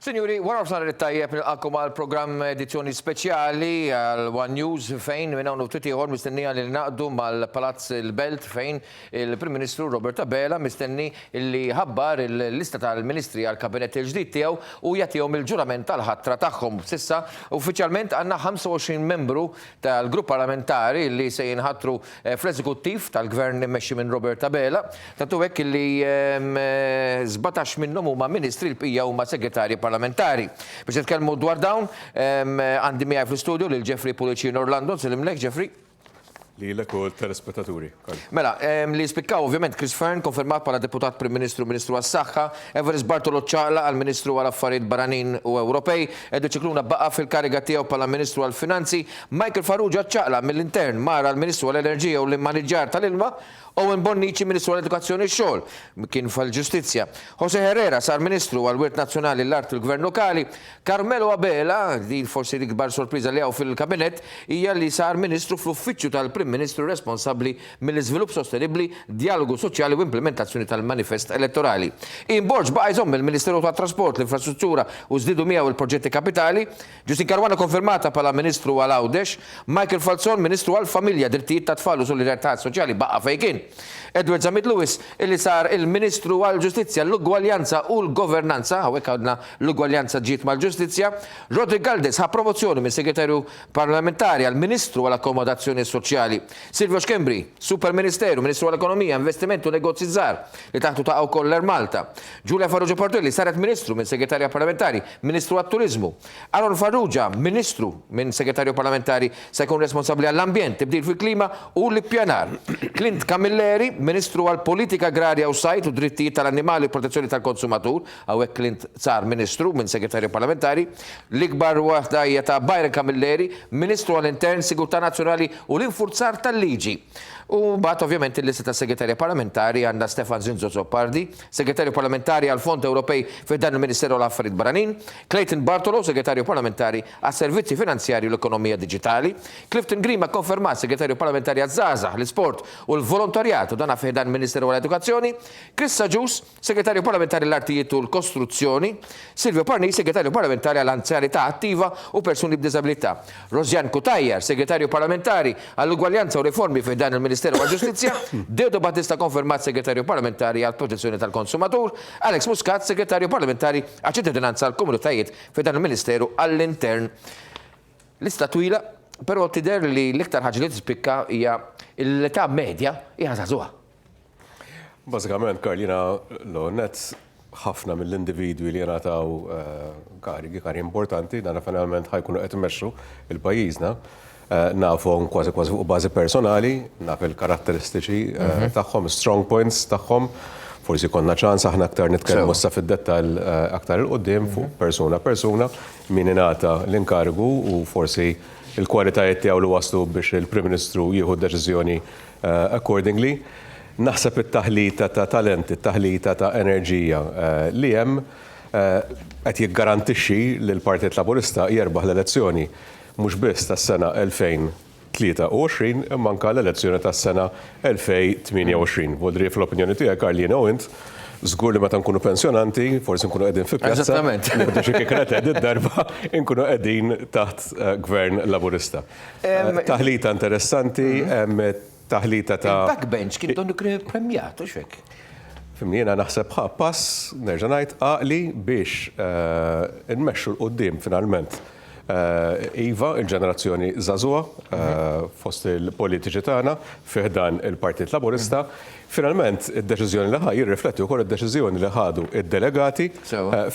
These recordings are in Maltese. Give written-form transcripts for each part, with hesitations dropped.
Signori, wara f'sar it-tajjeb nilqakom għal programm edizzjoni speċjali għal One News fejn minn hawn ftit ieħor mistennija li naqdu mal-Palazz il-Belt fejn il-Prim Ministru Robert Abela mistenni li ħabbar il-lista tal-Ministri għal kabinett il-ġdid tiegħu u jagħtihom il-ġurament tal-ħatra tagħhom. Sissa uffiċjalment għandna 25 membru tal-grupp parlamentari li se jinħatru fl-eżekuttiv tal-Gvern immexxi minn Robert Abela. Tantu hekk li 17 minnhom huma ministri l-bqija huma segretarji parlamentari. Biex nitkellmu dwar dawn, għandi miegħi fl-istudju lil Jeffrey Pulicino Orlando, nsellimlek Jeffrey. Lilek u telespettaturi. Mela, li spikkaw ovvjament Chris Fearn konfermat bħala deputat Prim Ministru, Ministru għas-Saħħa, Everest Bartolo Ċaqla għal Ministru għal Affarijiet Barranin u Ewropej, Edu Ċikluna baqa' fil-kariga tiegħu bħala Ministru għal Finanzi, Michael Farrugia Ċaqla mill-Intern mara l-Ministru għal Enerġija u l-Maniġġar tal-Ilma, Owen Bonnici Ministru għall-Edukazzjoni x-Xogħol kien fil-Ġustizzja. Jose Herrera sar Ministru għall-Wirt Nazzjonali l-Art u l-Gvern Lokali. Carmelo Abela, di forsi l-ikbar sorpriża li hawn fil-Kabinett, hija li sar Ministru fl-Uffiċċju tal-Prim Ministru responsabbli mill-Iżvilupp Sostenibbli, Dialogu Soċjali u Implementazzjoni tal-Manifest Elettorali. Inborġ baqa' jżomm il-Ministeru tat-Trasport, l-Infrastruttura u żdiedu miegħu il-proġetti kapitali, Ġustin Karwana konfermata bħala Ministru għall-Għawdex, Michael Falzon Ministru għall-Familja, Drittijiet tat-Tfal u Solidarità Soċjali baqa' fejn kien. Edward Zamit Lewis, illi sar il-Ministru għal-Ġustizzja, l-Ugwaljanza u l-Governanza, hawnhekk għandna l-Ugwaljanza ġiet mal-Ġustizzja. Rodrigo Galdes ħa promozzjoni minn Segretarju Parlamentari għal-Ministru għall-Akkomodazzjoni Soċjali. Silvio Xkembri, Superministeru, Ministru għall-Ekonomija, Investimentu u Negozji Żgħar, li taħtu taqgħu koller Malta. Giulia Farrugia Portelli saret Ministru minn Segretarja Parlamentari, Ministru għat-Turizmu. Aaron Farrugia, Ministru minn Segretarju Parlamentari se jkun responsabbli għall-ambjent, tibdil fil-klima u l-ippjanar. Clint Camilleri, Ministru għal-Politika Agrarja u Sajt u Drittijiet tal-Annimali u Protezzjoni tal-Konsumatur, hawnhekk Clint sar Ministru minn Segretarju Parlamentari. L-ikbar waħda hija ta' Byron Camilleri, Ministru għall-Intern, Sigurtà Nazzjonali u l-Infurzar tal-Liġi. U mbagħad ovvjament il-lista ta' segretarja parlamentari għandha Stefan Zinzo Zoppardi, segretarju parlamentari għal Fond Ewropej fid-dan il-Ministeru għall-Affarijiet Barranin, Clayton Bartolo, segretarju parlamentari għas Servizzi Finanzjarji u l-Ekonomija Diġitali, Clifton Grima konfermat segretarju parlamentari għaż-żgħażagħ, l-Isport u l-Volontarjat u dan fih-dan il-Ministeru għall-Edukazzjoni, Chris Saġus, segretarju parlamentari għall-Artijiet u l-Kostruzzjoni, Silvio Parni, segretarju parlamentari għall-Anzjanità Attiva u Persuni b'Diżabilità, Rosjan Kutajjar, segretarju parlamentari għall-Ugwaljanza u Riformi fih-dan il-Ministeru għall-Ġustizzja, Deodo Battista konfermat segretarju parlamentari għall-Protezzjoni tal-Konsumatur, Alex Muscat segretarju parlamentari għall-ċittadinanza għall-Komunitajiet f'dan il-Ministeru għall-Intern. Lista twila, però tidher li l-iktar ħaġa li tispikka hija l-età medja hija żagħżugħa. Bażikament, Karlina Lonet, ħafna mill-individwi li jingħataw karigi importanti, dan finalment ħajkunu qed imexxu il-pajjiżna. Nafhom kważi fuq bażi personali, naf il-karatteristiċi tagħhom, strong points tagħhom. Forsi konna ċans aħna aktar nitkellmu issa fid-dettall aktar il-qudiem fuq persuna min ingħata l-inkarigu u forsi il-kwalitajiet tiegħu li waslu biex il-Prim Ministru jieħu deċiżjoni accordingly. Naħseb it-taħlita ta' talent, it-taħlita ta' enerġija li hemm qed jiggarantixxi li l-Partit Laburista jerbaħ l-elezzjoni mhux biss tas-sena 2023 imma anke l-elezzjoni tas-sena 2028. Vodri fl-opinjoni tiegħek Karlina u int żgur li meta nkunu pensjonanti, forsi nkunu qegħdin fi pjazza. Nibdu xi kienet qegħdin darba nkunu qegħdin taħt Gvern Laburista. Taħlita interessanti, taħlita ta' backbench kien donnu premjat u x'hekk. Jiena naħseb pass nerġa' ngħid għaqli biex nmexxu l-qudiem finalment. Iva, il-ġenerazzjoni żagħżugħa fost il-politiċi tagħna fih dan il-Partit Laburista, finalment id-deċiżjoni li ħa jirrifletti wkoll id-deċiżjoni li ħadu id-delegati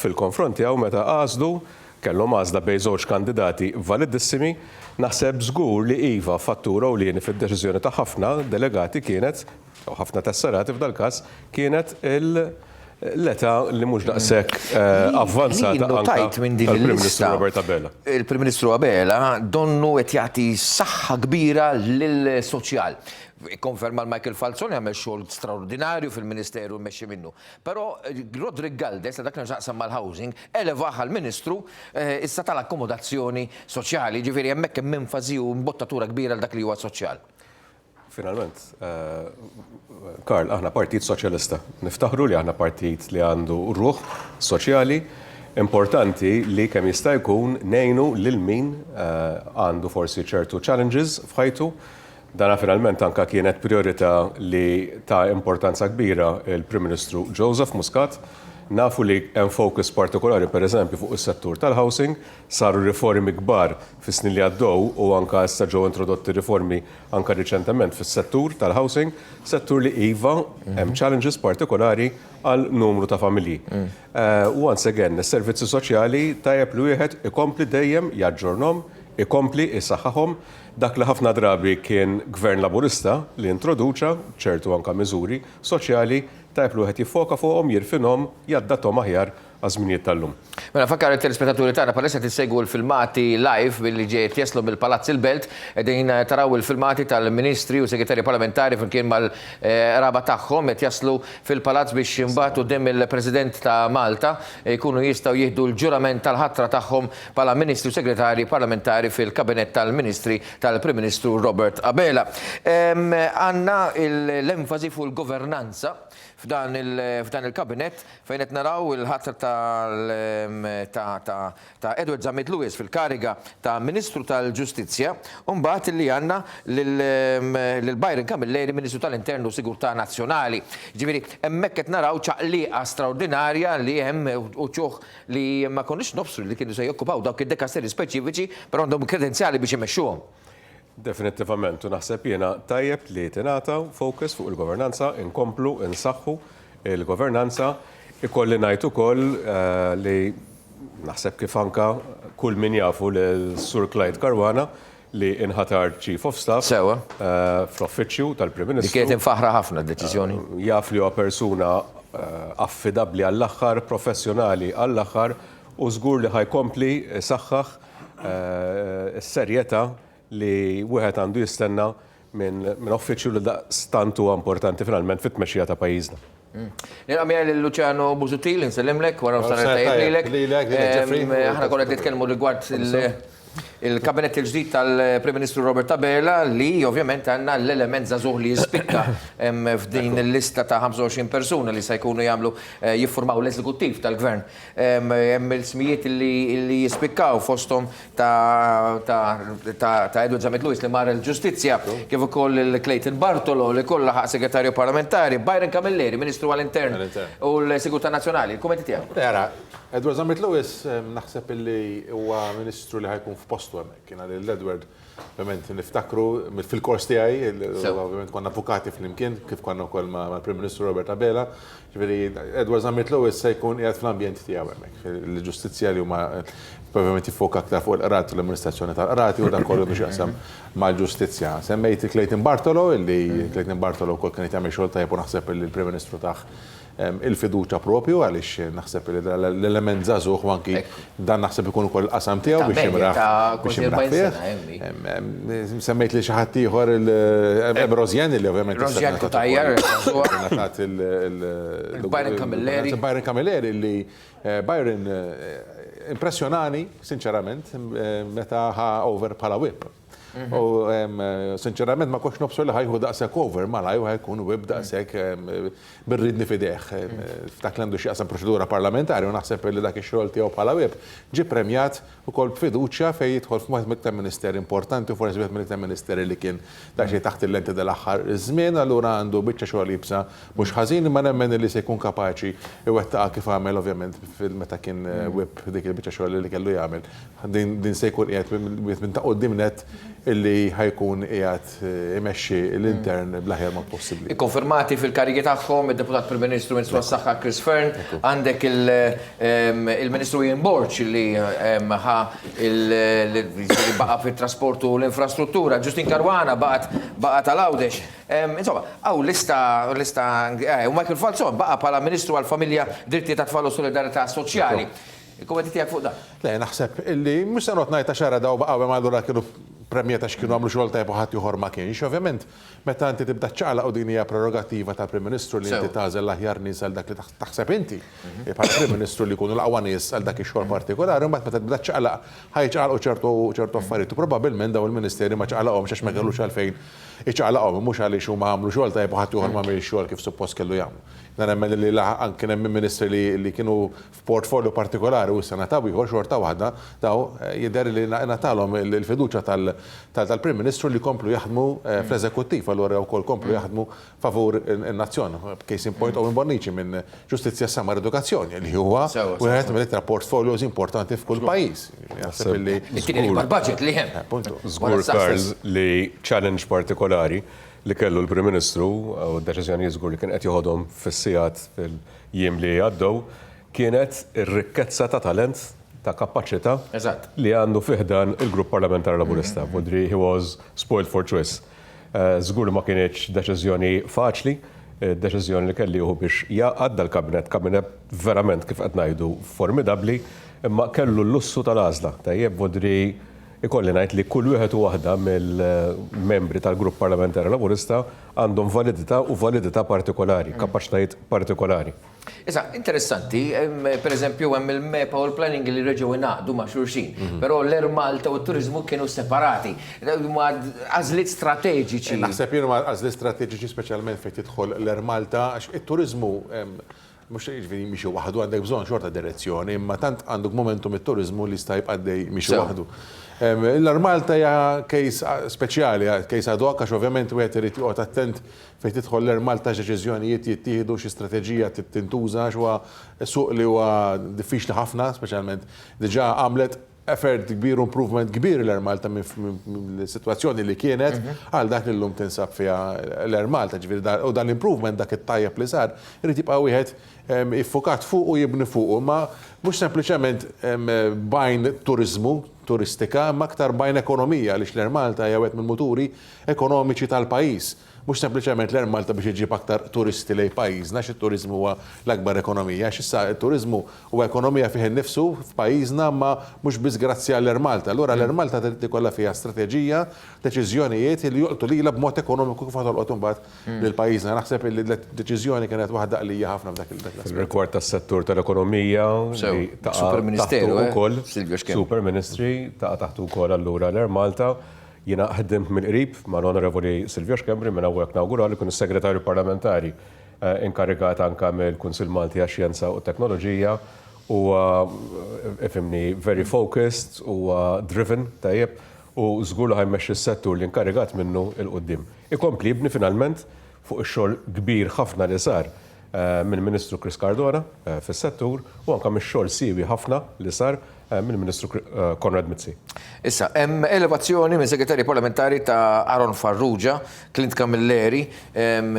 fil-konfronti hawn meta għażlu kellhom għażla bejn żewġ kandidati validissimi. Naħseb żgur li iva fattura u lieni fid-deċiżjoni ta' ħafna delegati kienet, u ħafna tessarati f'dal każ, kienet l-età li mhux daqshekk avvanzata anke tal-Prim Ministru Robert Abela. Il-Prim Ministru Abela donnu qed jagħti saħħa kbira lill-soċjal. Konferma l-Michael Falzon jagħmel xogħol straordinarju fil-Ministeru mmexxi minnu. Però Rodrigo Galdes, dak nixaqsam mal-housing, elevaħ għall-Ministru issa tal-akkomodazzjoni soċjali, ġifieri hemmhekk hemm enfasi u mbottatura kbira l dak li huwa soċjal. Finalment, Karl, aħna partit soċjalista. Niftaħru li aħna partit li għandu ruħ soċjali, importanti li kemm jista' jkun ngħinu lil min għandu forsi ċertu challenges f'ħajtu. Dana finalment anka kienet priorità li ta' importanza kbira il-Prim Ministru Joseph Muscat. Nafu li hemm focus partikolari pereżempju fuq is-settur tal-housing, saru riformi kbar fis-snin li għaddew u anka issa ġew introdotti riformi anka riċentement fis-settur tal-housing, settur li iva hemm challenges partikolari għal numru ta' familji. Once again, is-servizzi soċjali tajjeb li wieħed ikompli dejjem jaġġornhom, ikompli isaħħahom. Dak li ħafna drabi kien gvern laburista li introduċa ċertu anka miżuri soċjali tajb li wieħed jiffoka fuqhom, jirfinhom, jaddathom aħjar għaż-żminijiet tal-lum. Mela fakkar il-telespettaturi tagħna palissa tissegwu l-filmati live billi ġejt jaslu mill-Palazz il-Belt qegħdin taraw il-filmati tal-Ministri u Segretarji Parlamentari flimkien mal-raba tagħhom qed jaslu fil-Palazz biex imbagħtu quddiem il-President ta' Malta jkunu jistgħu jieħdu l-ġurament tal-ħatra tagħhom bħala Ministri u Segretarji Parlamentari fil-Kabinett tal-Ministri tal-Prim Ministru Robert Abela. Għandna l-enfasi fuq il-governanza f'dan il-kabinet fejn qed naraw il-ħatra ta' Edward Zammit Lewis fil-kariga ta' Ministru tal-Ġustizzja u mbagħad li għandna lil Byron Camilleri Ministru tal-Internu u Sigurtà Nazzjonali. Ġifieri hemmhekk qed naraw ċaqliqa straordinarja li hemm uċuħ li ma konniex nobsru li kienu se jokkupaw dawk id-dekasteri speċifiċi però għandhom kredenzjali biex imexxuhom. Definitivament, u naħseb jiena tajjeb li tingħataw focus fuq il-governanza, inkomplu, insaħħu il-governanza, ikolli ngħid ukoll li naħseb kif anka kull min jafu l-Sur Clyde Caruana li inħatar Chief of Staff fl-Uffiċċju tal-Prim Ministru. Li kienet infaħra ħafna d-deċiżjoni. Jaf li huwa persuna affidabbli għall-aħħar, professjonali għall-aħħar u żgur li ħajkompli saħħaħ is-serjetà li wieħed għandu jistenna minn uffiċċju li daqstant huwa importanti finalment fit-tmexxija ta' pajjiżna. Nilqamja l-Luċjano Busuttil, nsellimlek, wara tajjeb lilek. Aħna konna nitkellmu rigward il-kabinet il-ġdid tal-Prim Ministru Robert Abela li ovvjament għandna l-element żagħżugħ li jispikka f'din il-lista ta' 25 persuna li se jkunu jagħmlu jiffurmaw l-eżekuttiv tal-gvern. Hemm il-smijiet li jispikkaw fosthom ta' Edward Zammit Lewis li mar il-Ġustizzja kif ukoll il-Clayton Bartolo li kollha ħaq Segretarju Parlamentari, Byron Camilleri, Ministru għall-Intern u l-Sigurtà Nazzjonali. Il-kummenti tiegħek? Edward Zammit Lewis naħseb illi huwa Ministru li ħajkun f'postu hemmhekk. Kien l-Edward ovvjament niftakru fil-kors tiegħi, ovvjament konna avukati flimkien kif konna wkoll mal-Prim Ministru Robert Abela. Ġifieri Edward Zammit Lewis se jkun qiegħed fl-ambjent tiegħu hemmhekk. Fil-ġustizzja li huma ovvjament jiffoka aktar fuq il-qrati u l-amministrazzjoni tal-qrati u dak kollu biex jaqsam mal-ġustizzja. Semmejt Clayton Bartolo, illi Clayton Bartolo wkoll kien jagħmel xogħol tajjeb u naħseb li l-Prim Ministru tagħ il-fiduċa propju għaliex naħseb li l-element żagħżugħ anki dan naħseb ikun ukoll qasam tiegħu biex jimraħ fih. Semmejt li xi ħadd ieħor Rozjan li ovvjament Rozjan tajjar ngħatat Byron Camilleri. Byron Camilleri li Byron impressjonani sinċerament meta ħa over bħala whip. U sinċerament ma kox nobsu li ħajħu daqsek over ma ħajħu ħajkun wib daqsek birridni fideħ. F'dak l-għandu xieqsam proċedura parlamentari u naħseb li dak ix-xogħol tiegħu bħala wib ġi premjat ukoll b'fiduċja fejn jidħol f'wieħed mill-iktar ministeri importanti u forsi wieħed mill-iktar ministeri li kien dak xi taħt il-lenti dal-aħħar żmien, allura għandu biċċa xogħol jibsa mhux ħażin imma nemmen li se jkun kapaċi iwettaqha kif għamel ovvjament meta kien wib dik il-biċċa xogħol li kellu jagħmel. Din se jkun qiegħed minn ta' quddiem net illi ħajkun qiegħed imexxi l-intern bl-aħjar mod possibbli. Ikkonfermati fil-karigi tagħhom id-Deputat Prim Ministru Ministru għas-Saħħa Chris Fern, għandek il-Ministru Ian Borch li ħa baqa' fit-trasport u l-infrastruttura, Justin Caruana baqa' tal-Għawdex. Insomma, għaw lista u Michael Falzon baqa' bħala Ministru għall-Familja, Dritti tat-Tfal u Solidarità Soċjali. Il-kommenti tiegħek fuq dan? Le, naħseb illi mhux se noqgħod ngħid xara daw baqgħu allura kienu premjeta x'kienu għamlu xogħol tajb u ħadd ieħor ma kienx. Ovvjament, meta inti tibda ċċaqlaq u din hija prerogattiva tal-Prim Ministru li inti tażel l-aħjar nies għal dak li taħseb inti. Bħal Prim Ministru li jkunu l-aqwa nies għal dak ix-xogħol partikolari, mbagħad meta tibda ċċaqlaq ħajċaqalqu ċertu affarijiet u probabbilment daw il-Ministeri ma ċaqalaqhomx għax ma kellux għalfejn iċaqalaqhom mhux għaliex huma għamlu xogħol tajb u ħadd ieħor ma għamilx xogħol kif suppost kellu jagħmlu. Nemmen li anke hemm ministri li kienu f'portfolio partikolari u s-sena ta' ieħor xorta waħda daw jidher li natalhom il-fiduċja tal-Prim Ministru li komplu jaħdmu fl-eżekuttiv, allura wkoll komplu jaħdmu favur in-nazzjon. Case in point Owen Bonnici minn Ġustizzja Samar Edukazzjoni li huwa wieħed mill-iktar portfolios importanti f'kull pajjiż. Budget li hemm. Żgur Karl li challenge partikolari li kellu l-Prim Ministru u d-deċiżjoni żgur li kien qed joħodhom fis-sigħat fil-jiem li għaddew kienet ir-rikkezza ta' talent ta' kapaċità li għandu fiħdan il-Grupp Parlamentari Laburista. Budri he was spoiled for choice. Żgur ma kienx deċiżjoni faċli, deċiżjoni li kelli jieħu biex jaqgħad dal-kabinet verament kif qed ngħidu formidabbli, imma kellu l-lussu tal-għażla. Tajjeb Budri ikolli ngħid li kull wieħed u waħda mill-membri tal-Grupp Parlamentari Laburista għandhom validità partikolari, kapaċitajiet partikolari. Issa, interessanti, per eżempju, hemm il-MEPA u l-planning li reġgħu ingħaqdu ma' xulxin, però l-Air Malta u t-turizmu kienu separati, ma' għażliet strateġiċi. Naħseb jien ma' għażliet strateġiċi speċjalment fejn tidħol l-Air Malta għax it-turizmu mux jiġifieri miexu waħdu għandek bżonn xorta direzzjoni, imma tant għandek momentum it-turizmu li sta jibqa' għaddej miexu waħdu. L-Air Malta hija case speċjali, case ad hoc għax ovvjament wieħed irid joqgħod attent fejn tidħol l-Air Malta deċiżjonijiet jittieħdu xi strateġija tintuża huwa suq li huwa diffiċli ħafna, speċjalment diġà għamlet effort kbir, improvement kbir l-Air Malta mill-situazzjoni li kienet għal dak li l-lum tinsab fiha l-Air Malta, u dan l-improvement dak it-tajjeb li sar, irid jibqa' wieħed iffokat fuq u jibni fuq, ma mhux sempliċement bajn turistika, ma aktar bajn ekonomija għaliex l-Air Malta hija wieħed mill-muturi ekonomiċi tal-pajjiż. Mhux sempliċement l-Air Malta biex iġib aktar turisti lejn pajjiżna għax it-turiżmu huwa l-akbar ekonomija, għax issa it-turiżmu huwa ekonomija fih innifsu f'pajjiżna ma mhux biss grazzi għall-Air Malta. Allura l-Air Malta trid ikollha fiha strateġija, deċiżjonijiet li joqtu lilha b'mod ekonomiku kif tolqot imbagħad lil pajjiżna. Naħseb li d-deċiżjoni kienet waħda qlija ħafna f'dak il-aspett. Fil-rigward tas-settur tal-ekonomija Superministeru ukoll Super Ministry taħtu wkoll allura l-Air Malta. Jiena ħeddimt mill-qrib ma' l-Onorevoli Silvio Xkembri minn hawnhekk nawgurali kun is-Segretarju Parlamentari inkarigat anke mill-Kunsill Malti għax-Xjenza u Teknoloġija u ifhimni very focused u driven tajjeb u żgur li ħajmexxi s-settur li inkarigat minnu il-qudiem. Ikompli jibni finalment fuq ix-xogħol kbir ħafna li sar mill-Ministru Chris Cardona fis-settur u anke mix-xogħol siewi ħafna li sar mill-Ministru Konrad Mizzi. Issa, hemm elevazzjoni minn segretarji parlamentari ta' Aron Farrugia, Clint Camilleri,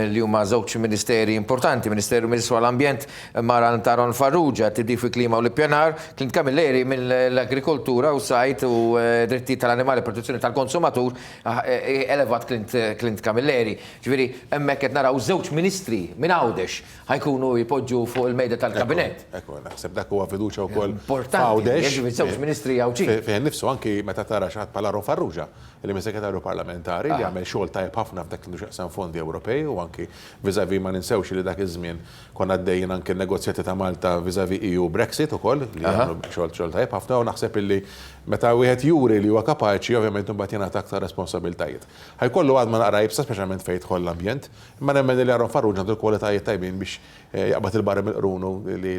li huma żewġ ministeri importanti, Ministeru għall-Ambjent Maran ta' Aron Farrugia, TD fi Klima u l-Ippjanar, Clint Camilleri mill-Agrikoltura u Sajt u Dritti tal-Animali Protezzjoni tal-Konsumatur, elevat Clint Camilleri. Ġifieri hemmhekk qed naraw żewġ ministri minn Għawdex ħajkunu jpoġġu fuq il-mejda tal-Kabinet. Ekku, naħseb dak huwa fiduċja wkoll Għawdex. Żewġ ministri għawċi. Fejn nifsu anki meta tara xaħat bħala Aron Farrugia, li minn segretarju parlamentari li għamel xogħol tajjeb ħafna f'dak li xaqsam fondi Ewropej u anki viżavi ma ninsewx li dak iż-żmien konna għaddejjin anke negozjati ta' Malta viżavi EU Brexit ukoll li għamlu xogħol tajjeb ħafna u naħseb illi meta wieħed juri li huwa kapaċi ovvjament imbagħad jingħata aktar responsabiltajiet. Ħajkollu għad ma naqra jibsa speċjalment fejn jidħol l-ambjent, imma nemmen li Aron Farrugia għandu l-kwalitajiet tajbin biex jaqbad il-barra mill-qrunu li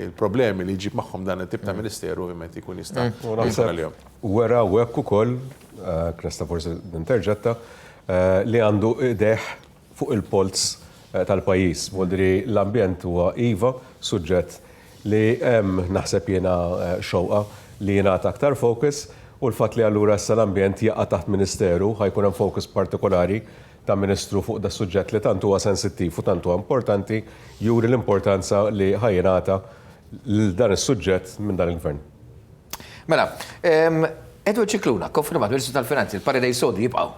l-problemi li jġib magħhom dan it-tip ta' ministeru ovvjament jkun jista' jgħalihom. Wera u hekk ukoll, Krista forsi ninterġetta, li għandu ideħ fuq il-polz tal-pajjiż. Moldri l-ambjent huwa iva suġġett li hemm naħseb jiena xewqa li jingħata aktar focus u l-fatt li allura issa l-ambjent jaqa' taħt ministeru ħajkun hemm focus partikolari ta' ministru fuq da' suġġett li tant huwa sensittiv u tant huwa importanti juri l-importanza li ħajjingħata lil dan is-suġġett minn dan il-gvern. Mela, Edward Cicluna, konfirmat Ministru tal-Finanzi, il-pari dej sodi jibqgħu.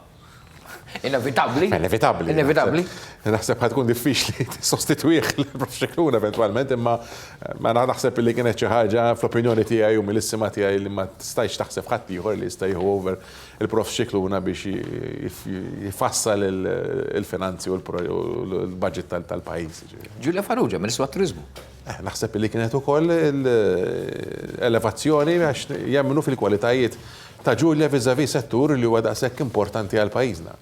Inevitabli. Inevitabli. Inevitabli. Naħseb ħatkun diffiċli sostituih l-prof Xikluna eventualment, imma ma naħseb li kienet xi ħaġa fl-opinjoni tiegħi u mill-istima tiegħi li ma tistajx taħseb ħadd ieħor li jista' jieħu over il-prof Xikluna biex jifassal il-finanzi u l-budget tal-pajjiż. Giulia Farrugia, Ministru għat-Turizmu. Naħseb li kienet ukoll l-elevazzjoni għax jemmnu fil-kwalitajiet ta' Giulia vizavi settur li huwa daqshekk importanti għal pajjiżna.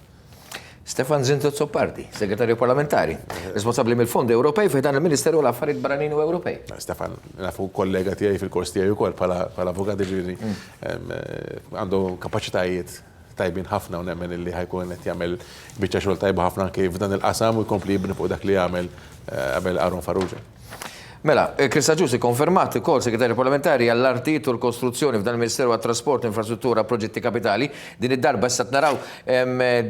Stefan Zinto Zoppardi, segretarju parlamentari, responsabbli mill-Fondi Ewropej fi dan il-Ministeru għall-Affarijiet Barranin u Ewropej. Stefan, nafu kollega tiegħi fil-kors tiegħi wkoll bħala avukat ġifieri għandu kapaċitajiet tajbin ħafna u nemmen li ħajkun qed jagħmel biċċa xogħol tajba ħafna anke f'dan il-qasam u jkompli jibni fuq dak li jagħmel qabel Aaron Farrugia. Mela, Krista Ġusi konfermat ukoll segretarju parlamentari għall-artit u l-kostruzzjoni f'dan il-Ministeru għat-Trasport, Infrastruttura, Proġetti Kapitali. Din id-darba issa naraw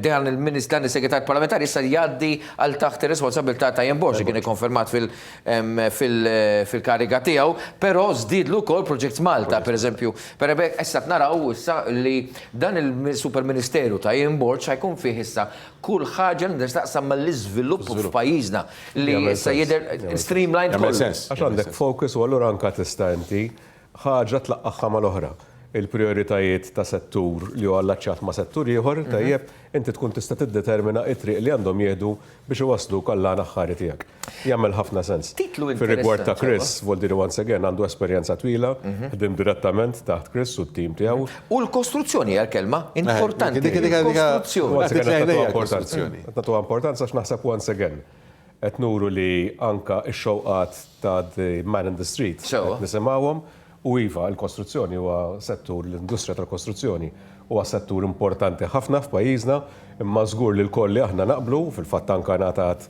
dan il-segretarju parlamentari issa jgħaddi għal taħt ir-responsabilità ta' Ian Borg, kien ikkonfermat fil-kariga tiegħu, però żdiedlu wkoll Proġett Malta, pereżempju. Issa naraw issa li dan il-Superministeru ta' Ian Borg ħajkun fih issa kull ħaġa nistaqsam mal-iżvilupp f'pajjiżna li issa jidher streamlined kollu. Għax għandek focus u għallura anka tista' inti ħaġa tlaqqaħħa mal-oħra. Il-prioritajiet ta' settur li huwa allaċċat ma' settur ieħor, tajjeb, inti tkun tista' tiddetermina it-triq li għandhom jieħdu biex iwasslu kollha naħħari tiegħek. Jagħmel ħafna sens. Fir-rigward ta' Chris, Voldiri once again għandu esperjenza twila, ħdim direttament taħt Chris u t-tim tiegħu. U l-kostruzzjoni għal-kelma importanti. Kostruzzjoni. Nagħtu importanza għax naħseb once again. Et nuru li anka x-xewqat ta' The Man in the Street nisimgħuhom u iva l-kostruzzjoni huwa settur l-industrija tal-kostruzzjoni huwa settur importanti ħafna f'pajjiżna imma żgur li l-koll li aħna naqblu fil-fatt anka ngħatat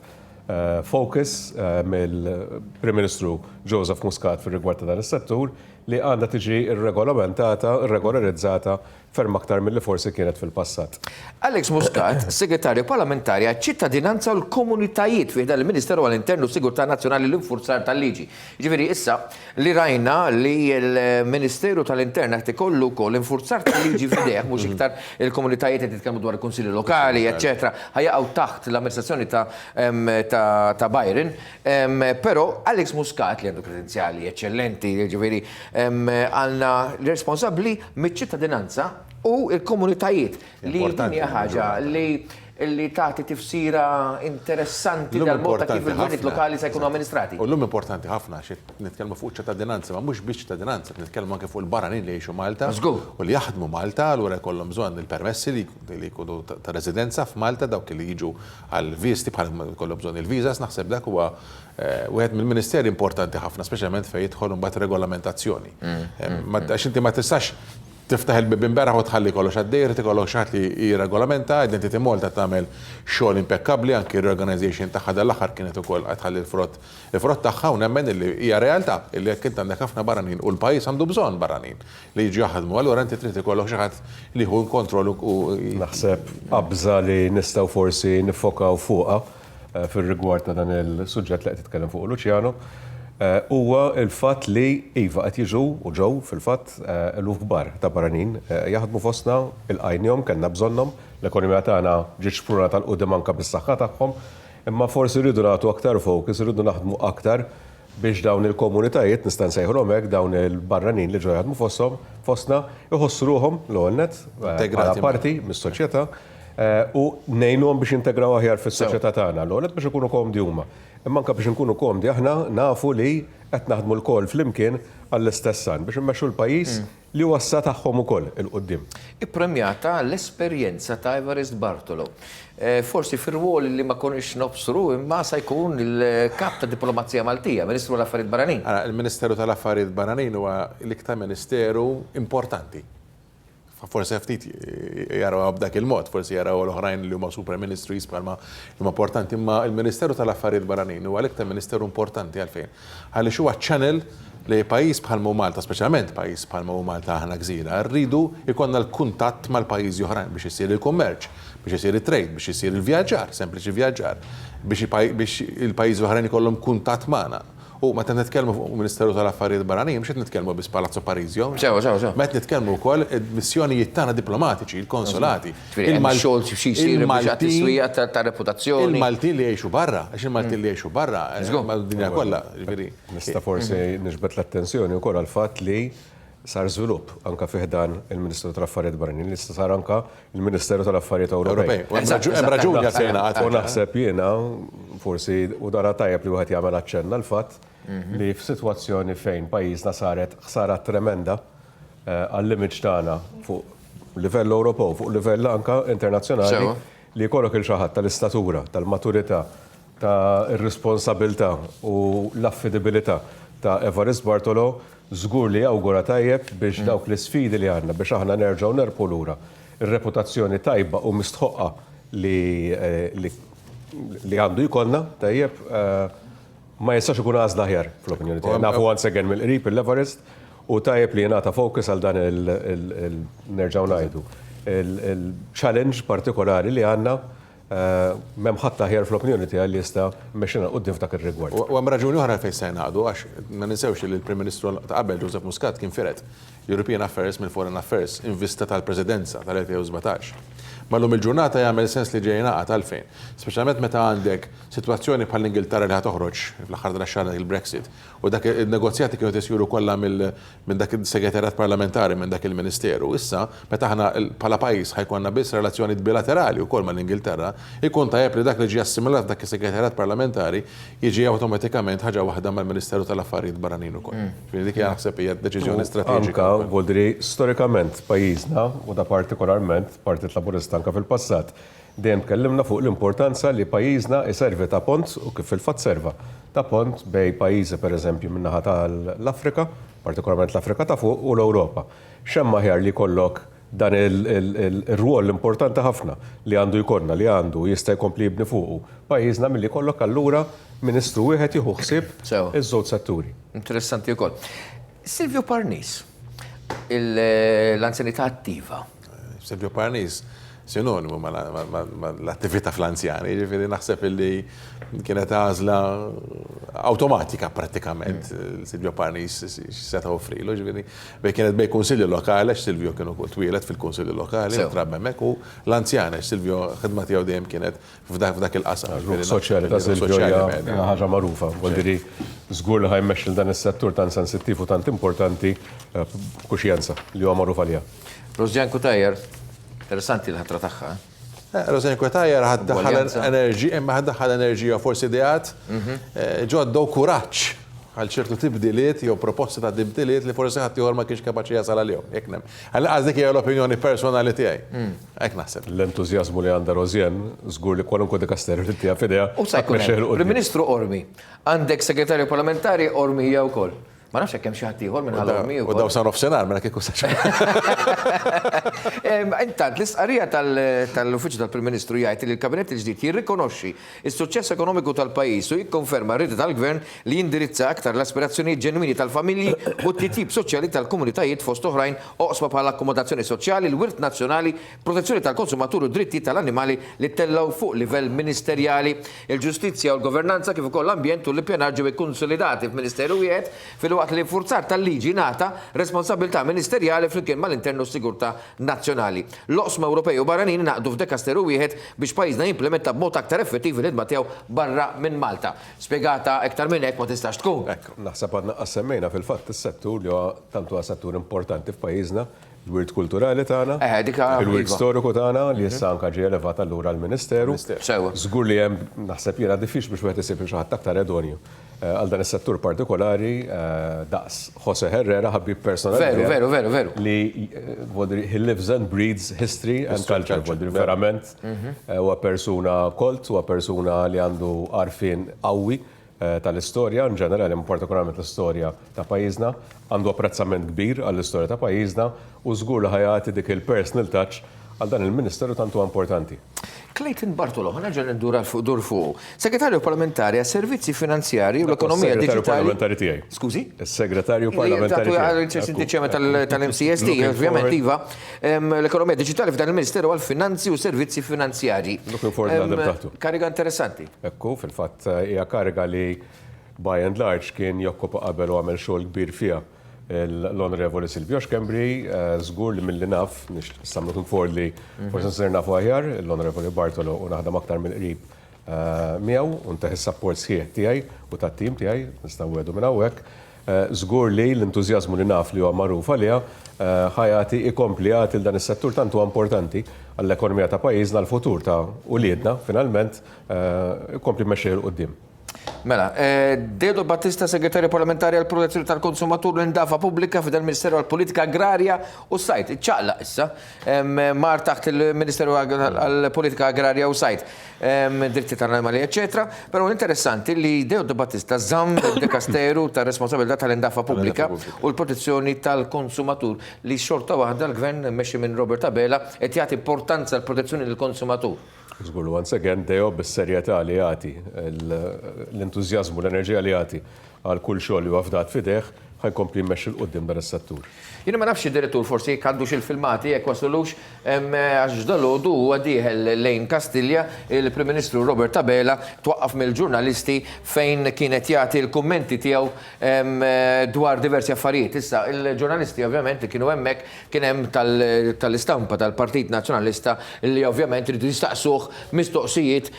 focus mill-Prim Ministru Joseph Muscat fir-rigward ta' dan is-settur li għandha tiġi irregolamentata, irregolarizzata ferm aktar mill-li forsi kienet fil-passat. Alex Muscat, segretarju parlamentari għal-ċittadinanza u l-komunitajiet fi il-Ministeru għal-Internu Sigurtà Nazzjonali l-infurzar tal-liġi. Ġifieri issa li rajna li l-Ministeru tal-Intern qed ikollu wkoll l-infurzar tal-liġi f'idejh mhux iktar il-komunitajiet qed jitkellmu dwar il-Kunsilli Lokali, eċetera, ħajaqgħu taħt l-amministrazzjoni ta' Byron, però Alex Muscat li għandu kredenzjali eċċellenti, ġifieri għandna responsabbli miċ-ċittadinanza u il-komunitajiet li dinja ħaġa li tagħti tifsira interessanti dal-mod ta' kif il-gvernijiet lokali se jkunu amministrati. U l-lum importanti ħafna xi nitkellmu fuq ċittadinanza, ma mhux biex ċittadinanza, nitkellmu anke fuq il-barranin li jgħixu Malta u li jaħdmu Malta allura jkollhom bżonn il-permessi li jkunu ta' residenza f'Malta dawk li jiġu għal viżti bħal jkollhom bżonn il-viżas, naħseb dak huwa wieħed mill-Ministeri importanti ħafna, speċjalment fejn jidħol imbagħad regolamentazzjoni. Għax inti ma tistax tiftaħ il-bibin beraħ u tħalli kollox għaddejr, tikollok xaħat li jirregolamenta, Identity Malta tagħmel xogħol impeccabli, anki r-organization tagħha dal-aħħar kienet ukoll tħalli l-frott tagħha u nemmen li hija realtà li jekk int għandek ħafna barranin u l-pajjiż għandu bżonn barranin li jiġu jaħdmu, allura inti trid ikollok xi ħadd li jieħu kontroll u naħseb qabża li nistgħu forsi nifokaw fuqha fir-rigward ta' dan il-suġġett li qed titkellem fuq Luċjano. Huwa il-fatt li iva qed jiġu u ġew fil-fatt eluf kbar ta' barranin jaħdmu fostna il-qajnihom kellna bżonnhom l-ekonomija tagħna ġiet xpruna tal-qudiem anke bis-saħħa tagħhom, imma forsi rridu nagħtu aktar focus, irridu naħdmu aktar biex dawn il-komunitajiet nista' nsejħulhom hekk dawn il-barranin li ġew jaħdmu fostna iħossu ruhom l-ewwel nett bħala parti mis-soċjetà u ngħinuhom biex integraw aħjar fis-soċjetà tagħna l-ewwel nett biex ikunu komdi huma. Imma anke biex nkunu komdi aħna nafu li qed naħdmu l-koll flimkien għall-istess san biex immexxu l-pajjiż li wassa tagħhom ukoll il-qudiem. Ippremjata l-esperjenza ta' Evarist Bartolo. Forsi fir-rwol li ma konix nobsru imma sa jkun il-kap ta' diplomazija Maltija, Ministru tal-Affarijiet Barranin. Il-Ministeru tal-Affarijiet Barranin huwa l-iktar ministeru importanti. Forse ftit jaraw b'dak il-mod, forsi jaraw l-oħrajn li huma super ministries bħalma huma importanti, imma il-Ministeru tal-Affarijiet Barranin huwa l-iktar ministeru importanti għalfejn. Għaliex huwa channel li pajjiż bħalma Malta, speċjalment pajjiż bħalma Malta aħna gżira, rridu jkollna l-kuntatt mal-pajjiżi oħrajn biex isir il-kummerċ, biex isir it-trade, biex isir il-vjaġġar, sempliċi vjaġġar, biex il-pajjiżi oħrajn ikollhom kuntatt magħna. U meta nitkellmu fuq Ministeru tal-Affarijiet Barranin, mhux qed nitkellmu biss Palazzo Parisio. Sewa. Meta nitkellmu wkoll missjonijiet tagħna diplomatiċi, il-konsolati. Il-xogħol xi jsir biex tiswija ta' reputazzjoni. Il-Maltin li jgħixu barra, għax il-Maltin li jgħixu barra, dinja kollha, ġifieri. Nista' forsi niġbed l-attenzjoni wkoll għal fatt li sar żvilupp anka fih dan il-Ministru tal-Affarijiet Barranin li sar anka il-Ministeru tal-Affarijiet Ewropej. Hemm raġuni għalfejn U naħseb jiena forsi u dara tajjeb li wieħed jagħmel aċċenna l-fatt li f'sitwazzjoni fejn pajjiżna saret ħsara tremenda għall-image tagħna fuq livell Ewropew, fuq livell anka internazzjonali li jkollok il xi ħadd tal-istatura, tal-maturità, ta' ir-responsabilità u l-affidibilità ta' Evarist Bartolo żgur li awgura tajjeb biex dawk l-isfidi li għandna biex aħna nerġgħu nerbħu lura ir-reputazzjoni tajba u mistħoqqa li għandu jkollna tajjeb ma jistax ikun għażla aħjar fl-opinjoni tiegħi. Nafu once again mill-qrib l-Everest u tajjeb li jingħata focus għal dan nerġgħu ngħidu. Il-challenge partikolari li għandna m'hemm ħadd aħjar fl-opinjoni tiegħi li jista' mmexxina quddiem f'dak ir-rigward. U hemm raġuni oħra fejn se jingħadu għax ma ninsewx li l-Prim Ministru ta' qabel Joseph Muscat kien firet European Affairs mill-Foreign Affairs invista tal-Presidenza tal-2017. Mallum il-ġurnata jagħmel sens li ġej ngħaqad għalfejn. Speċjalment meta għandek sitwazzjoni bħal Ingilterra li ħatoħroġ fl-aħħar xahar il-Brexit u dak il-negozjati kienu tisjuru kollha minn dak il-segretarjat parlamentari minn dak il-Ministeru. Issa meta aħna bħala pajjiż ħajkonna biss relazzjonijiet bilaterali wkoll mal-Ingilterra, ikun tajjeb li dak li ġie assimilat dak is-segretarjat parlamentari jiġi awtomatikament ħaġa waħda mal-Ministeru tal-Affarijiet Barranin ukoll. Dik hija naħseb hija deċiżjoni strateġika. Anka Voldri storikament pajjiżna u da partikolarment Partit Laburista anka fil-passat dejjem tkellimna fuq l-importanza li pajjiżna iservi ta' pont u kif fil-fatt serva ta' pont bej pajjiżi pereżempju min-naħa tal-Afrika, partikolarment l-Afrika ta' fuq u l-Ewropa. X'hemm aħjar li jkollok dan il-rwol importanti ħafna li għandu jkollna li għandu jista' jkompli jibni fuqu. Pajjiżna milli jkollok allura Ministru wieħed jieħu ħsieb iż-żewġ setturi. Interessanti wkoll. Silvio Parnis, l-anzjanità attiva. Silvio Parnis sinonimu ma l-attività fl-anzjani, ġifieri naħseb illi kienet għażla awtomatika prattikament Silvio Parnis seta' offrilu, ġifieri bej kienet bej kunsilli lokali, Silvio kienu twilet fil-kunsilli lokali, trabba hemmhekk u l-anzjana Silvio ħidma tiegħu dejjem kienet f'dak il-qasam. Soċjali ta' Silvio hija ħaġa magħrufa, voldri żgur li ħajmexxi dan is-settur tant sensittiv u tant importanti kuxjenza li huwa magħruf għaliha. Rosjan Kutajer, interessanti l-ħatra tagħha. Rosjan Kutajer ħaddaħħal enerġija forsi ideat ġodda u kuraġġ għal ċertu tibdiliet jew proposti ta' tibdiliet li forsi ħadd ieħor ma kienx kapaċi jasal għalihom. Jekk hemm. Dik hija l-opinjoni personali tiegħi. Hekk naħseb. L-entużjażmu li għandha Rosjan żgur li kwalunkwe dikasteru li tiegħha f'idea. U sa jkun Prim-Ministru Ormi, għandek segretarju parlamentari Ormi hija wkoll. Ma nafx hekk hemm xi ħadd ieħor minn ħal-Ormi wkoll. U daw sa nofsinhar mela kieku sa Intant l-istqarrija tal-Uffiċċju tal-Prim Ministru jgħid li l-Kabinett il-ġdid jirrikonoxxi s-suċċess ekonomiku tal-pajjiż u jikkonferma r-rieda tal-Gvern li jindirizza aktar l-aspirazzjonijiet ġenwini tal-familji u t-titjib soċjali tal-komunitajiet fost oħrajn oqsma bħala akkomodazzjoni soċjali, l-wirt nazzjonali, protezzjoni tal-konsumatur u dritti tal-annimali li tellgħu fuq livell ministerjali. Il-ġustizzja u l-governanza kif ukoll l-ambjent u l-ippjanar ġew ikkonsolidati f'Ministeru wieħed fil-waqt li forzar tal-liġi nata responsabilità ministerjali flimkien mal-internu sigurtà nazzjonali. L-oqsma Ewropej u barranin naqdu f'dekasteru wieħed biex pajjiżna jimplementa b'mod aktar effettiv il-ħidma tiegħu barra minn Malta. Spjegata aktar minn hekk ma tistax tkun. Naħseb għandna qassemmejna fil-fatt is-settur li huwa tant huwa settur importanti f'pajjiżna, il-wirt kulturali tagħna, il-wirt storiku tagħna li issa anke ġie elevat allura l-Ministeru. Żgur li hemm naħseb jiena diffiċli biex wieħed isib xi ħadd aktar edonju għal dan is-settur partikolari daqs Jose Herrera ħabbib personali. Veru. Li he lives and breathes history and culture. Verament huwa persuna kolt, huwa persuna li għandu għarfien qawwi tal-istorja, in ġenerali partikolarment l-istorja ta' pajjiżna, għandu apprezzament kbir għall-istorja ta' pajjiżna u żgur li ħajati dik il-personal touch għal dan il-Ministeru tantu importanti. Clayton Bartolo, ħanaġġa dur fuq. Segretarju parlamentari għas servizzi finanzjari u l-ekonomija digitali. Segretarju parlamentari tiegħi. Skużi? Segretarju parlamentari tiegħi. Tal-MCST, ovvjament iva. L-ekonomija digitali f'dan il-Ministeru għal-Finanzi u Servizzi Finanzjari. Kariga interessanti. Ekku, fil-fatt hija kariga li by and large kien jokkupa qabel u għamel xogħol kbir fiha. L-Onorevoli Silvio Xkembri, żgur li milli naf, I'm looking forward li forsi nsir nafu aħjar, l-Onorevoli Bartolo u naħdem aktar mill-qrib miegħu u nteħ is-support sħiħ tiegħi u tat-tim tiegħi, nistgħu għedu minn hawnhekk. Żgur li l-entużjażmu li naf li huwa magħruf għaliha ħajati ikompli jagħti l dan is-settur tant huwa importanti għall-ekonomija ta' pajjiżna l-futur ta' uliedna finalment ikompli mexxej il qudiem. Mela, Dedo Battista, segretarju parlamentari għal protezzjoni tal-konsumatur l-indafa pubblika fidel Ministeru għal Politika Agrarja u Sajt. ċaqla issa, mar taħt il-Ministeru għal Politika Agrarja u Sajt, dritti tal-animali, eccetera. Però interessanti li Dedo Battista żamm il-Dikasteru ta' responsabilità tal-indafa pubblika u l-protezzjoni tal-konsumatur li xorta waħda l-gvern mexxi minn Robert Abela qed jagħti importanza l protezzjoni tal-konsumatur. Żgur once again Deo bis-serjetà li jagħti l-entużjażmu l-enerġija li jagħti għal kull xogħol li huwa fdat fideh ħajkompli jmexxi l qudiem dan is-settur. Jiena ma nafx id-direttur forsi għandux il-filmati jekk waslux għax dalodu huwa dieħel lejn Kastilja il-Prim Ministru Robert Abela twaqqaf mill-ġurnalisti fejn kienet jagħti l-kummenti tiegħu dwar diversi affarijiet. Issa il-ġurnalisti ovvjament kienu hemmhekk kien hemm tal-istampa tal-Partit Nazzjonalista li ovvjament iridu jistaqsuh mistoqsijiet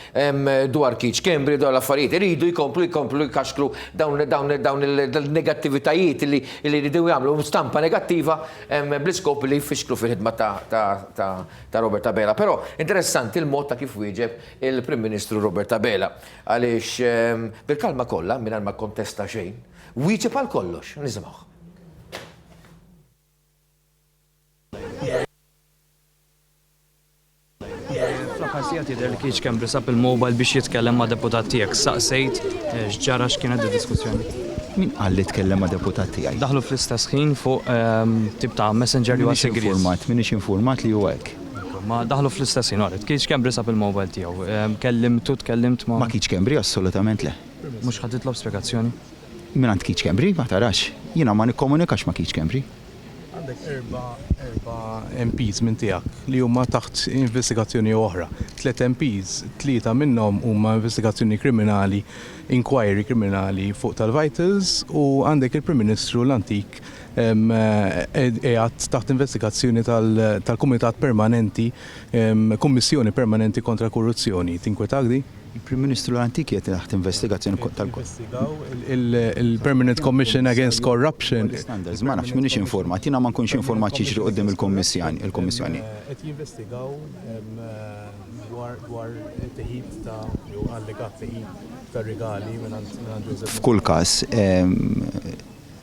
dwar Kiċ Kembri dwar l-affarijiet. Iridu jkomplu jkaxklu dawn il-negattivitajiet li jridu jagħmlu stampa negattiva bl-iskop li jfixklu fil-ħidma ta' Robert Abela. Però interessanti il-mod ta' kif wieġeb il-Prim Ministru Robert Abela. Għaliex bil-kalma kollha mingħajr ma kontesta xejn, wieġeb għal kollox, nisimgħu. Fl-aħħar jidher li Kiċ Kembri sab il-mobile biex jitkellem ma' deputat tiegħek. Saqsejt x'ġara x'kienet id-diskussjoni. Min qal li tkellem ma' deputat tiegħi? Daħlu fl-istess ħin fuq tip ta' messenger li huwa segret. Minix informat li huwa hekk. Ma daħlu fl-istess ħin oret. Kiċ Kembri sab il-mobile tiegħu. Tkellimt ma' Ma Kiċ Kembri assolutament le. Mhux ħadd titlob spjegazzjoni. Minant Kiċ Kembri ma tarax. Jiena ma nikkomunikax ma' Kiċ Kembri. Għandek erba MPs minn tiegħek li huma taħt investigazzjoni oħra. 3 MPs, 3 minnhom huma investigazzjoni kriminali, inquiry kriminali fuq tal-Vitals u għandek il-Prim Ministru l-antik qiegħed taħt investigazzjoni tal-Kumitat Permanenti, Kummissjoni Permanenti kontra Korruzzjoni. Tinkwetak di? Il-Prim Ministru l-antik qiegħed taħt investigazzjoni Investigaw il-Permanent Commission Against Corruption. Ma nafx minix informat, jiena ma nkunx informat xiġri qudiem il-Kommissjoni. Qed jinvestigaw dwar teħid ta' jew allegat teħid ta' regali minn Joseph. F'kull każ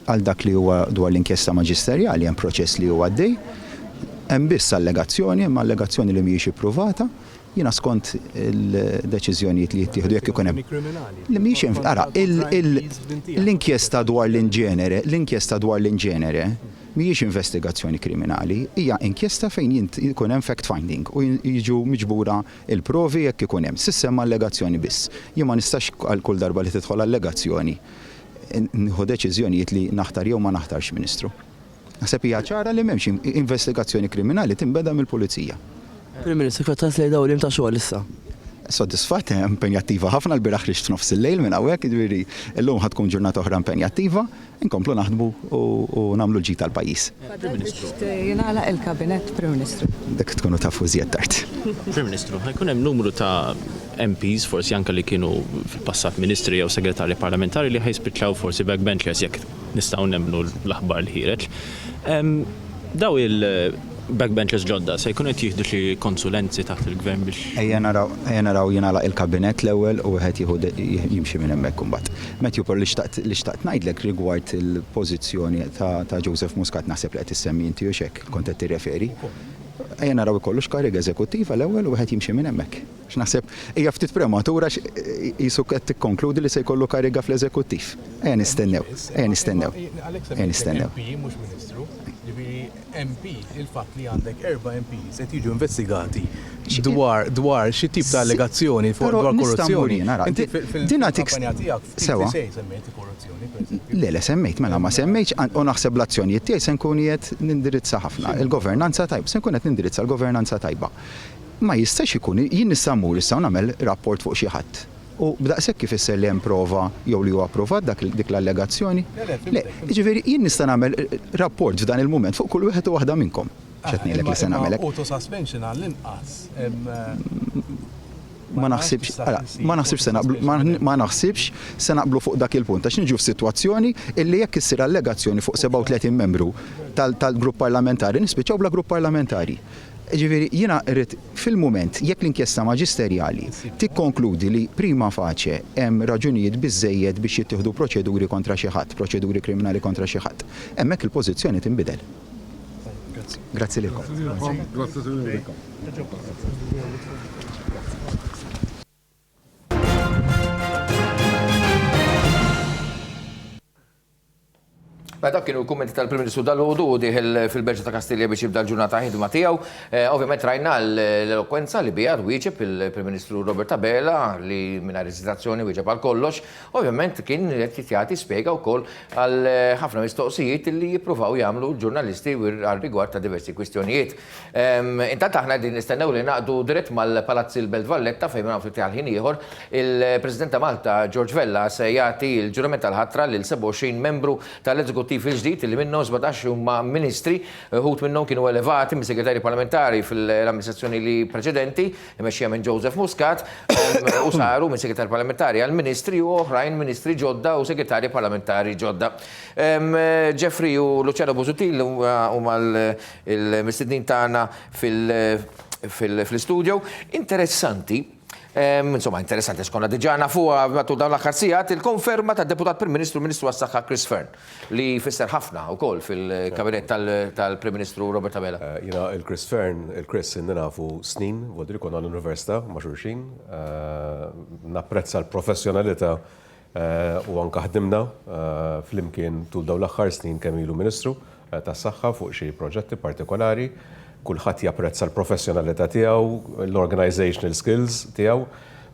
għal dak li huwa dwar l-inkjesta maġisterjali hemm proċess li huwa għaddej, hemm biss allegazzjoni, imma allegazzjoni li mhijiex ippruvata. Jiena skont il-deċiżjonijiet li jittieħdu jekk ikun hemm. Li mhijiex ara l-inkjesta dwar l-inġenere, mhijiex investigazzjoni kriminali, hija inkjesta fejn jkun hemm fact finding u jiġu miġbura il-provi jekk ikun hemm. S'issa hemm allegazzjoni biss. Jien ma nistax għal kull darba li tidħol allegazzjoni nieħu deċiżjonijiet li naħtar jew ma naħtarx Ministru. Naħseb hija ċara li m'hemmx investigazzjoni kriminali tinbeda mill-Pulizija. Prim Ministru, kif li daw ta' xogħol issa? Soddisfatt, impenjattiva ħafna l-biraħ ħriġt f'nofs il-lejl minn hawnhekk, jiġifieri llum ħad tkun ġurnata oħra impenjattiva, inkomplu naħdmu u nagħmlu l-ġid tal-pajjiż. Jingħalaq il-Kabinett Prim Ministru. Dak tkunu tafu żjed tard. Prim Ministru, ħajkun hemm numru ta' MPs forsi anke li kienu fil-passat ministri jew segretarji parlamentari li ħajspiċċaw forsi backbenchers jekk nistgħu nemmnu l-aħbar li ħireġ. Daw il-backbenchers ġodda se jkun qed jieħdu xi konsulenzi taħt il-gvern biex. Ejja naraw jingħalaq il-kabinett l-ewwel u wieħed jimxi minn hemmhekk imbagħad. Matthew Paul li xtaqt ngħidlek rigward il-pożizzjoni ta' Joseph Muscat naħseb li qed issemmi inti u xek kont qed tirreferi. Ejja naraw ikollux kariga eżekuttiva l-ewwel u wieħed jimxi minn hemmhekk. X'naħseb hija ftit prematura qisu qed tikkonkludi li se jkollu kariga fl-eżekuttiv. Ejja nistennew. MP, il-fatt li għandek 4 MPs qed jiġu investigati dwar xi tip ta' allegazzjoni dwar korruzzjoni. Din għatik sewa. Le semmejt, mela ma semmejtx u naħseb l-azzjonijiet tiegħi se nkun qed nindirizza ħafna il-governanza tajba, se nkun qed nindirizza l-governanza tajba. Ma jistax ikun jien nista' mmur issa nagħmel rapport fuq xi ħadd. U b'daqshekk kif isser li hemm prova jew li huwa approvat dik l-allegazzjoni. Le, jiġifieri jien nista' nagħmel rapport f'dan il-mument fuq kull wieħed u waħda minnkom. X'qed ngħidlek li se nagħmelek. Auto suspension għall-inqas. Ma naħsibx se naqblu fuq dak il-punt għax niġu f'sitwazzjoni illi jekk issir allegazzjoni fuq 37 membru tal-grupp parlamentari nispiċċaw bla grupp parlamentari. Ġifieri jiena rrid fil-mument jekk l-inkjesta maġisterjali tikkonkludi li prima facie hemm raġunijiet biżżejjed biex jittieħdu proċeduri kontra xi ħadd, proċeduri kriminali kontra xi ħadd. Hemmhekk il-pożizzjoni tinbidel. Grazzi lilkom. Dak kienu kummenti tal-Prim Ministru dal-ħodu diħel fil-Berġa ta' Kastilja biex jibda l-ġurnata ħidma tiegħu. Ovvjament rajna l-elokwenza li bija wieġeb il-Prim Ministru Robert Abela li mingħajr eżitazzjoni wieġeb għal kollox. Ovvjament kien qed jagħti spjega wkoll għal ħafna mistoqsijiet li jippruvaw jagħmlu ġurnalisti għal rigward ta' diversi kwistjonijiet. Intant aħna qegħdin nistennew li naqdu dirett mal-Palazzi l-Belt Valletta fejn ma naftu ħin ieħor il-President ta' Malta George Vella se jagħti l-ġurament tal-ħatra lil 27 membru tal-Eżekuttiv il-ġdid li minnhom 17 huma ministri, ħut minnhom kienu elevati mis segretari parlamentari fil-amministrazzjoni li preċedenti, imexxija minn Joseph Muscat, u saru minn segretari parlamentari għal ministri u oħrajn ministri ġodda u segretari parlamentari ġodda. Jeffrey u Luciano Busuttil huma l-mistednin tagħna fil-studio. Interessanti. Insomma, interessanti, skonna diġana fuqa matul dawn l-aħħar sigħat il-konferma tad-Deputat Prim Ministru Ministru għas-Saħħa Chris Fern li fisser ħafna wkoll fil-kabinet tal-Prim Ministru Robert Abela. Jiena il-Chris Fern, il-Chris inni nafu snin, vodri konna l-Università ma' xulxin, napprezza l-professjonalità u anke ħdimna flimkien tul dawn l-aħħar snin kemm ilu Ministru tas-Saħħa fuq xi proġetti partikolari. Kulħadd japprezza l-professjonalità tiegħu, l-organizational skills tiegħu.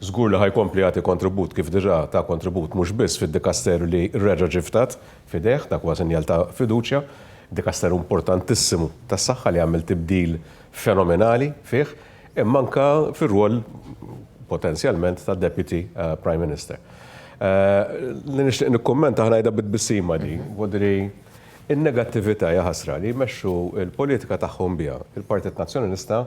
Żgur li ħajkompli jagħti kontribut kif diġà ta' kontribut mhux biss fid-dikasteru li r-reġa' ġiftat fidejh dak huwa sinjal ta' fiduċja, dikasteru importantissimu tas-saħħa li għamel tibdil fenomenali fih, imma anke fir-rwol potenzjalment ta' Deputy Prime Minister. Li nixtieq nikkummenta ħnajda bit-bissima di, wadri in-negattività hija ħasra li jmexxu l-politika tagħhom biha il-Partit Nazzjonalista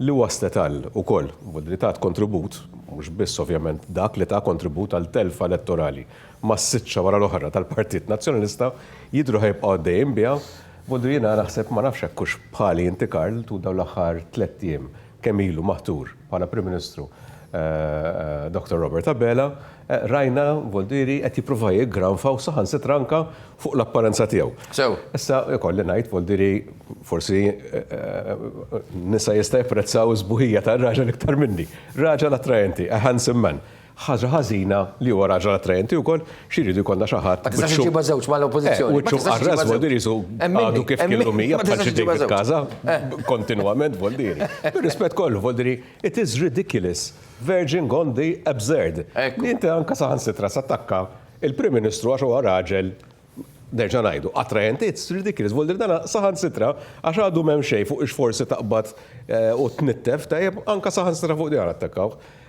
li waslet għal ukoll li tat kontribut, mhux biss ovvjament dak li ta' kontribut għal telfa elettorali ma' s-siċċa wara l-oħra tal-Partit Nazzjonalista jidhru ħajbqa' għaddejjin biha, wadri jiena naħseb ma nafx hekk hux bħali inti Karl tul dawn l-aħħar 3 ijiem kemm ilu maħtur bħala Prim Ministru Dr. Robert Abela, rajna Voldiri qed jipprova jiggranfaw saħansitra anke fuq l-apparenza tiegħu. Issa ikolli ngħid Voldiri forsi nisa jista' jipprezzaw żbuħija tar-raġel iktar minni. Raġel attrajenti, a handsome man. Ħaġa ħażina li huwa raġel attrajenti wkoll xiridu jkollna xi ħadd. Ma tistax iġibha żewġ mal-oppożizzjoni. Wiċċu qarras Voldiri su għadu kif kienu mija bħal xi dik il-każa kontinwament Voldiri. Bir-rispett kollu Voldiri, it is ridiculous. Verging on the absurd. Inti anka saħansitra s'attakka il-Prim Ministru għax huwa raġel derġa' ngħidu attrajenti, it's ridiculous. Voldiri dana saħansitra għax għadu m'hemm xejn fuq ix forsi taqbad u tnittef tajjeb anka saħansitra fuq din attakkaw.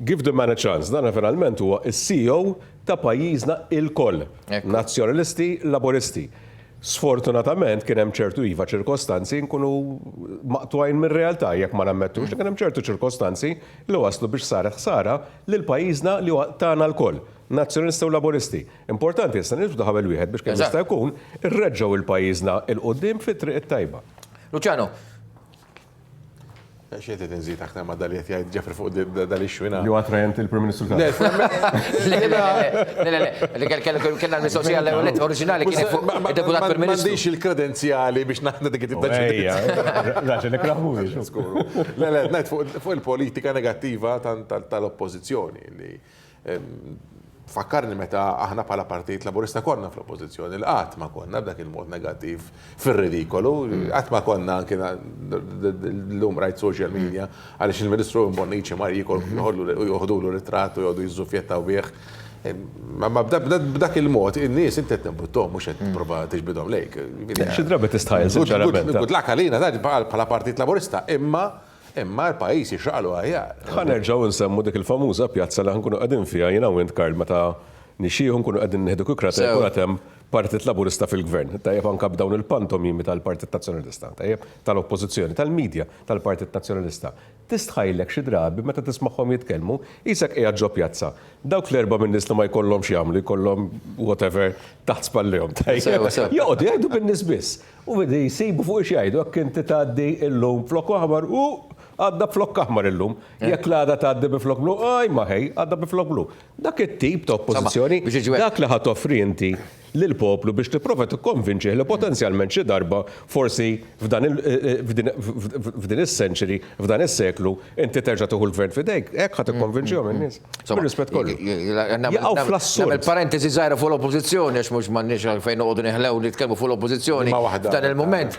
Give the man a chance. Dan finalment huwa is-CEO ta' pajjiżna il-koll. Nazzjonalisti, laboristi. Sfortunatament kien hemm ċertu iva ċirkostanzi nkunu maqtwajn mir-realtà jekk ma nammettux li kien hemm ċertu ċirkostanzi li waslu biex saret ħsara lil pajjiżna li huwa tagħna l-koll. Nazzjonalisti u laboristi. Importanti issa nibdu ħabel wieħed biex kemm jista' jkun irreġgħu il-pajjiżna il-qudiem fit-triq it-tajba. Luciano. Xieti tinżid aktar ma dal-jiet jgħid Ġefri fuq dal-ixxu jina. Li attrajenti il-Prim Ministru Le, kellna l-mistoqsija l-ewwel oriġinali kien fuq id-Deputat Prim Ministru. M'għandix il-kredenzjali biex naħna dik Raġel ikraħmux. Le, ngħid fuq il-politika negattiva tal-oppożizzjoni li fakkarni meta aħna bħala Partit Laburista konna fl-oppożizzjoni li qatt ma konna b'dak il-mod negattiv fir-ridikolu, qatt ma konna anke l-lum rajt social media għaliex il-Ministru Bonnici mar joħdulu ritratt u jgħodu jiżżufjettaw bih. Ma b'dak il-mod, in-nies inti qed nibuttom mhux qed tipprova tiġbidhom lejk. Xi drabi tistħajl sinċerament. Good luck għalina bħala Partit Laburista, imma Imma l-pajjiż jixraqlu aħjar. Ħanerġgħu nsemmu dik il-famuża pjazza li ħankunu qegħdin fiha jiena u int Karl meta nixxieħu nkunu qegħdin nieħdu kukra hemm Partit Laburista fil-Gvern. Tajjeb anke b'dawn il-pantomimi tal-Partit Nazzjonalista, tajjeb tal-Oppożizzjoni, tal-Midja tal-Partit Nazzjonalista. Tistħajlek xi drabi meta tismagħhom jitkellmu, isek qiegħed ġo pjazza. Dawk l-erba' minn nies li ma jkollhomx jagħmlu, jkollhom whatever taħt spallihom. Joqgħdu jgħidu bin-nies biss. U vedi jsibu fuq ix jgħidu hekk inti tgħaddi llum flok aħmar u għadda flok aħmar illum. Jekk l-għada tgħaddi bi flok blu, ma ħej, għadda bi flok blu. Dak it-tip ta' oppożizzjoni, dak li ħadd offri inti lill-poplu biex tipprova tikkonvinċih li potenzjalment xi darba forsi f'din is-century, f'dan is-seklu, inti terġa' tieħu l-gvern f'idejk, hekk ħadd ikkonvinċihom in-nies. Bir-rispett kollu. Jaqgħu fl-assur. Nagħmel parentesi żgħira fuq l-oppożizzjoni għax mhux m'għandniex għalfejn noqogħdu neħlew nitkellmu fuq l-oppożizzjoni f'dan il-mument.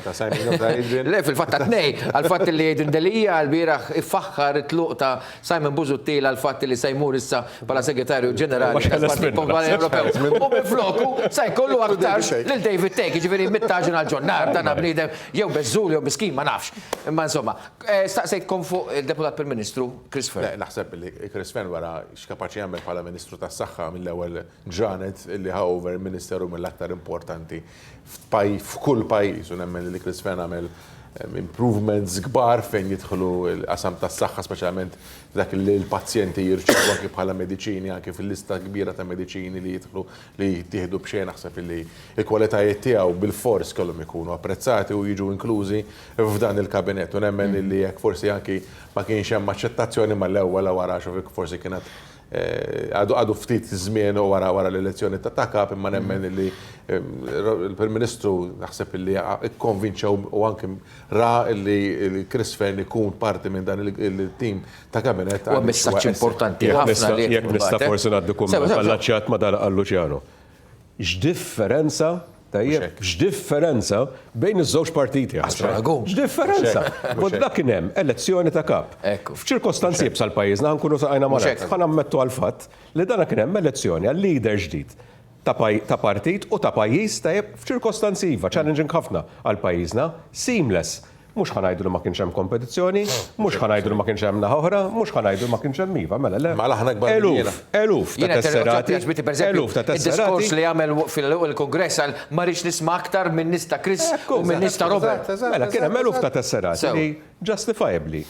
Le fil-fatt ta' għal-fatt li Delija l-bieraħ iffaħħar it-tluq ta' Simon Busuttil għal-fatt li se jmur issa bħala Segretarju Ġenerali tal-Partit Popolari Ewropew. U minfloku se jkollu aktarx lil David Teke, ġifieri mittaġen għal ġonnar dan bniedem jew beżżul jew miskin ma nafx. Imma insomma, staqsejtkom fuq il-Deputat Prim-Ministru Chris Fern. Naħseb li Chris Fern wara x'kapaċi jagħmel bħala Ministru tas-Saħħa mill-ewwel ġranet illi over ministeru mill-aktar importanti f'kull pajjiż u nemmen li Chris Fern għamel improvements kbar fejn jidħlu l-qasam tas-saħħa speċjalment dak li l-pazjenti jirċevu anke bħala mediċini anke fil-lista kbira ta' mediċini li jidħlu li jittieħdu b'xejn naħseb li l-kwalitajiet tiegħu bil-fors kellhom ikunu apprezzati u jiġu inklużi f'dan il-kabinett u nemmen li jekk forsi anke ma kienx hemm aċċettazzjoni mal-ewwel wara xufik forsi kienet għadu ftit żmien u wara l-elezzjoni ta' takap imma nemmen li il-Prim Ministru naħseb li ikkonvinċew u anke ra li Chris Fern ikun parti minn dan il-tim ta' kabinet. U messaġġ importanti ħafna li jekk nista' forsi ngħaddi kumment għall-aċċjat ma dan qallu ċjano. X'differenza tajjeb, x'differenza bejn iż-żewġ partiti. X'differenza? Bod dak kien hemm elezzjoni ta' kap. F'ċirkostanzi b'sal pajjiżna ħankunu saqajna marat. Ħanammettu għal fatt li dan kien hemm elezzjoni għal leader ġdid ta' partit u ta' pajjiż tajjeb f'ċirkostanzi iva challenging ħafna għal pajjiżna seamless. Mhux ħanajdu li ma kienx hemm kompetizzjoni, mhux ħanajdu li ma kienx hemm naħa oħra, mhux ħanajdu li ma kienx hemm iva, mela le. Eluf ta' tesserati. Eluf ta' tesserati. Id-diskors li għamel fil-kongress għal ma rridx nisma' aktar minn nista' Chris u minn nista' Robert. Mela kien hemm eluf ta' tesserati li justifiably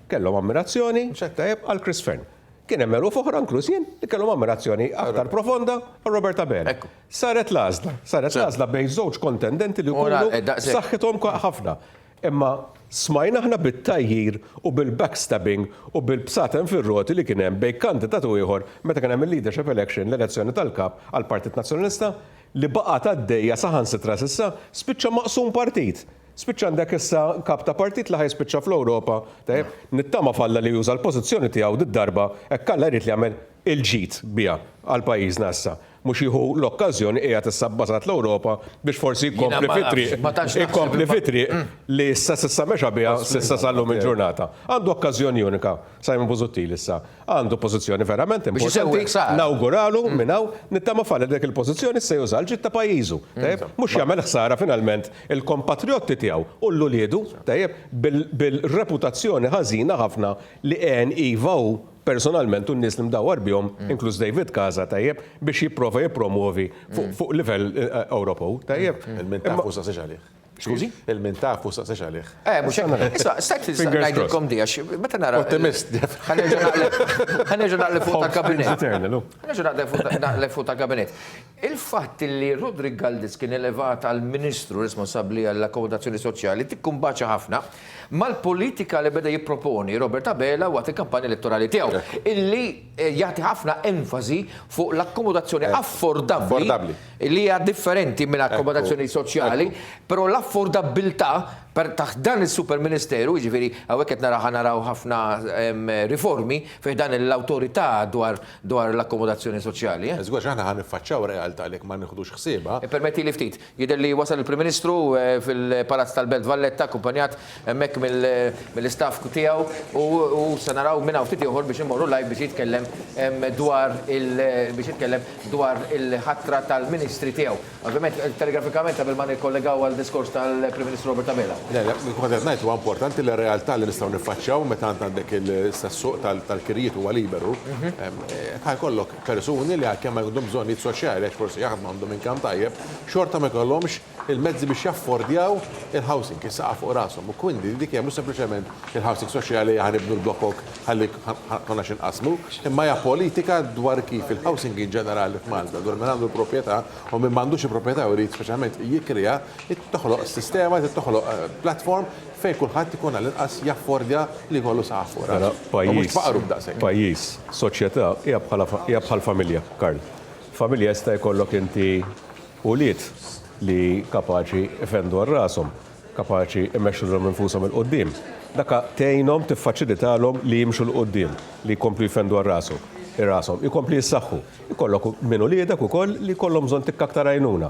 kellhom ammirazzjoni tajjeb għal Chris Fern. Kien hemm eluf oħra inkluż jien li kellhom ammirazzjoni aktar profonda għal Robert Abela. Saret l-għażla bejn żewġ kontendenti li jkunu b'saħħithom ħafna. Imma smajna ħna bit-tajjir u bil-backstabbing u bil-bsatem fir-roti li kien hemm bejn kandidat u ieħor meta kien hemm il-leadership election l-elezzjoni tal-kap għall Partit Nazzjonalista li baqgħet għaddejja saħansitra s'issa spiċċa maqsum partit. Spiċċa għandek issa kap ta' partit li ħajspiċċa fl-Ewropa, nittama falla li juża l-pożizzjoni tiegħu d-darba hekk alla jrid li jagħmel il-ġid biha għal pajjiżna issa. Mhux jieħu l-okkażjoni qiegħed issa bbażat l-Ewropa biex forsi jkompli fitriq li issa mexa biha s'issa sallum il-ġurnata. Għandu okkażjoni unika. Simon Busuttil issa għandu pożizzjoni verament importanti. Nawguralu minn hawn nittama falla dik il-pożizzjoni se juża l-ġid ta' pajjiżu. Mhux jagħmel ħsara finalment il-kompatriotti tiegħu u l-uliedu bil-reputazzjoni ħażina ħafna li iva hu personalment un nies li mdawwar bihom, inkluż David Kaza tajjeb biex jipprova jippromuovi fuq livell Ewropew tajjeb. Il-mintafu sa seġalih. Skużi? Il-mintafu sa seġalih. Mhux hekk. Issa stajt ngħidilkom di għax meta nara. Ottimist. Ħanerġa' naqleb fuq tal-kabinet. Ħanerġa' naqleb fuq tal-kabinet. Il-fatt li Rodrigo Galdis kien elevat għal Ministru responsabbli għall-akkomodazzjoni soċjali tikkumbaċa ħafna mal-politika li beda jipproponi Robert Abela waqt il-kampanja elettorali tiegħu illi jagħti ħafna enfasi fuq l-akkomodazzjoni affordabbli li hija differenti minn akkomodazzjoni soċjali, però l-affordabilità per taħt dan il-Superministeru, ġifieri hawnhekk qed naraw ħafna riformi fejn dan l-awtorità dwar l-akkomodazzjoni soċjali. Żgur aħna ħan niffaċċaw realtà għalhekk ma nieħdux ħsiebha. Permetti li ftit. Jidher li wasal il-Prim Ministru fil-Palazz tal-Belt Valletta akkumpanjat hemmhekk mill-istaff tiegħu u se naraw minn hawn ftit ieħor biex immorru live biex jitkellem dwar il-ħatra tal-Ministri tiegħu. Ovvjament telegrafikament qabel ma nikkollegaw għal diskors tal-Prim Ministru Robert Abela. Kontet ngħid huwa importanti li realtà li nistgħu niffaċċjaw meta għandek il-suq tal-kirjiet huwa liberu. Ħajkollok persuni li kemm għandhom bżonnijiet soċjali għax forsi jaħdmu għandhom inkam tajjeb, xorta ma jkollhomx il-mezzi biex jaffordjaw il-housing, jissaqqa fuq rashom. U kwindi dik hija mhux sempliċement il-housing soċjali ħanibnu l-blokkok ħalli konna xinqasmu, imma hija politika dwar kif il-housing in ġenerali f'Malta, dwar minn għandu l-proprjetà u minn m'għandux il-proprjetà u jrid speċjalment jikkrea toħloq sistema, toħloq platform fejn kulħadd ikun għall-inqas jaffordja li jkollu saqaf fuq Pajjiż, soċjetà hija bħal familja, Karl. Familja jista' jkollok inti ulied li kapaċi ifendu għar-rashom, kapaċi immexxulhom infushom il-qudiem. Daka tgħinhom tiffaċilitalhom li jimxu l-qudiem, li jkomplu jfendu għar-rashom. Ir-rashom, ikompli jissaħħu. Ikollok minn uliedek ukoll li jkollhom bżonn tikkaktar għajnuna.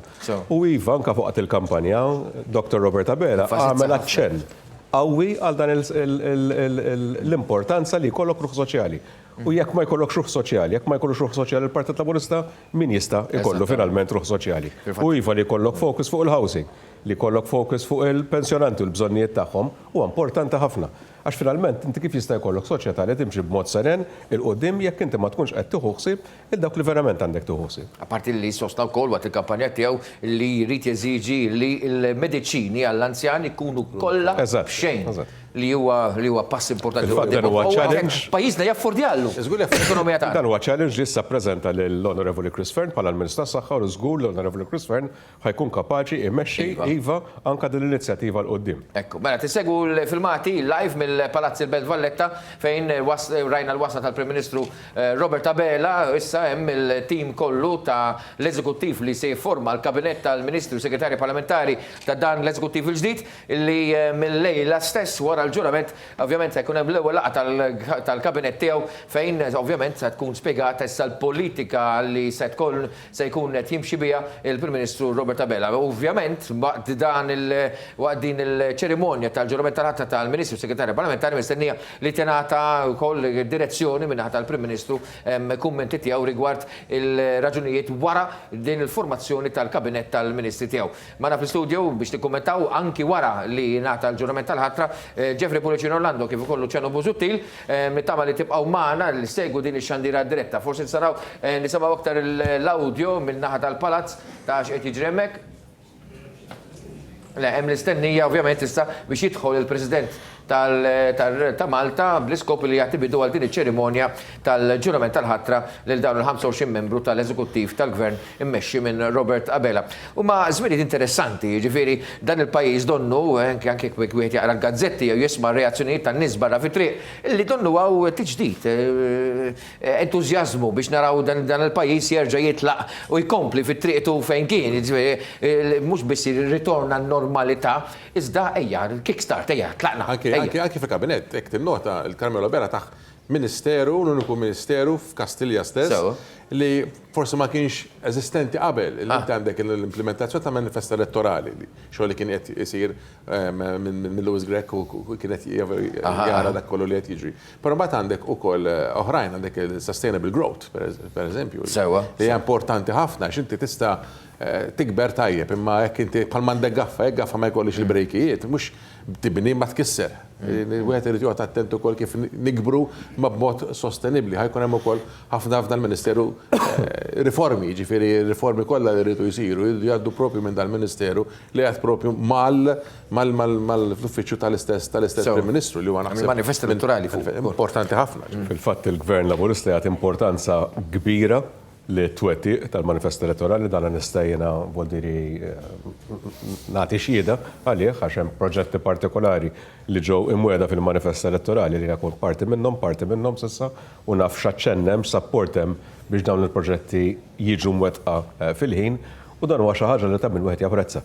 U iva anke fuq il-kampanja, Dr. Robert Abela għamel aċċenn qawwi għal dan l-importanza li jkollok ruħ soċjali. U jekk ma jkollok ruħ soċjali, jekk ma jkollok ruħ soċjali il-Partit Laburista, min jista' jkollu finalment ruħ soċjali. U iva li jkollok fokus fuq il-housing, li jkollok fokus fuq il-pensjonanti u l-bżonnijiet tagħhom huwa importanti ħafna. Għax finalment inti kif jista' jkollok soċjetà li timxi b'mod seren il-qudiem jekk inti ma tkunx qed tieħu ħsieb il-dawk li verament għandek tieħu ħsieb. Apparti li sostna wkoll waqt il-kampanja tiegħu li jrid jeżiġi li l-mediċini għall-anzjani jkunu kollha b'xejn li huwa pass importanti. Dan huwa challenge. Pajjiżna jaffordjallu l-ekonomija tagħna. Dan huwa challenge li issa ppreżenta lill-Honorable Chris Fern bħala l-Ministru tas-Saħħa u żgur l-Honorable Chris Fern ħajkun kapaċi immexxi iva anke din l-inizjattiva l qudiem. Ekku, mela tissegwu l-filmati live mill-Palazz il-Belt Valletta fejn rajna l-wasla tal-Prim Ministru Robert Abela, issa hemm il-tim kollu ta' l-Eżekuttiv li se jifforma l-Kabinett tal-Ministru Segretarji Parlamentari ta' dan l-Eżekuttiv il-ġdid li mill-lejla stess wara l-ġurament ovvjament se jkun hemm l-ewwel laqgħa tal-kabinett tiegħu fejn ovvjament se tkun spjegata issa l-politika li se jkun qed jimxi biha il-Prim Ministru Robert Abela. Ovvjament waqt din il-ċerimonja tal-ġurament tal-ħatra tal-Ministru Segretarju Parlamentari mistennija li tingħata wkoll direzzjoni minn tal-Prim Ministru kummenti tiegħu rigward il-raġunijiet wara din il-formazzjoni tal-kabinett tal-Ministri tiegħu. Magħna fl-istudju biex tikkummentaw anki wara li ngħata l-ġurament tal-ħatra Jeffrey Pulicino Orlando kif ukoll Luciano Busuttil, nittama li tibqgħu magħna li segwu din ix-xandira diretta. Forsi nisimgħu aktar l-awdjo min-naħa tal-Palazz ta' x'qed jiġri hemmhekk. Le, hemm l-istennija ovvjament issa biex jidħol il-President ta' Malta bl-iskop li jagħtibidu għal din iċ-ċerimonja tal-ġurament tal-ħatra lil dawn il-25 membru tal-Eżekuttiv tal-Gvern immexxi minn Robert Abela. Huma żminijiet interessanti, jiġifieri dan il-pajjiż donnu anke wieħed jaqra l-gazzetti jew jisma' reazzjonijiet tan-nies barra fit-triq illi donnu hawn tiġdid entużjażmu biex naraw dan il-pajjiż jerġa' jitlaq u jkompli fit-triqtu fejn kien, mhux biss ritorna n-normalità, iżda ejja l-kickstart ejja tlaqna. Anki fil-kabinett, ek tinnota il-Carmelo Bera taħ ministeru, l-uniku ministeru f'Kastilja stess, li forse ma kienx eżistenti qabel, li inti għandek l-implementazzjoni ta' manifest elettorali, xogħol li kien qed isir minn Lewis Grech u kien qed jara dak kollu li qed jiġri. Però mbagħad għandek ukoll oħrajn għandek il-sustainable growth, per eżempju, li hija importanti ħafna x'inti tista' tikber tajjeb, imma jekk inti bħal m'għandek gaffa ma jkollix il-brejkijiet, mhux tibni ma tkisser. Wieħed irid joqgħod attent ukoll kif nikbru ma b'mod sostenibbli. Ħajkun hemm ukoll ħafna l-Ministeru riformi, ġifieri riformi kollha li jridu jsiru, jgħaddu propju minn dal-Ministeru li qed propju mal-uffiċċju tal-istess Prim Ministru li huwa naħseb manifest elettorali importanti ħafna. Fil-fatt il-Gvern Laburista jagħti importanza kbira li twettiq tal-manifest elettorali dan nistajjena voldiri nagħti xhieda għalih għax hemm proġetti partikolari li ġew imwiegħda fil-manifest elettorali li jkun parti minnhom s'issa u naf x'aċċennem sapportem biex dawn il-proġetti jiġu mwettqa fil-ħin u dan huwa xi ħaġa li ta' min wieħed japprezza.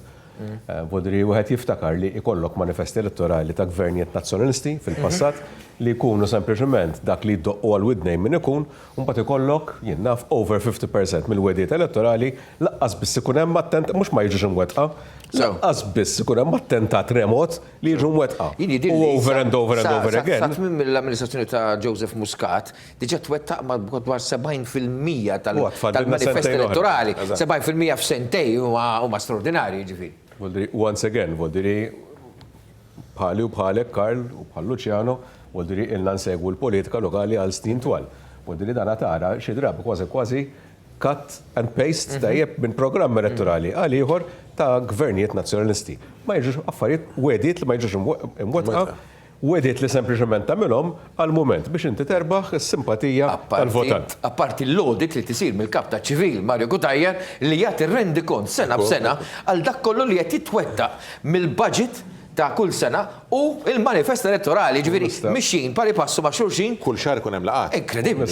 Voldiri wieħed jiftakar li jkollok manifesti elettorali ta' gvernijiet nazzjonalisti fil-passat li jkunu sempliċement dak li jdoqqu għal widnejn min ikun, u mbagħad ikollok jien naf over 50% mill-wedijiet elettorali laqqas biss ikun hemm mhux ma jiġux imwettqa, laqqas biss ikun hemm attentat remot li jiġu mwettqa. U over and over and over again. Sa tmiem mill-amministrazzjoni ta' Joseph Muscat diġà twettaq madwar 70% tal-manifest elettorali. 70% f'sentej huma straordinarji ġifieri. Once again, voldiri bħali u bħalek Karl u bħal Luciano, vuol ilna nsegwu l-politika lokali għal snin twal. Vuol dan tara xi drabi kważi cut and paste tajjeb minn programm elettorali għal ieħor ta' gvernijiet nazzjonalisti. Ma jiġux affarijiet wedit li ma jiġux imwettqa, wedit li sempliċement tagħmilhom għal-mument biex inti terbaħ is-simpatija tal-votant. Apparti l-audit li tisir mill-kap ta' ċivil Mario Gutajjar li jagħti rendi kont sena b'sena għal dak kollu li qed jitwettaq mill-budget ta' kull sena u il-manifest elettorali ġifieri mixin pari passu ma' xulxin. Kull xahar ikun hemm laqgħat. Inkredibbli.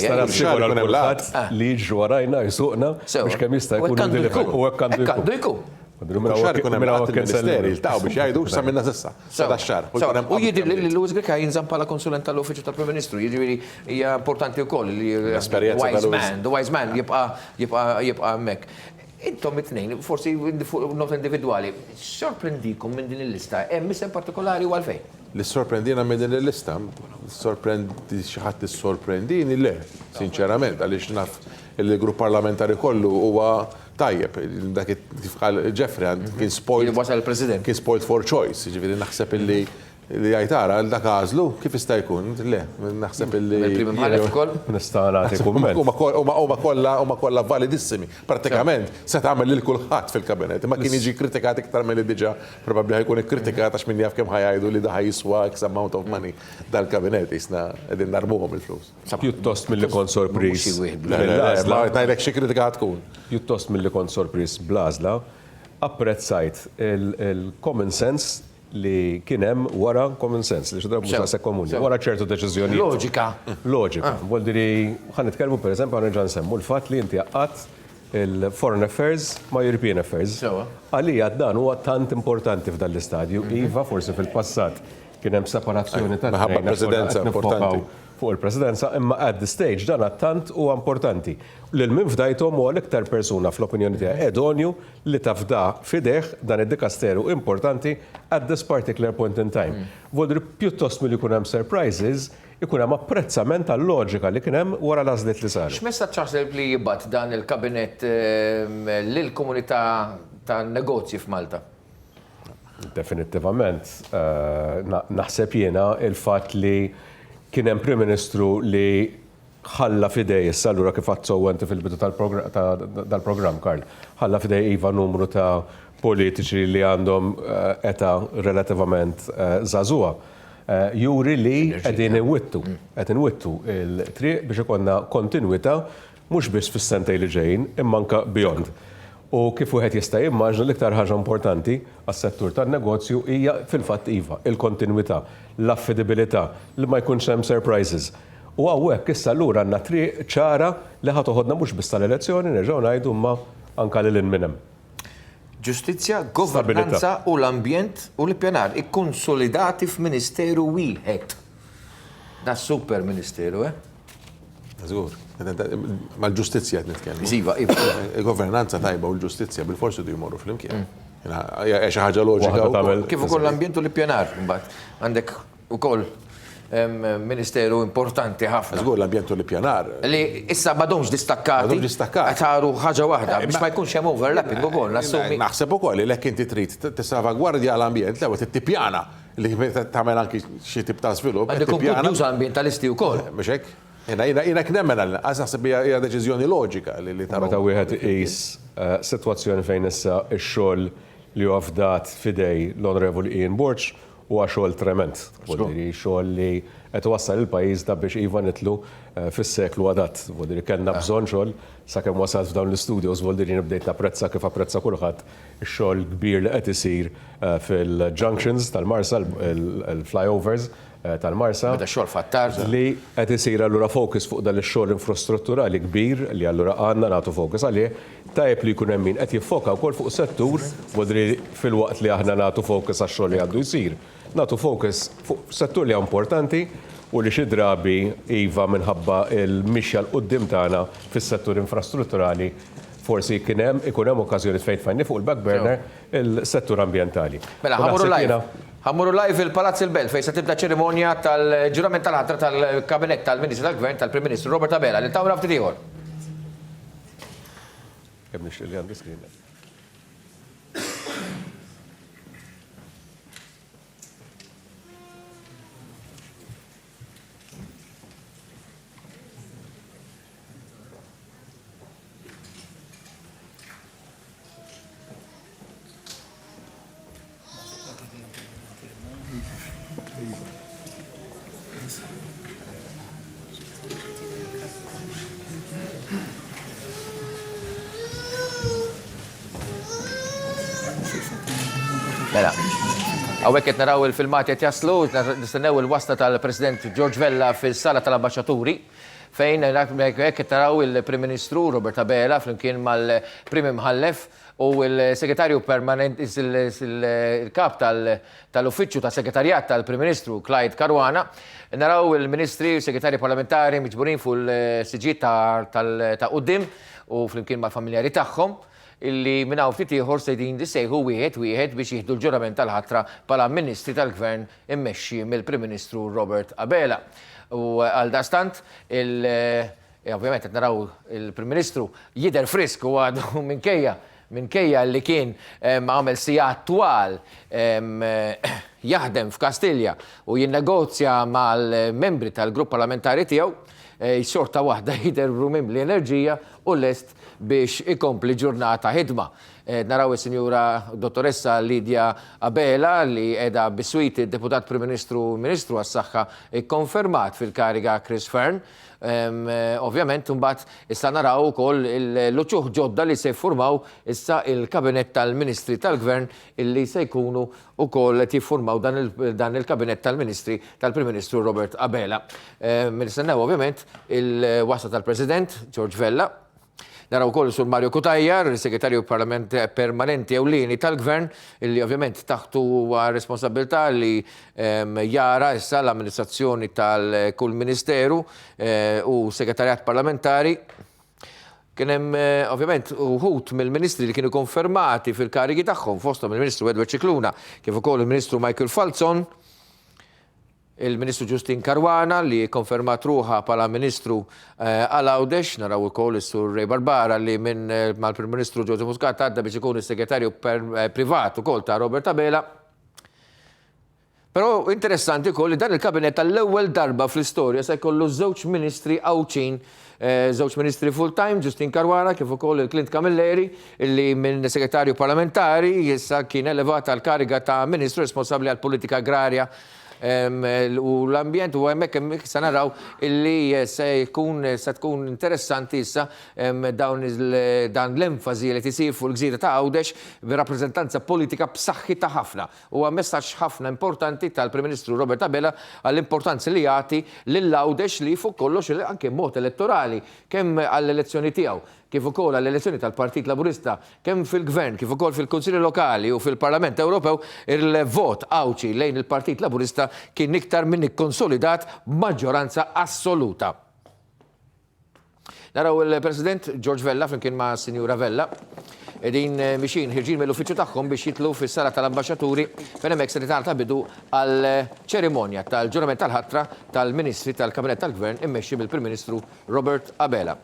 Li jiġu warajna jsuqna biex kemm jista' jkun u hekk għandu jkun. Xar ikun hemm laqgħat il-Ministeri jiltaqgħu biex jgħidu x'sa minna s'issa. Sa xar. U jidher li Lewis Greka jinżamm bħala konsulent tal-Uffiċċju tal-Prim Ministru, jiġifieri hija importanti wkoll li the wise man jibqa' hemmhekk. Intom it-tnejn, forsi not individwali, sorprendikom minn din il-lista, hemm isem partikolari u għalfejn? Li sorprendina minn din il-lista, sorprendi xi ħadd issorprendini le, sinċerament, għaliex naf il-grupp parlamentari kollu huwa tajjeb, dak kif qal Jeffrey kien spoiled for choice, ġifieri naħseb illi li għajtara, dak għazlu, kif jista' jkun? Le, naħseb illi. Il-prim imħallef ukoll? Nista' nagħti kumment. Huma kollha validissimi. Pratikament se tagħmel lil kulħadd fil-kabinet, ma kien jiġi kritikat iktar milli diġà probabbli ħajkun ikkritikat għax min jaf kemm ħajgħidu li daħ jiswa X amount of money dal-kabinet isna qegħdin narbuhom il-flus. Pjuttost milli kont sorpriż. Ma ngħidlek xi kritika tkun. Pjuttost milli kont sorpriż bl-għażla, apprezzajt il-common sense li kienem wara common sense, li xedrabu sa' komuni, wara ċertu deċiżjoni. Loġika. Loġika. Voldiri, ħan nitkellmu per eżempju għan nsemmu l-fat li inti għaqqat il-Foreign Affairs ma' European Affairs. Għalija dan huwa tant importanti f'dan l-istadju, iva forsi fil-passat kien hemm separazzjoni ta' maħabba presidenza importanti fuq il-presidenza, imma at the stage dan tant huwa importanti. Lil min fdajthom huwa l-iktar persuna fl-opinjoni tiegħi edonju li tafda fideħ dan id-dikasteru importanti at this particular point in time. Vodri pjuttost milli jkun hemm surprises, ikun hemm apprezzament tal-loġika li kien hemm wara l-għażliet li saru. X'messaġġ taħseb li jibgħat dan il-kabinet lill-komunità tan-negozji f'Malta? Definitivament, naħseb jiena il-fatt li kien hemm Prim Ministru li ħalla fidej issa allura kif għadsowenti fil-bidu tal-programm, Karl. Ħalla fidej iva numru ta' politiċi li għandhom eta relativament żagħżugħa. Juri li qegħdin inwittu il-triq biex ikonna kontinwità mhux biss fis-sentej li ġejjin, imma anke beyond. U kif wieħed jista' jimmaġna l-iktar ħaġa importanti għas-settur tan-negozju hija fil-fatt iva, il-kontinwità, l-affidibilità, li ma jkunx hemm surprises. U hawnhekk issa allura għandna triq ċara li ħad toħodna mhux biss tal-elezzjoni, nerġgħu ngħidu imma anke lil minn hemm. Ġustizzja, governanza u l-ambjent u l-ippjanar ikkonsolidati f'Ministeru wieħed. Da super Ministeru, Żgur. Mal-ġustizzja qed nitkellmu. Iva. Il-governanza tajba u l-ġustizzja bil-forsi du jmorru flimkien. Hija xi ħaġa loġika. Kif ukoll l-ambjent u l-ippjanar, mbagħad għandek ukoll Ministeru importanti ħafna. Żgur l-ambjent u l-ippjanar. Li issa m'għadhomx distakkati. Għataru ħaġa waħda biex ma jkunx hemm overlapping ukoll nassumi. Naħseb ukoll li lekk inti trid tissalvagwardja l-ambjent l-ewwel tippjana li tagħmel anki xi tip ta' żvilupp. Għandek good news ambjentalisti wkoll. Mhux hekk? Jina knemmen għal naħseb hija deċiżjoni loġika li taraw. Meta wieħed iqis sitwazzjoni fejn issa x-xogħol li huwa fdat fidej l-Onorevoli Ian Borch huwa xogħol trement. Vodiri xogħol li qed wassal il-pajjiż da biex iva nitlu fis-seklu adatt. Vodiri kellna bżonn xogħol sakemm wasalt f'dawn l-istudios vodiri nibdejt napprezza kif apprezza kulħadd ix-xogħol kbir li qed isir fil-junctions tal-Marsa, il-flyovers tal-Marsa. Beda xogħol fattar. Li qed isir allura fokus fuq dan ix-xogħol infrastrutturali kbir li allura għandna nagħtu fokus għalih, tajjeb li jkun hemm min qed jiffoka wkoll fuq settur wadri fil-waqt li aħna nagħtu fokus għax-xogħol li għandu jsir. Nagħtu fokus fuq settur li importanti u li xi drabi iva minħabba il-mixja l-qudiem tagħna fis-settur infrastrutturali forsi ikun hemm okkażjoni fejn fuq il-back burner il-settur ambjentali. Mela ħammuru live il-Palazz il-Belt fejn se tibda ċerimonja tal-ġurament tal-ħatra tal-Kabinet tal-Ministru tal-Gvern tal-Prim Ministru Robert Abela li tawra ftit ieħor. Kemm nixtieq li għandi screen. Mela. Għawek qed naraw il-filmati qed jaslu, nistennew il-wasta tal-President George Vella fis-sala tal-Ambaxxaturi fejn qed naraw il-Prim Ministru Robert Abela flimkien mal-Prim Imħallef u l-Segretarju Permanenti il-Kap tal-Uffiċċju ta' Segretarjat tal-Prim Ministru Clyde Caruana. Naraw il-Ministri u Segretarji Parlamentari miġburin fuq il-siġiet ta' qudiem u flimkien mal-familjari tagħhom illi minnaw ftit ieħor sejdin disejħu wieħed biex jieħdu l-ġurament tal-ħatra bħala Ministri tal-Gvern immexxi mill-Prim Ministru Robert Abela. U għal dastant ovvjament qed naraw il-Prim Ministru jidher frisk u għadu minkejja li kien għamel sigħat twal jaħdem f'Kastilja u jinnegozja mal-membri tal-grupp parlamentari tiegħu xorta waħda jidher mimli enerġija u lest biex ikompli ġurnata ħidma. Naraw il-Sinjura Dottoressa Lidja Abela li edha biswit il-Deputat Prim Ministru għas-Saħħa ikkonfermat fil-kariga Chris Fern. Ovvjament, mbagħad issa naraw ukoll l-uċuħ ġodda li se jiffurmaw issa il-Kabinett tal-Ministri tal-Gvern illi se jkunu ukoll qed jiffurmaw dan il-Kabinett tal-Ministri tal-Prim Ministru Robert Abela. Nistennew ovvjament il-wasa tal-President George Vella. Naraw ukoll sur Mario Kutajjar, il-Segretarju Permanenti Ewlieni tal-Gvern, illi ovvjament taħtu responsabilità li jara issa l-amministrazzjoni tal-kull ministeru u segretarjat parlamentari. Kien hemm ovvjament uħud mill-ministri li kienu konfermati fil-karigi tagħhom fosthom il-Ministru Edward Cicluna, kif ukoll il-Ministru Michael Falzon, il-Ministru Justin Caruana li konfermat ruħa pala Ministru għal-Għawdex, naraw ukoll is-Sur Ray Barbara li mal-Prim Ministru Joseph Muscat għadda biex ikun is-Segretarju Privat ukoll ta' Robert Abela. Però interessanti ukoll li dan il-Kabinet tal-ewwel darba fl-istorja se jkollu żewġ ministri għawċin, żewġ ministri full-time, Justin Caruana kif ukoll il-Clint Camilleri, illi minn segretarju parlamentari issa kien elevat għal kariga ta' Ministru responsabbli għal politika agrarja u l-ambjent u hemmhekk se naraw illi se tkun interessanti issa dan l-enfasi li tisir fuq il-Gżira ta' Għawdex b'rappreżentanza politika b'saħħitha ħafna. Huwa messaġġ ħafna importanti tal-Prim Ministru Robert Abela għall-importanza li jagħti lil-Għawdex li fuq kollox anke mod elettorali kemm għall-elezzjoni tiegħu kif ukoll għall-elezzjoni tal-Partit Laburista kemm fil-Gvern, kif ukoll fil-Kunsilli Lokali u fil-Parlament Ewropew, il-vot għawċi lejn il-Partit Laburista kien iktar minn ikkonsolidat b'maġġoranza assoluta. Naraw il-President George Vella flimkien ma' Sinjura Vella edin mixin ħirġin mill-uffiċċju tagħhom biex jitlu fis-sala tal-Ambaxxaturi fejn hemmhekk se tagħta bidu għal ċerimonja tal-ġurament tal-ħatra tal-Ministri tal-Kabinett tal-Gvern immexxi mill-Prim Ministru Robert Abela.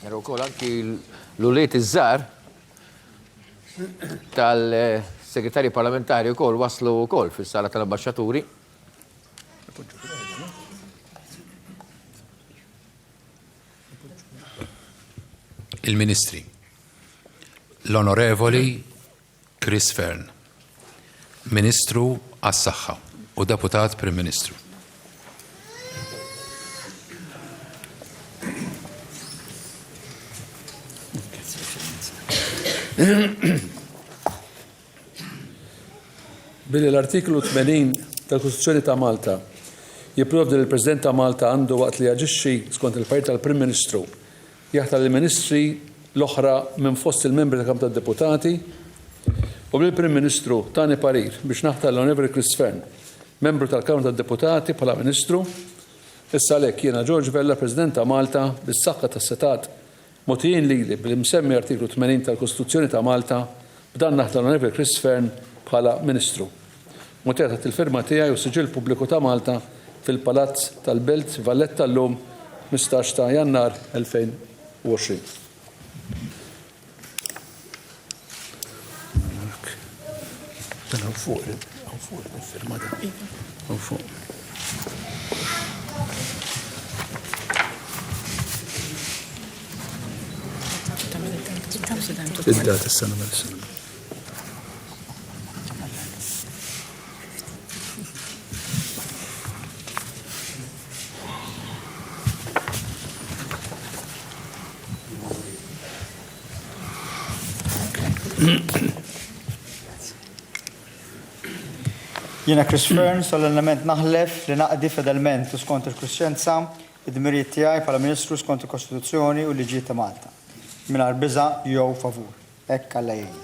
Naraw ukoll anki l-uliet iż-żgħar tal-segretarji parlamentari wkoll waslu wkoll fis-sala tal-Ambaxxaturi. Il-Ministri. L-Onorevoli Chris Fern, Ministru għas-Saħħa u Deputat Prim Ministru. Billi l-artiklu 80 tal-Kostituzzjoni ta' Malta jipprovdi li l-President ta' Malta għandu waqt li jaġixxi skont il-parir tal-Prim Ministru jaħtar il-Ministri l-oħra minn fost il-membri tal-Kamra tad-Deputati u bil-Prim Ministru tani parir biex naħtar l-Onorevoli Chris Fern, membru tal-Kamra tad-Deputati bħala Ministru. Issa lek jiena George Vella, President ta' Malta, bis-saqqa tas-setat motijin li bil-msemmi artiklu 80 tal-Kostituzzjoni ta' Malta b'dan naħtar l-Onorevoli Chris Fern bħala Ministru. Muteta il-firma tiegħi u siġil pubbliku ta' Malta fil-Palazz tal-Belt Valletta l-lum 15 ta' Jannar 2020. Dan fuq il-firma da' fuq. id-dat is-sena mal-sena. Jiena Chris Fern, solennement naħlef li naqdi fedelment u skont il-kuxjenza id-dmirijiet tiegħi bħala Ministru skont il-Kostituzzjoni u l-liġijiet ta' Malta. Mingħajr biża' jew favur. Hekk Alla jgħin.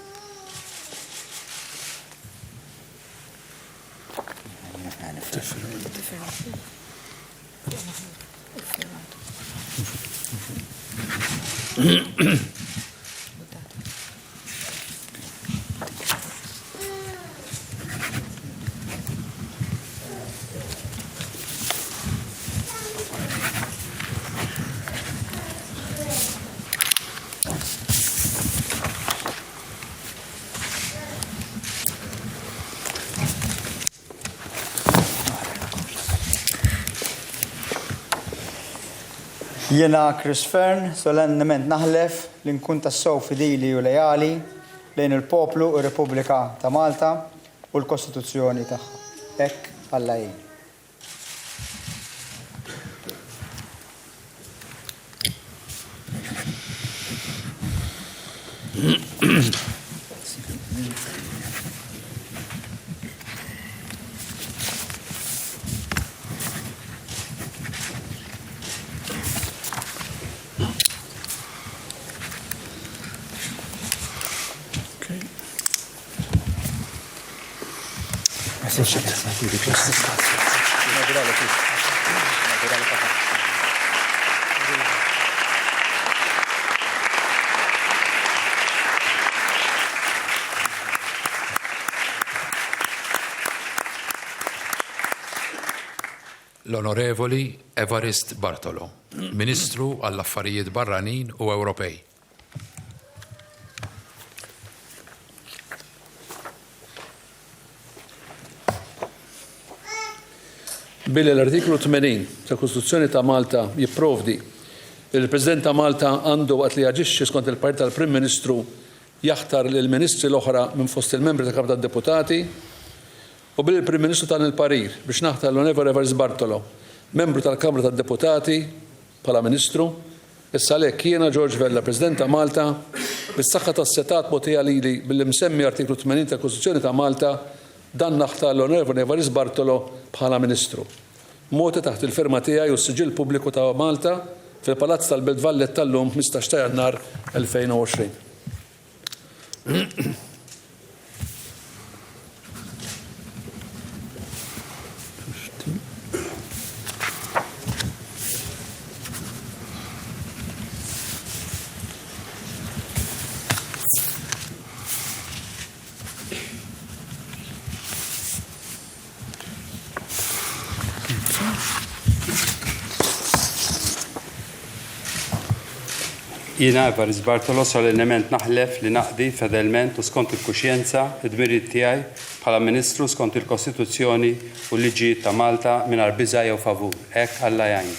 Jiena Chris Fern, solennement naħlef li nkun tassew fidili u lejali lejn il-poplu u r-Repubblika ta' Malta u l-Kostituzzjoni tagħha. Hekk Alla jgħin. L-Onorevoli Evarist Bartolo, Ministru għall-Affarijiet Barranin u Ewropej. Billi l-artiklu 80 ta' Kostituzzjoni ta' Malta jipprovdi li l-President ta' Malta għandu waqt li jaġixxi skont il-Partit tal-Prim Ministru jaħtar lill-Ministri l-oħra minn fost il-membri ta' Kamra tad-Deputati u billi l-Prim Ministru tan il-parir biex naħtar l-Onorevoli Evarist Bartolo, membru tal-Kamra tad-Deputati bħala Ministru, issa għalhekk jiena George Vella, President ta' Malta, bis-saħħa tas-setat mogħtija lili billi-msemmi artiklu 80 ta' Kostituzzjoni ta' Malta dan naħtar l-Onorevoli Evarist Bartolo bħala Ministru. Moti taħt il-firma tiegħi u s-siġil pubbliku ta' Malta fil-Palazz tal-Belt Vallet tal-lum 15 ta' Jannar 2020. Jiena Evarist Bartolo solennement naħlef li naqdi fedelment u skont il-kuxjenza id-dmirijiet tiegħi bħala Ministru skont il-Kostituzzjoni u l-liġijiet ta' Malta mingħajr biża' jew favur. Hekk Alla jgħin.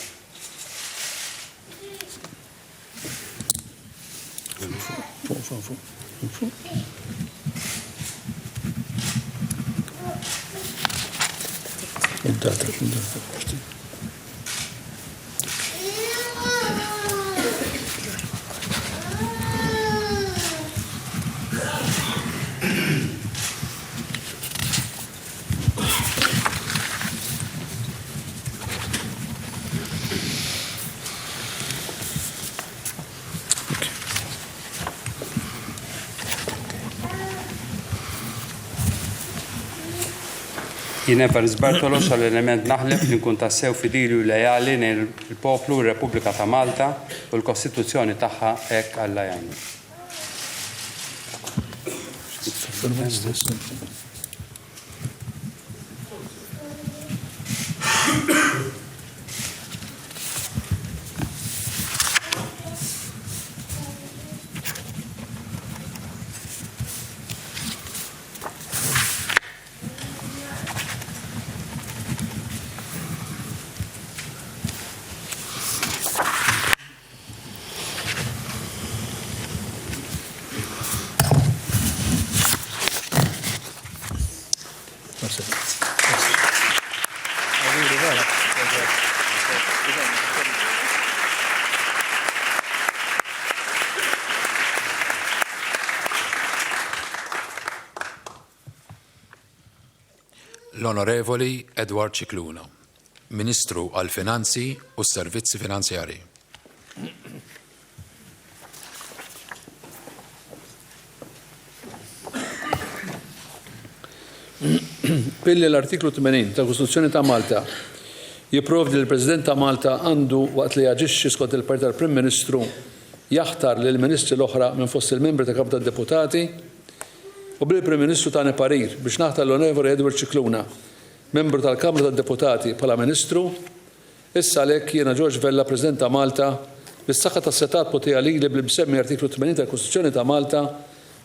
Jiena Evarist Bartolo solennement naħlef li nkun tassew fidili u lejali lejn il-poplu u r-Repubblika ta' Malta u l-Kostituzzjoni tagħha hekk Alla jgħin. L-Onorevoli Edward Cicluna, Ministru għal-Finanzi u s-Servizzi Finanzjari. Billi l-artiklu 80 ta' Kostituzzjoni ta' Malta jipprovdi li l-President ta' Malta għandu waqt li jaġixxi skont il-Partit tal-Prim Ministru jaħtar lil ministri l-oħra minn fost il-membri ta' Kamra tad-Deputati u bil-Prim Ministru tagħni parir biex naħtar l-Onorevoli Edward Cicluna, membru tal-Kamra tad-Deputati bħala Ministru, issa għalhekk jiena George Vella, President ta' Malta, bis-saħħa tas-setat potija li bl-msemmi artiklu 80 tal-Kostituzzjoni ta' Malta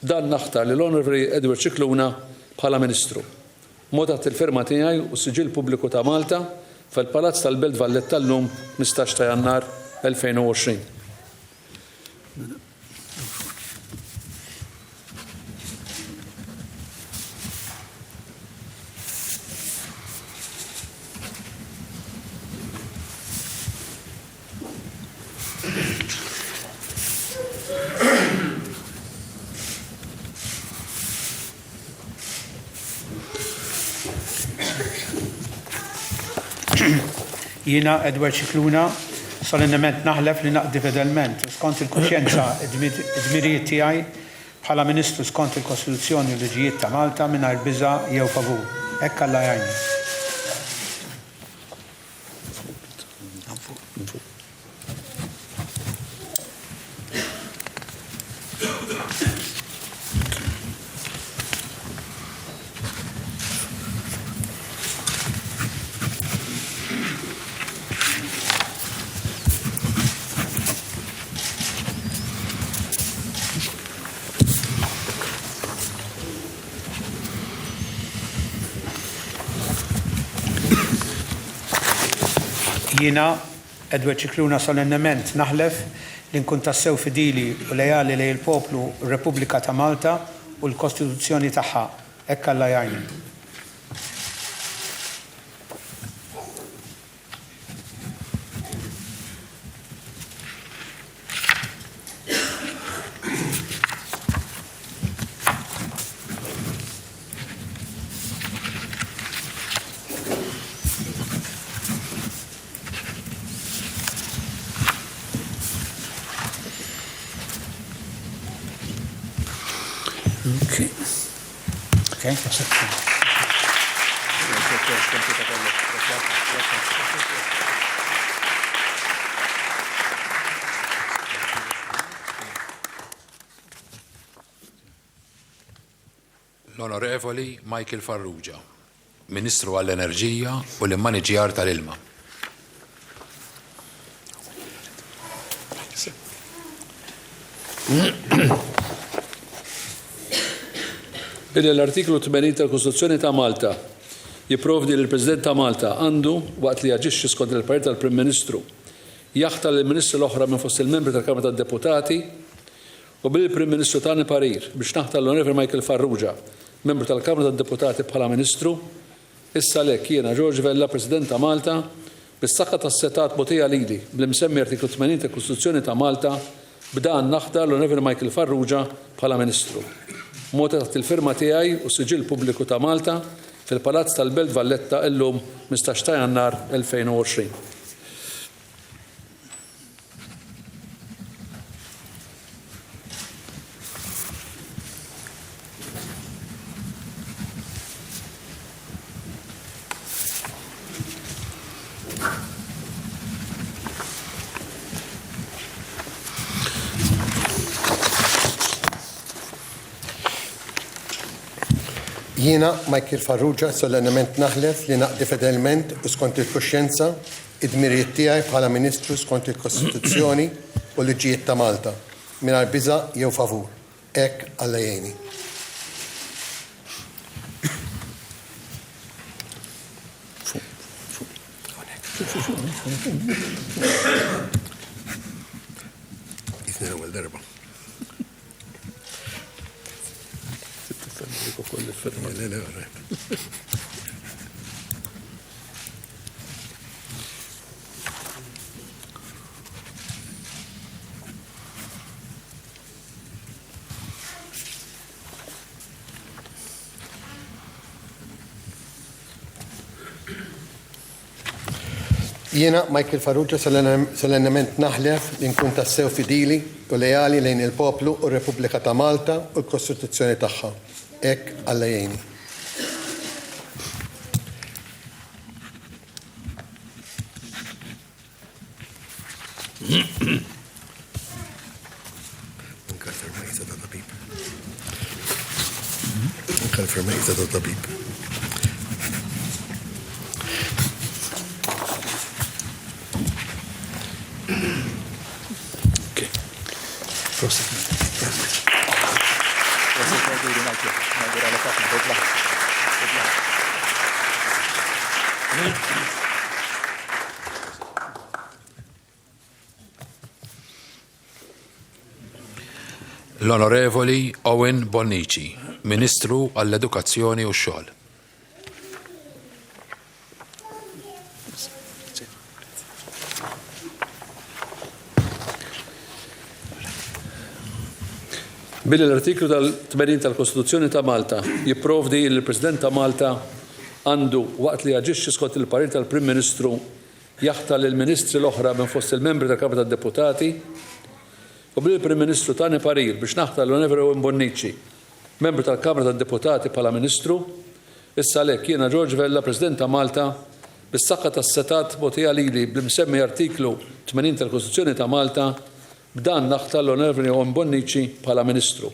dan naħtar lill-Onorevoli Edward Cicluna bħala Ministru. Mod taħt il-firma tiegħi u s-siġil pubbliku ta' Malta fil-Palazz tal-Belt Valletta llum 15 ta' Jannar 2020. Jiena Edward Cicluna solennement naħlef li naqdi fedelment skont il-kuxjenza id-dmirijiet tiegħi bħala Ministru skont il-Kostituzzjoni u l-liġijiet ta' Malta mingħajr biża' jew favur. Hekk Alla jgħinni. Jiena Edward Cicluna solennement naħlef li nkun tassew fidili u lejali lejn il-poplu r-Repubblika ta' Malta u l-Kostituzzjoni tagħha. Hekk Alla jgħinni. Okay. L-Onorevoli Michael Farrugia, Ministru għall-Enerġija u l-Immaniġjar tal-Ilma. L-artiklu 80 tal-Kostituzzjoni ta' Malta jipprovdi li l-President ta' Malta għandu waqt li jaġixxi skont il-Parir tal-Prim Ministru jaħtar lill-Ministri l-oħra minn fost il-membri tal-Kamra tad-Deputati u bil-Prim Ministru tagħni parir biex naħtar l-Onorevoli Michael Farrugia, membru tal-Kamra tad-Deputati bħala Ministru, issa lek jiena George Vella, President ta' Malta, bis-saħħa tas-setat mogħtija lili bl-imsemmi artiklu 80 tal-Kostituzzjoni ta' Malta b'dan naħtar l-Onorevoli Michael Farrugia bħala Ministru. Mod taħt il-firma tiegħi u s-siġil pubbliku ta' Malta fil-Palazz tal-Belt Valletta llum 15 ta' Jannar 2020. Jiena Michael Farrugia solennement naħlef li naqdi fedelment u skont il-kuxjenza id-dmirijiet tiegħi bħala Ministru skont il-Kostituzzjoni u l-liġijiet ta' Malta mingħajr biża' jew favur. Hekk Alla jgħinni. L-ewwel darba. Koll il-firma. Jiena Michael Farrugia solennement naħlef li nkun tassew fidili u lejali lejn il-poplu u r-Repubblika ta' Malta u l-Kostituzzjoni tagħha. Hekk Alla jgħinni. L-Onorevoli Owen Bonnici, Ministru għall-Edukazzjoni u x-Xogħol. Billi l-artiklu tal-80 tal-Kostituzzjoni ta' Malta jipprovdi li l-President ta' Malta għandu waqt li jaġixxi skont il-parir tal-Prim Ministru jaħtar lill-Ministri l-oħra minn fost il-membri tal-Kamra tad-Deputati u billi l-Prim Ministru tani parir biex naħtar l-Onorevoli Owen Bonnici, membru tal-Kamra tad-Deputati bħala Ministru, issa lek jiena George Vella, President ta' Malta, bis-saqqa tas-setat botija lili bl-msemmi artiklu 80 tal-Kostituzzjoni ta' Malta b'dan naħtar l-Onorevoli Owen Bonnici bħala Ministru.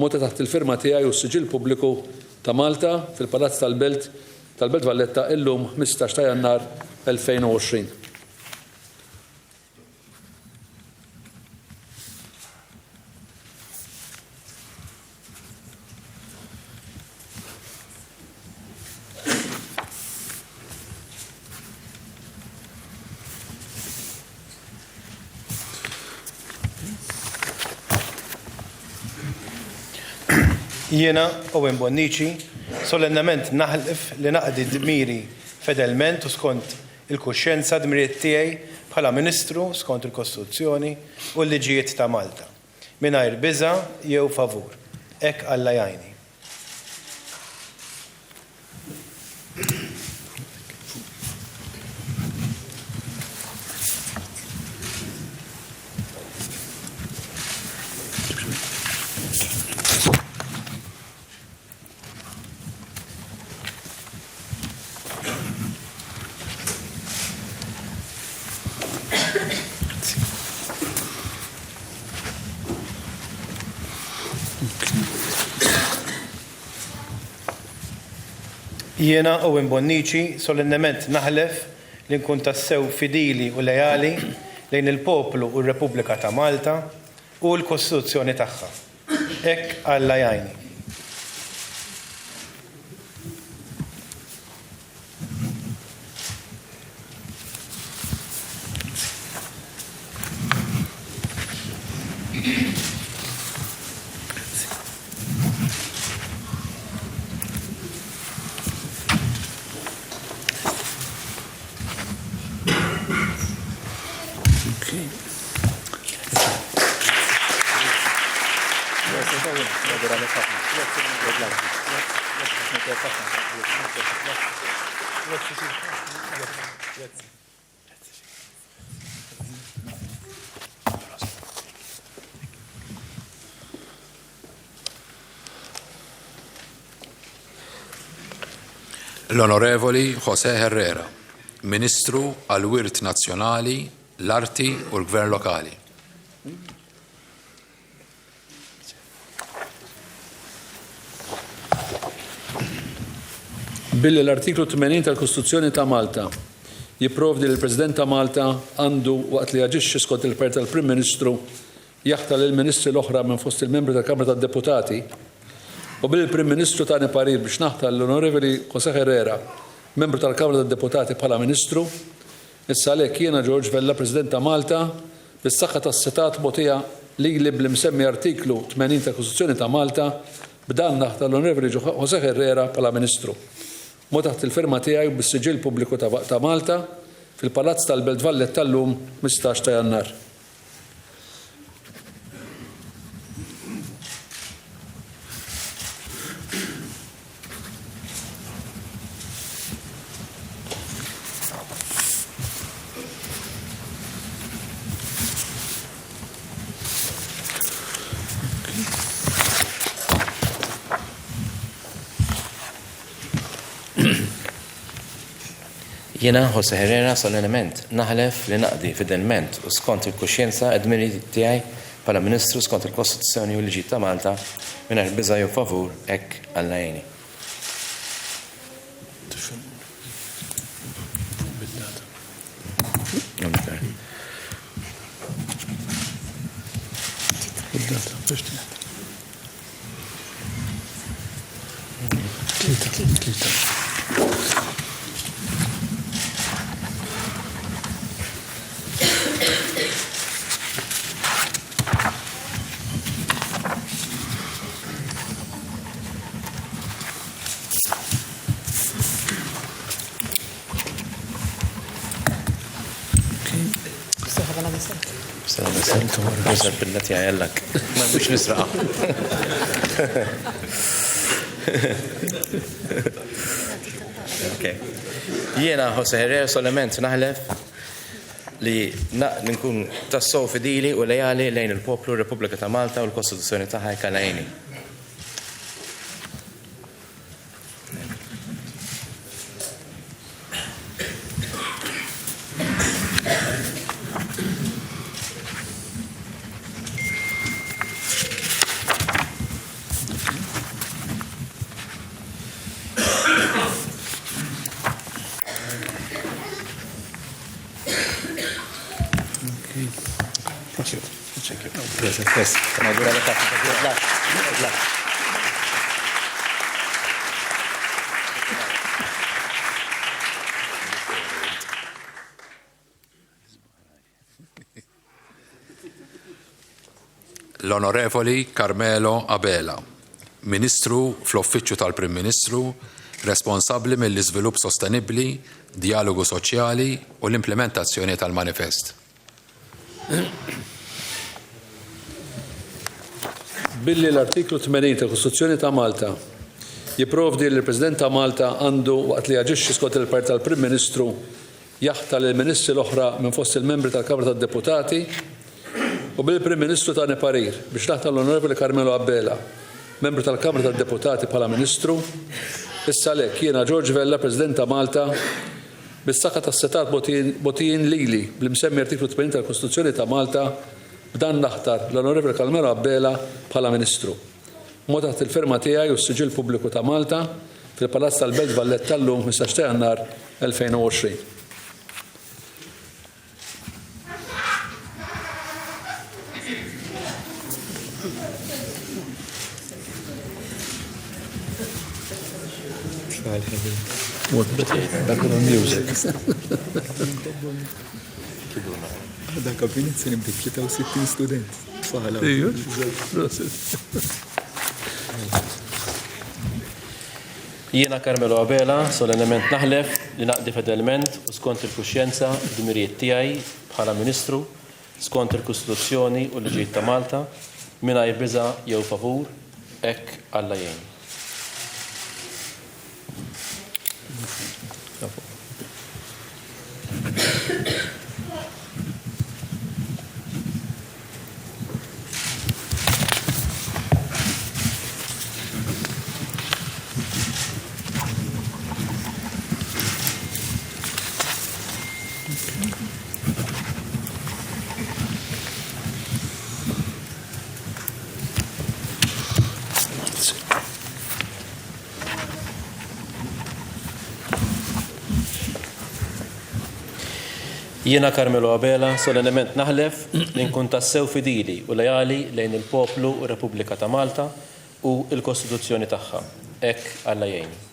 Mota taħt il-firma tiegħi u s-siġil pubbliku ta' Malta fil-Palazz tal-Belt Valletta illum 15 ta' Jannar 2020. Jiena, Owen Bonnici, solennement naħlif li naqdi dmiri fedelment u skont il-kuxjenza dmirijiet tiegħi bħala Ministru skont il-Kostituzzjoni u l-liġijiet ta' Malta, mingħajr biża' jew favur. Hekk Alla jgħinni. Jiena, Owen Bonnici, solennement naħlef li nkun tassew fidili u lejali lejn il-poplu u r-Repubblika ta' Malta u l-Kostituzzjoni tagħha. Hekk Alla jgħinni. L-Onorevoli José Herrera, Ministru għall-Wirt Nazzjonali, l-Arti u l-Gvern Lokali. Billi l-artiklu 80 tal-Kostituzzjoni ta' Malta jipprovdi li l-President ta' Malta għandu waqt li jaġixxi skont il-parir tal-Prim Ministru jaħtar lill-Ministri l-oħra minn fost il-membri tal-Kamra tad-Deputati u billi l-Prim Ministru tani parir biex naħtar l-Onorevoli José Herrera, membru tal-Kamra tad-Deputati bħala Ministru, issa għalhekk jiena George Vella, President ta' Malta, bis-saqqa tas-setat mogħtija lili bl-msemmi artiklu 80 tal-Kostituzzjoni ta' Malta b'dan naħtar l-Onorevoli José Herrera bħala Ministru. Mod taħt il-firma tiegħi bis-siġil pubbliku ta' Malta fil-Palazz tal-Belt Valletta llum 15 ta' Jannar. Jiena Jose Herrera solennement naħlef li naqdi fidelment u skont il-kuxjenza id-dmirijiet tiegħi bħala Ministru skont il-Kostituzzjoni u l-liġi ta' Malta mingħajr biża' jew favur hekk Alla jgħinni. بالتي عيالك ما مش نسرقها اوكي jiena Jose Herrera solament naħlef li nkun tassew fidili u lejali lejn il-poplu Repubblika ta' Malta u l-Kostituzzjoni tagħha Alla jgħinni. L-Onorevoli Carmelo Abela, Ministru fl-Uffiċċju tal-Prim Ministru, responsabbli mill-iżvilupp sostenibbli, dialogu soċjali u l-implementazzjoni tal-manifest. Billi l-artiklu 80 tal-Kostituzzjoni ta' Malta jipprovdi li l-President ta' Malta għandu waqt li jaġixxi skont il-Partit tal-Prim Ministru jaħtar il-Ministri l-oħra minn fost il-membri tal-Kamra tad-Deputati u bil-Prim Ministru ta' parir biex naħtar l-Onorevoli Carmelo Abela, membru tal-Kamra tad-Deputati bħala Ministru, issa lek jiena George Vella, President ta' Malta, bis-saqa tas-setat botijin lili bl-imsemmi artiklu 80 tal-Kostituzzjoni ta' Malta b'dan naħtar l-Onorevoli Carmelo Abela bħala Ministru. Mod taħt il-firma tiegħi u s-Siġil Pubbliku ta' Malta fil-Palazz tal-Belt Valletta llum 15 Jannar 2020. Background music. Da kabinet se nibdi 63 student. Saħala. Jiena Carmelo Abela solennement naħlef li naqdi fedelment u skont il-kuxjenza d-dmirijiet tiegħi bħala Ministru skont il-Kostituzzjoni u l-liġijiet ta' Malta mingħajr biża' jew favur hekk Alla jgħinni. Jiena Carmelo Abela solennement naħlef li nkun tassew fidili u lejali lejn il-poplu u Repubblika ta' Malta u l-Kostituzzjoni tagħha. Hekk Alla jgħinni.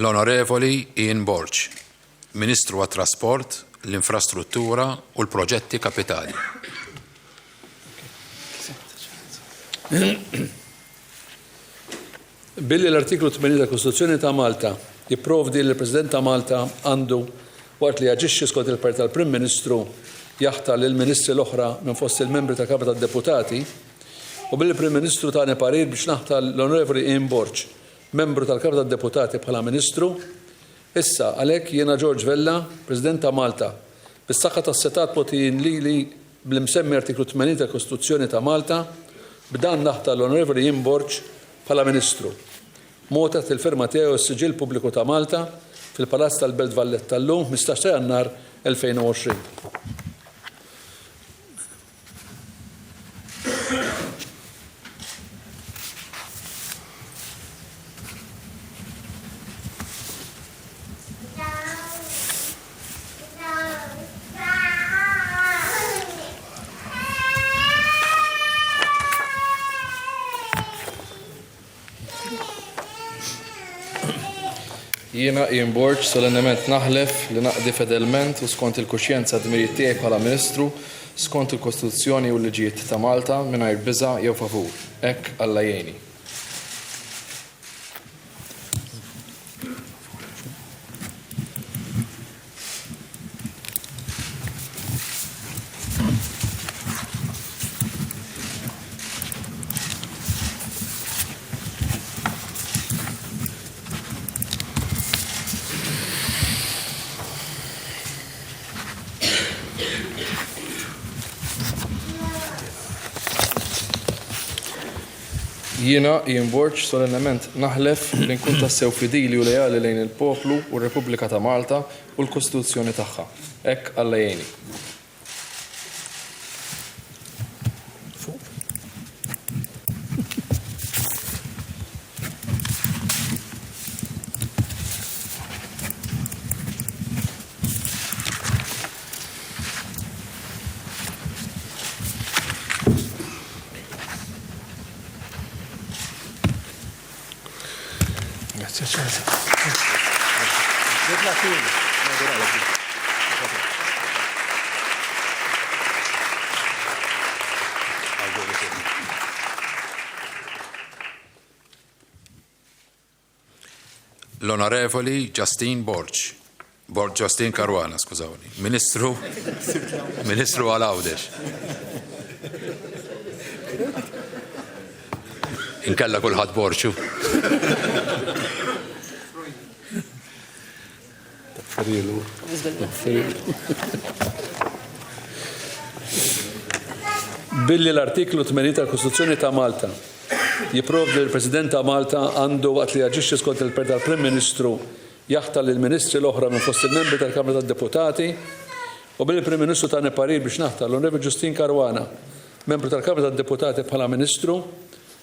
L-Onorevoli Ian Borg, Ministru għat-Trasport, l-Infrastruttura u l-Proġetti Kapitali. Billi l-artiklu 80 tal-Kostituzzjoni ta' Malta jipprovdi li l-President ta' Malta għandu waqt li jaġixxi skont il-Partit tal-Prim Ministru jaħtar lill ministri l-oħra minn fost il-membri ta' Kamra tad-Deputati u billi l-Prim Ministru tagħni parir biex naħtar l-Onorevoli Ian Borg, membru tal-Kamra tad-Deputati bħala Ministru. Issa għalhekk jiena George Vella, President ta' Malta, bis-saħħa tas-setat mogħtijin lili bl-imsemmi artiklu 80 tal-Kostituzzjoni ta' Malta b'dan naħtar l-Onorevoli Ian Borg bħala Ministru. Motet il-firma tiegħu s-siġil pubbliku ta' Malta fil-Palazz tal-Belt Valletta llum 15 Jannar 2020. Jiena Ian Borg solennement naħlef li naqdi fedelment u skont il-kuxjenza dmirijiet tiegħi bħala Ministru skont il-Kostituzzjoni u l-liġijiet ta' Malta mingħajr biża' jew favur. Hekk Alla jgħinni. Jiena Ian Borg solennement naħlef li nkun tassew fidili u lejali lejn il-poplu u r-Repubblika ta' Malta u l-Kostituzzjoni tagħha. Hekk Alla jgħinni. L-Onorevoli Justine Justine Caruana, skużawni, Ministru għal-Għawdex. Inkella kulħadd Borċu. Billi l-artiklu 80 tal-Kostituzzjoni ta' Malta jipprovdi l-President ta' Malta għandu waqt li jaġixxi skont il-Partit tal-Prim Ministru jaħtar lill ministri l-oħra minn fost il-membri tal-Kamra tad-Deputati u billi l-Prim Ministru tagħni parir biex naħtar l-Onorevoli Justine Caruana, membru tal-Kamra tad-Deputati bħala Ministru.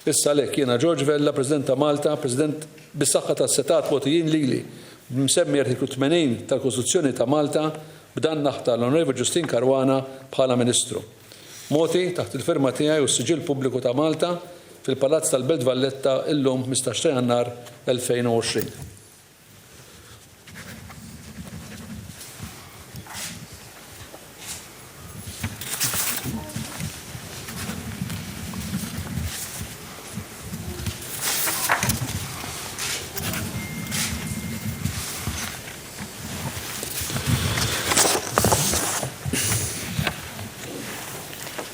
Issa għalhekk jiena George Vella, President ta' Malta, President bis-saħħa tas-setat mogħtijin lili b'msemmi artiklu 80 tal-Kostituzzjoni ta' Malta b'dan naħtar l-Onorevoli Justine Caruana bħala Ministru. Moti taħt il-firma tiegħi u s-siġil pubbliku ta' Malta fil-Palazz tal-Belt Valletta illum 15 Jannar 2020.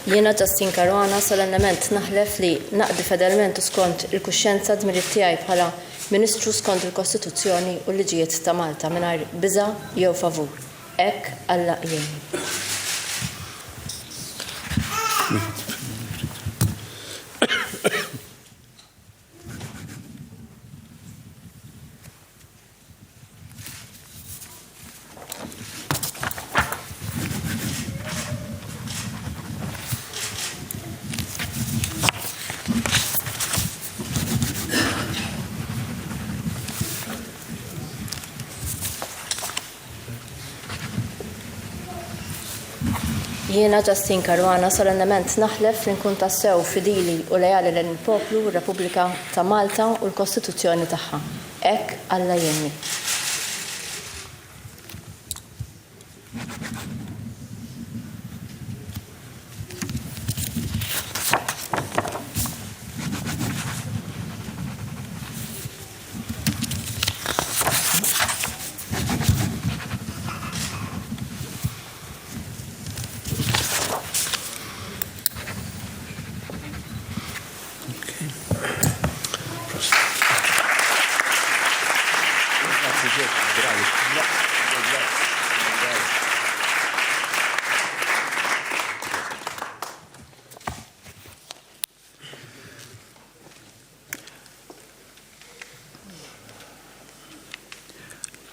Jiena Justine Caruana solennement naħlef li naqdi fedelment u skont il-kuxjenza dmirijiet tiegħi bħala Ministru skont il-Kostituzzjoni u l-liġijiet ta' Malta mingħajr biża' jew favur. Hekk Alla jgħinni. Jiena Justine Caruana solennement naħlef li nkun tassew fidili u lejali lejn il-poplu u r-Repubblika ta' Malta u l-Kostituzzjoni tagħha. Hekk Alla jgħinni.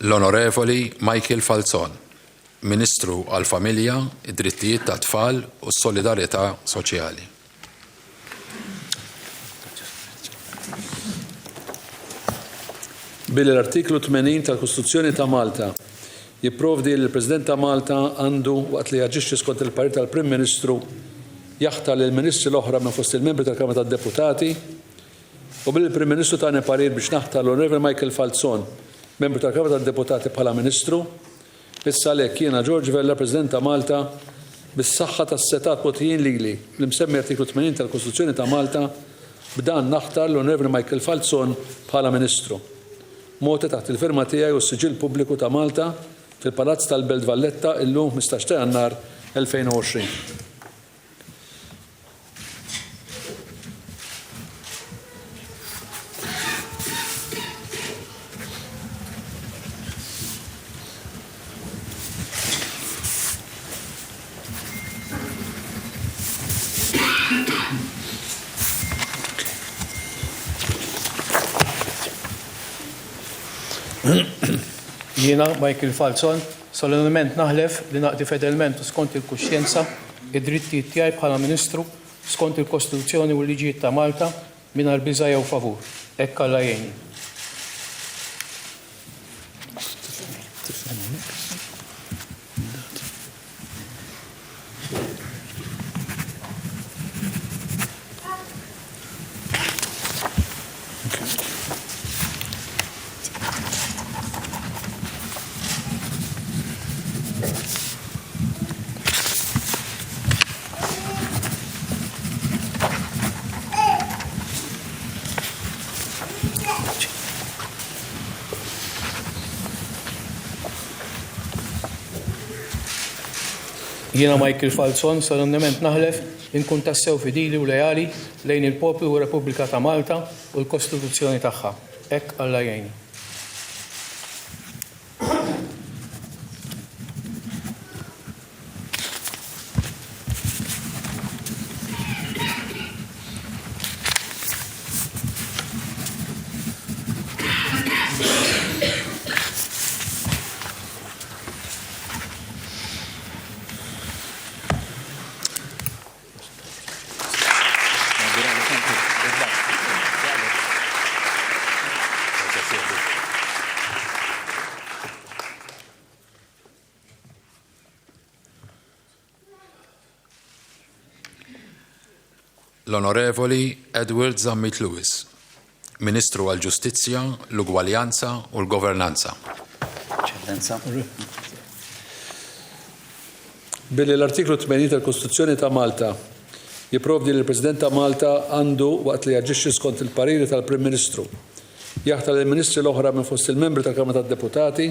L-Onorevoli Michael Falzon, Ministru għall-Familja, id-Drittijiet tat-Tfal u s-Solidarjetà Soċjali. Bil-artiklu 80 tal-Kostituzzjoni ta' Malta jipprovdi li l-President ta' Malta għandu waqt li jaġixxi skont il-parir tal-Prim Ministru jaħtar lil ministri l-oħra minn fost il-membri tal-Kamra tad-Deputati u bil-Prim Ministru tagħna parir biex naħtar l-Onorevoli Michael Falzon, membru tal-Kamra tad-Deputati bħala Ministru. Issa lek jiena George Vella, President ta' Malta, bis-saħħa tas-setat potijin lili l-imsemmi artiklu 80 tal-Kostituzzjoni ta' Malta b'dan naħtar l-Onorevoli Michael Falzon bħala Ministru. Moti taħt il-firma tiegħi u s-siġil pubbliku ta' Malta fil-Palazz tal-Belt Valletta illum 15 ta' Jannar 2020. Jiena Michael Falzon solennement naħlef li naqdi fedelment u skont il-kuxjenza id-drittijiet tiegħi bħala Ministru skont il-Kostituzzjoni u l-liġijiet ta' Malta mingħajr biża' jew favur. Hekk Alla jgħinni. Jiena Michael Falzon solennement naħlef inkun tassew fidili u lejali lejn il-poplu u Repubblika ta' Malta u l-Kostituzzjoni tagħha. Hekk Alla jgħinni. L-Onorevoli Edward Zammit Lewis, Ministru għall-Ġustizzja, l-Ugwaljanza u l-Governanza. Billi l-artiklu 80 tal-Kostituzzjoni ta' Malta jipprovdi li l-President ta' Malta għandu waqt li jaġixxi skont il-pariri tal-Prim Ministru jaħtar il-Ministri l-oħra minn fost il-membri tal-Kamra tad-Deputati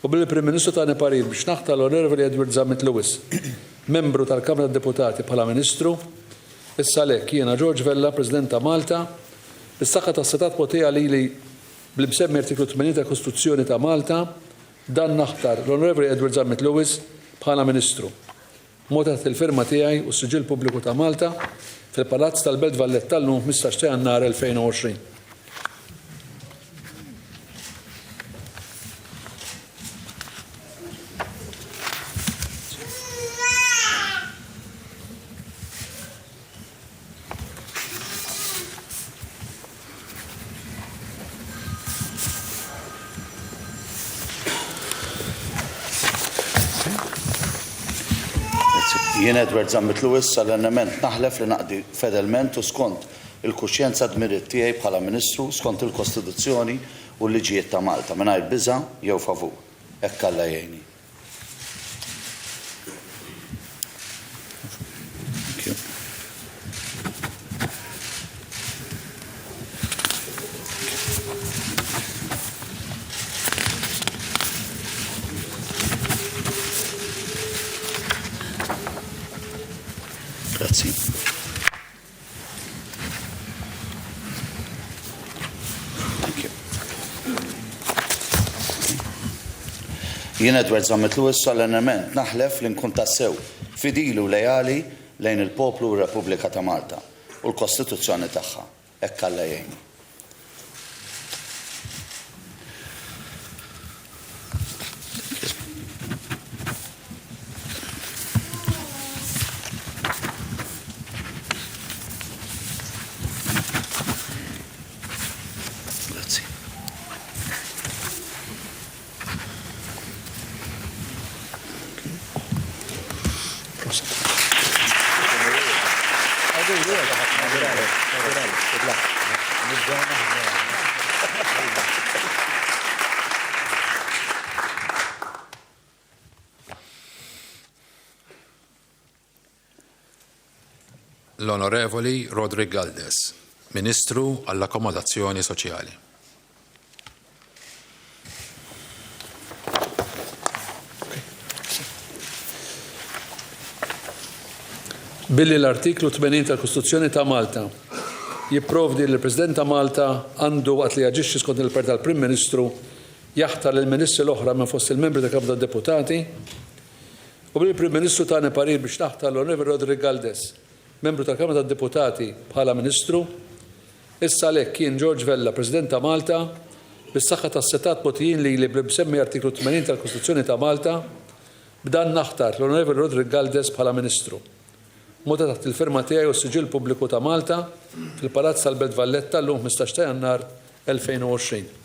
u bil-Prim Ministru tagħna parir biex naħtar l-Onorevoli Edward Zammit Lewis, membru tal-Kamra tad-Deputati bħala Ministru. Issa lek jiena George Vella, President ta' Malta, bis-saħħa tas-setat potija lili bl-imsemmi artiklu 80 tal-Kostituzzjoni ta' Malta, dan naħtar l-Onorevoli Edward Zammit Lewis bħala Ministru. Mota il-firma tiegħi u s-siġil pubbliku ta' Malta fil-Palazz tal-Belt Valletta llum 15 ta' Jannar 2020. Jien Edward Zammit Lewis solennement naħlef li naqdi fedelment u skont il-kuxjenza dmiriet tiegħi bħala Ministru skont il-Kostituzzjoni u l-liġijiet ta' Malta mingħajr biża' jew favur. Hekk Alla jgħinni. Grazzi. Jien Edward Zammit Lewis solennement naħlef li nkun tassew fidili u lejali lejn il-poplu u r-Repubblika ta' Malta u l-Kostituzzjoni tagħha. Hekk Alla jgħinni. L-Onorevoli Rodri Galdes, Ministru għall-Akkomodazzjoni Soċjali. Billi l-artiklu 80 tal-Kostituzzjoni ta' Malta jipprovdi li l-President ta' Malta għandu waqt li jaġixxi skont il-parti tal-Prim Ministru jaħtar lill-Ministri l-oħra minn fost il-membri ta' Kamra tad-Deputati u billi l-Prim Ministru tagħna parir biex taħtar l-Onorevoli Rodri Galdes, membru tal-Kamra tad-Deputati bħala Ministru, issa lek kien George Vella, President ta' Malta, bis-saħħa tas-setat potijin li bsemmi artiklu 80 tal-Kostituzzjoni ta' Malta, b'dan naħtar l-Onorevoli Rodri Galdes bħala Ministru. Mota taħt il-firma tiegħi u s-siġil pubbliku ta' Malta fil-Palazz tal-Belt Valletta llum 15 ta' Jannar 2020.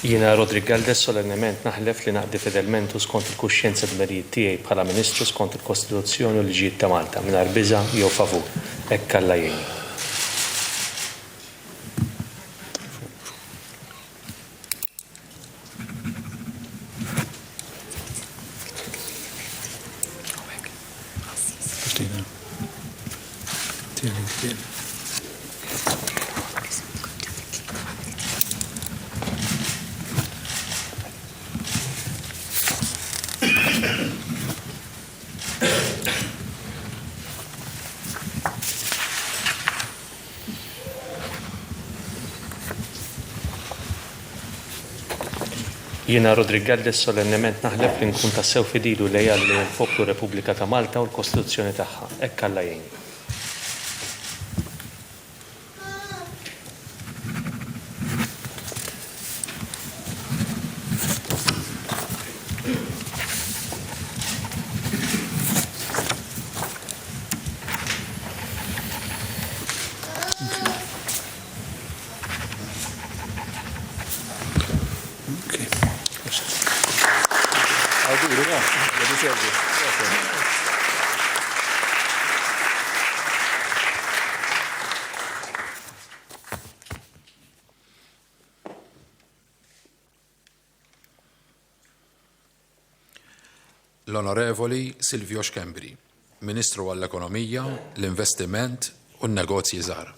Jiena Rodri Galdes solennement naħlef li naqdi fedelmentu skont il-kuxjenza d-merijiet tiegħi bħala Ministru skont il-Kostituzzjoni u l-liġijiet ta' Malta mingħajr biża' jew favur. Hekk Alla jgħinni. Jiena Rodri Galdes solennement naħlef li nkun tassew fidilu lejali l-Poplu Repubblika ta' Malta u l-Kostituzzjoni tagħha. Hekk Alla jgħinni. L-Onorevoli Silvio Xkembri, Ministru għall-Ekonomija, l-Investiment u n-Negozji Żgħar.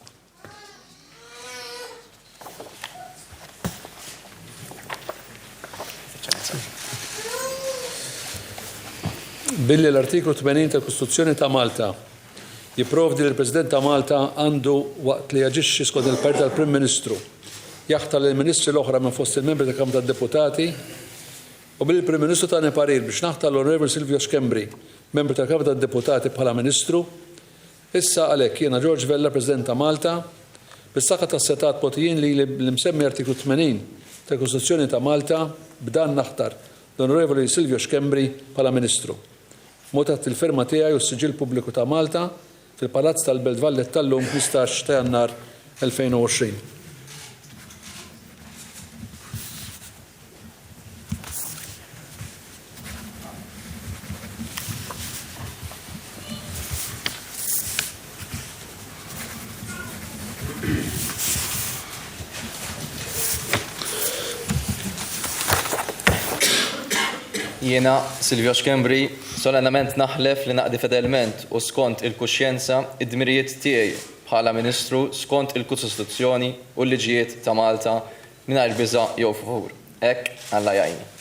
Billi l-artiklu 80 tal-Kostituzzjoni ta' Malta jipprovdi li l-President ta' Malta għandu waqt li jaġixxi skont il-parti tal-Prim Ministru jaħtar lill-Ministri l-oħra minn fost il-membri tal-Kamra tad-Deputati u billi l-Prim Ministru tagħna parir biex naħtar l-Onorevoli Silvio Xkembri, membru tal-Kamra tad-Deputati bħala Ministru, issa għalhekk jiena George Vella, President ta' Malta, bis-saħħa tas-setat potijin li l-msemmi artiklu 80 tal-Kostituzzjoni ta' Malta b'dan naħtar l-Onorevoli Silvio Xkembri bħala Ministru. Motat il-firma tiegħi u s-Siġil Pubbliku ta' Malta fil-Palazz tal-Belt Valletta llum 15 ta' Jannar 2020. Jiena, Silvio Xkembri, solennament naħlef li naqdi fedelment u skont il-kuxjenza id-dmirijiet tiegħi bħala Ministru skont il-Kostituzzjoni u l-liġijiet ta' Malta mingħajr biża' jew favur. Hekk Alla jgħinni.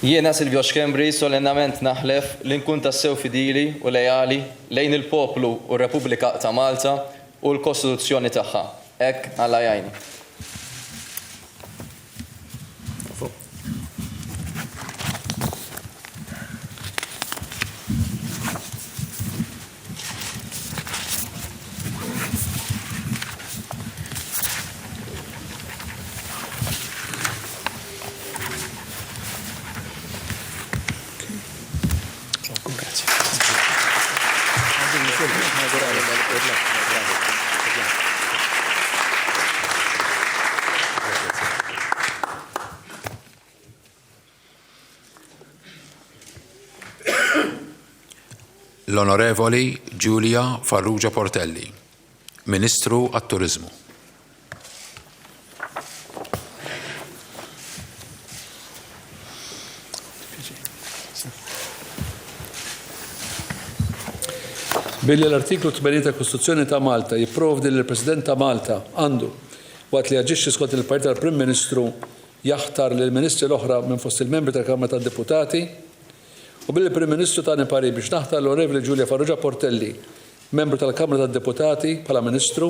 Jiena Silvio Xkembri solennament naħlef li nkun tassew fidili u lejali lejn il-poplu u r-Repubblika ta' Malta u l-Kostituzzjoni tagħha. Hekk Alla jgħinni. L-Onorevoli Giulia Farrugia Portelli, Ministru għat-Turizmu. Billi l-artiklu 80 ta' Kostituzzjoni ta' Malta jipprovdi li l-President ta' Malta għandu waqt li jaġixxi skont il-Partit tal-Prim Ministru jaħtar lil ministri l-oħra minn fost il-membri tal-Kamra tad-Deputati u billi l-Prim Ministru tani pari biex naħtar l-Onorevoli Giulia Farrugia Portelli, membru tal-Kamra tad-Deputati bħala Ministru,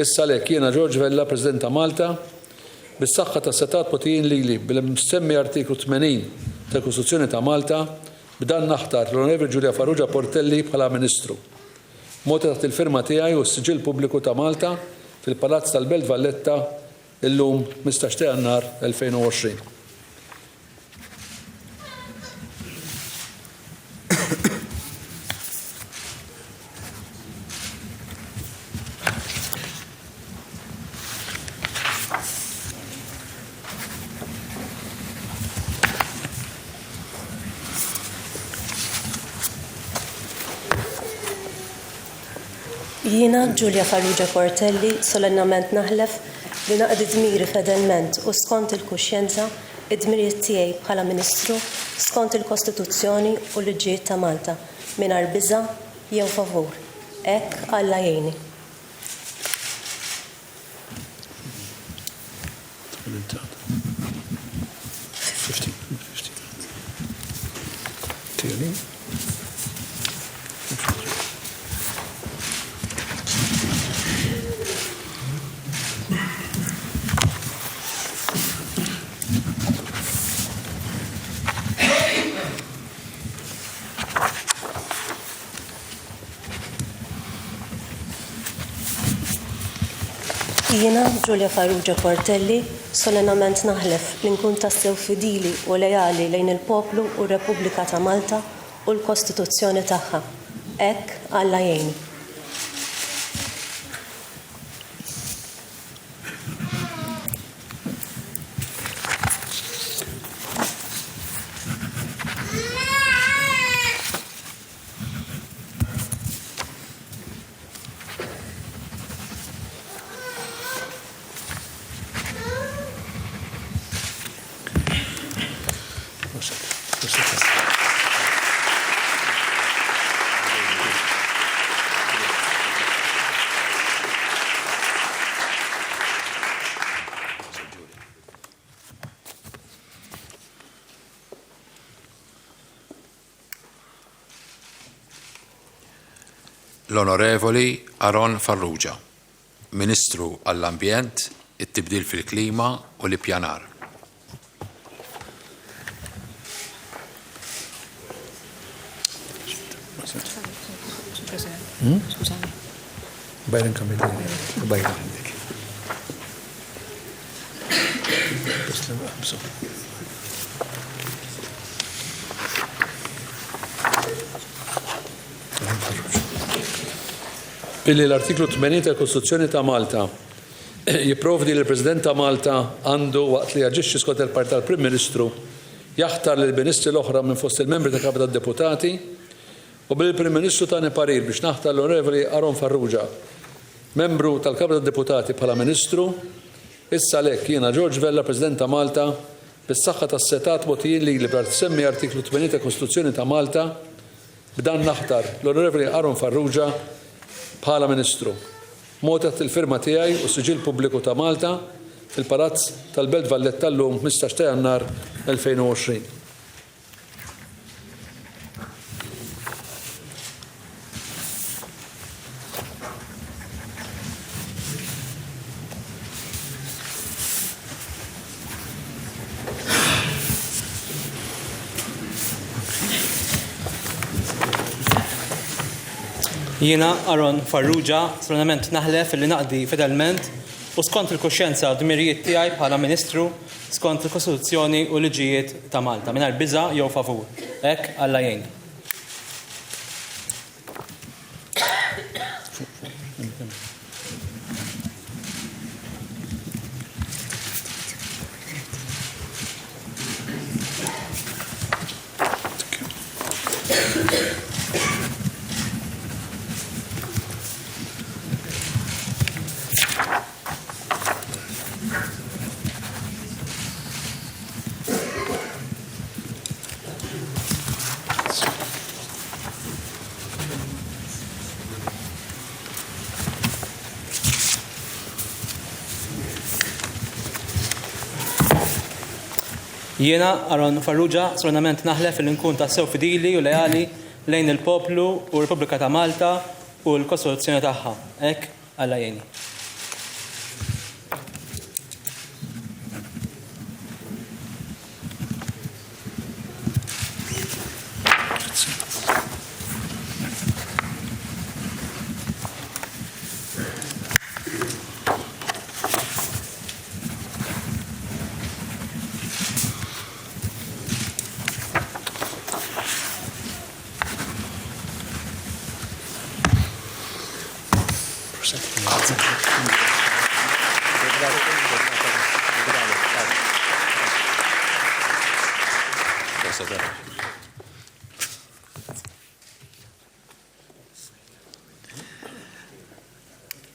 issa lek jiena George Vella, President ta' Malta, bis-saħħa ta' setat potijin lili bil-msemmi artiklu 80 ta' Kostituzzjoni ta' Malta b'dan naħtar l-Onorevoli Giulia Farrugia Portelli bħala Ministru. Mota taħt il-firma tiegħi u s-Siġil Pubbliku ta' Malta fil-Palazz tal-Belt Valletta illum 15 ta' Jannar 2020. Jiena Giulia Farrugia Portelli solennament naħlef li naqdi dmiri fedelment u skont il-kuxjenza id-dmirijiet tiegħi bħala Ministru skont il-Kostituzzjoni u l-liġijiet ta' Malta mingħajr biża' jew favur. Hekk Alla jgħinni. Jiena Giulia Farrugia Portelli solennament naħlef li nkun tassew fidili u lejali lejn il-poplu u r-Repubblika ta' Malta u l-Kostituzzjoni tagħha. Hekk Alla jgħinni. L-Onorevoli Aron Farrugia, Ministru għall-Ambjent, it-tibdil fil-klima u l-ippjanar. Byron Camilleri. Byron. Billi l-artiklu 80 tal-Kostituzzjoni ta' Malta jipprovdi li l-President ta' Malta għandu waqt li jaġixxi skont il-Partit tal-Prim Ministru jaħtar lill ministri l-oħra minn fost il-membri ta' Kamra tad-Deputati u bil-Prim Ministru tani parir biex naħtar l-Onorevoli Aron Farrugia, membru tal-Kamra tad-Deputati bħala Ministru, issa lek jiena George Vella, President ta' Malta, bis-saħħa tas-setat mogħtijin li b'art semmi artiklu 80 tal-Kostituzzjoni ta' Malta b'dan naħtar l-Onorevoli Aron Farrugia bħala Ministru. Motet il-firma tiegħi u s-siġil pubbliku ta' Malta fil-Palazz tal-Belt Valletta llum 15 ta' Jannar 2020. Jiena Aron Farrugia solennement naħlef li naqdi fedalment u skont il-kuxjenza u dmirijiet tiegħi bħala Ministru skont il-Kostituzzjoni u liġijiet ta' Malta mingħajr biża' jew favur. Hekk Alla jgħinni. Jiena Aron Farrugia solennement naħlef li nkun tassew fidili u leali lejn il-poplu u r-Repubblika ta' Malta u l-Kostituzzjoni tagħha. Hekk Alla jgħinni.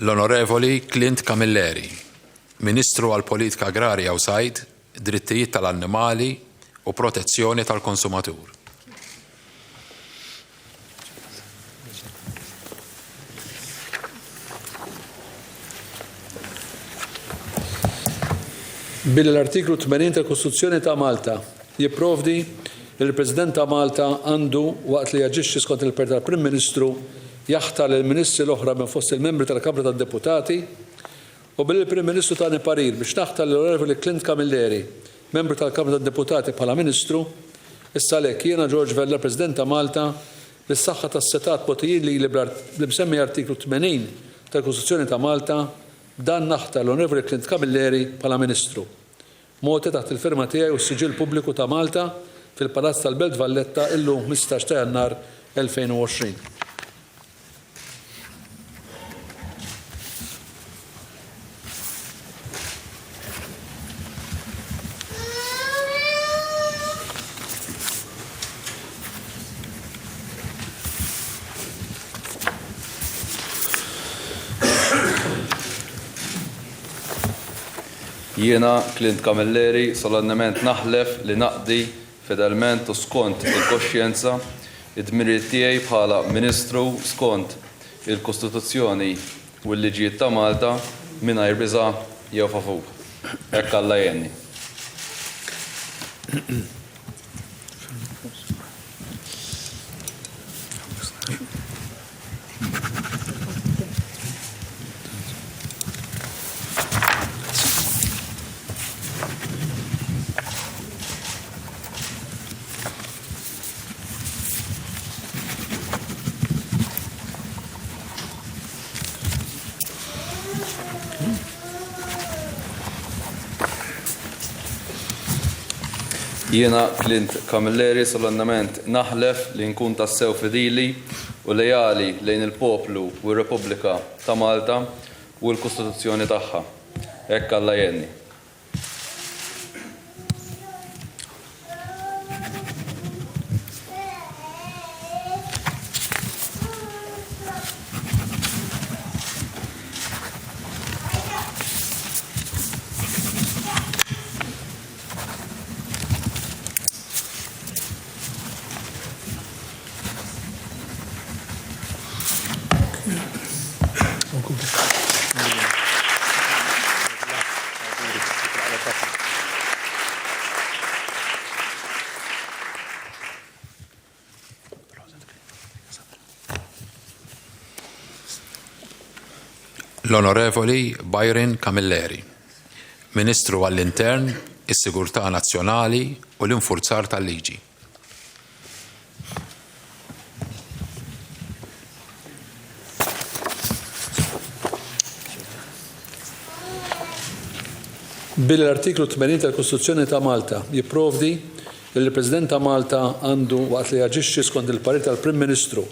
L-Onorevoli Clint Camilleri, Ministru għall-Politika Agrarja u Sajd, Drittijiet tal-Annimali u Protezzjoni tal-Konsumatur. Bil-artiklu 80 tal-Kostituzzjoni ta' Malta jipprovdi li l-President ta' Malta għandu waqt li jaġixxi skont il-Partit tal-Prim Ministru jaħtar lill-Ministri l-oħra minn fost il-membri tal-Kamra tad-Deputati u bil-Prim Ministru tani parir biex naħtar l-Onorevoli Clint Camilleri, membru tal-Kamra tad-Deputati bħala Ministru, issa lek jiena George Vella, President ta' Malta, bis-saħħa tas-setat mogħtijin li bsemmi artiklu 80 tal-Kostituzzjoni ta' Malta dan naħtar l-Onorevoli Clint Camilleri bħala Ministru. Moti taħt il-firma tiegħi u s-siġil pubbliku ta' Malta fil-Palazz tal-Belt Valletta illum 15 ta' Jannar 2020. Jiena Clint Camilleri solennement naħlef li naqdi fedalment u skont il-koxjenza id-dmirijiet tiegħi bħala Ministru skont il-Kostituzzjoni u l-liġijiet ta' Malta mingħajr biża' jew favur. Hekk Alla jgħinni. Jiena Clint Camilleri solennament naħlef li nkun tassew fidili u lejali lejn il-poplu u r-Repubblika ta' Malta u l-Kostituzzjoni tagħha. Hekk Alla jenni. L-Onorevoli Byron Camilleri, Ministru għall-Intern, is-Sigurtà Nazzjonali u l-Infurzar tal-Liġi. Bil-artiklu 80 tal-Kostituzzjoni ta' Malta jipprovdi li l-President ta' Malta għandu waqt li jaġixxi skont il-parir tal-Prim Ministru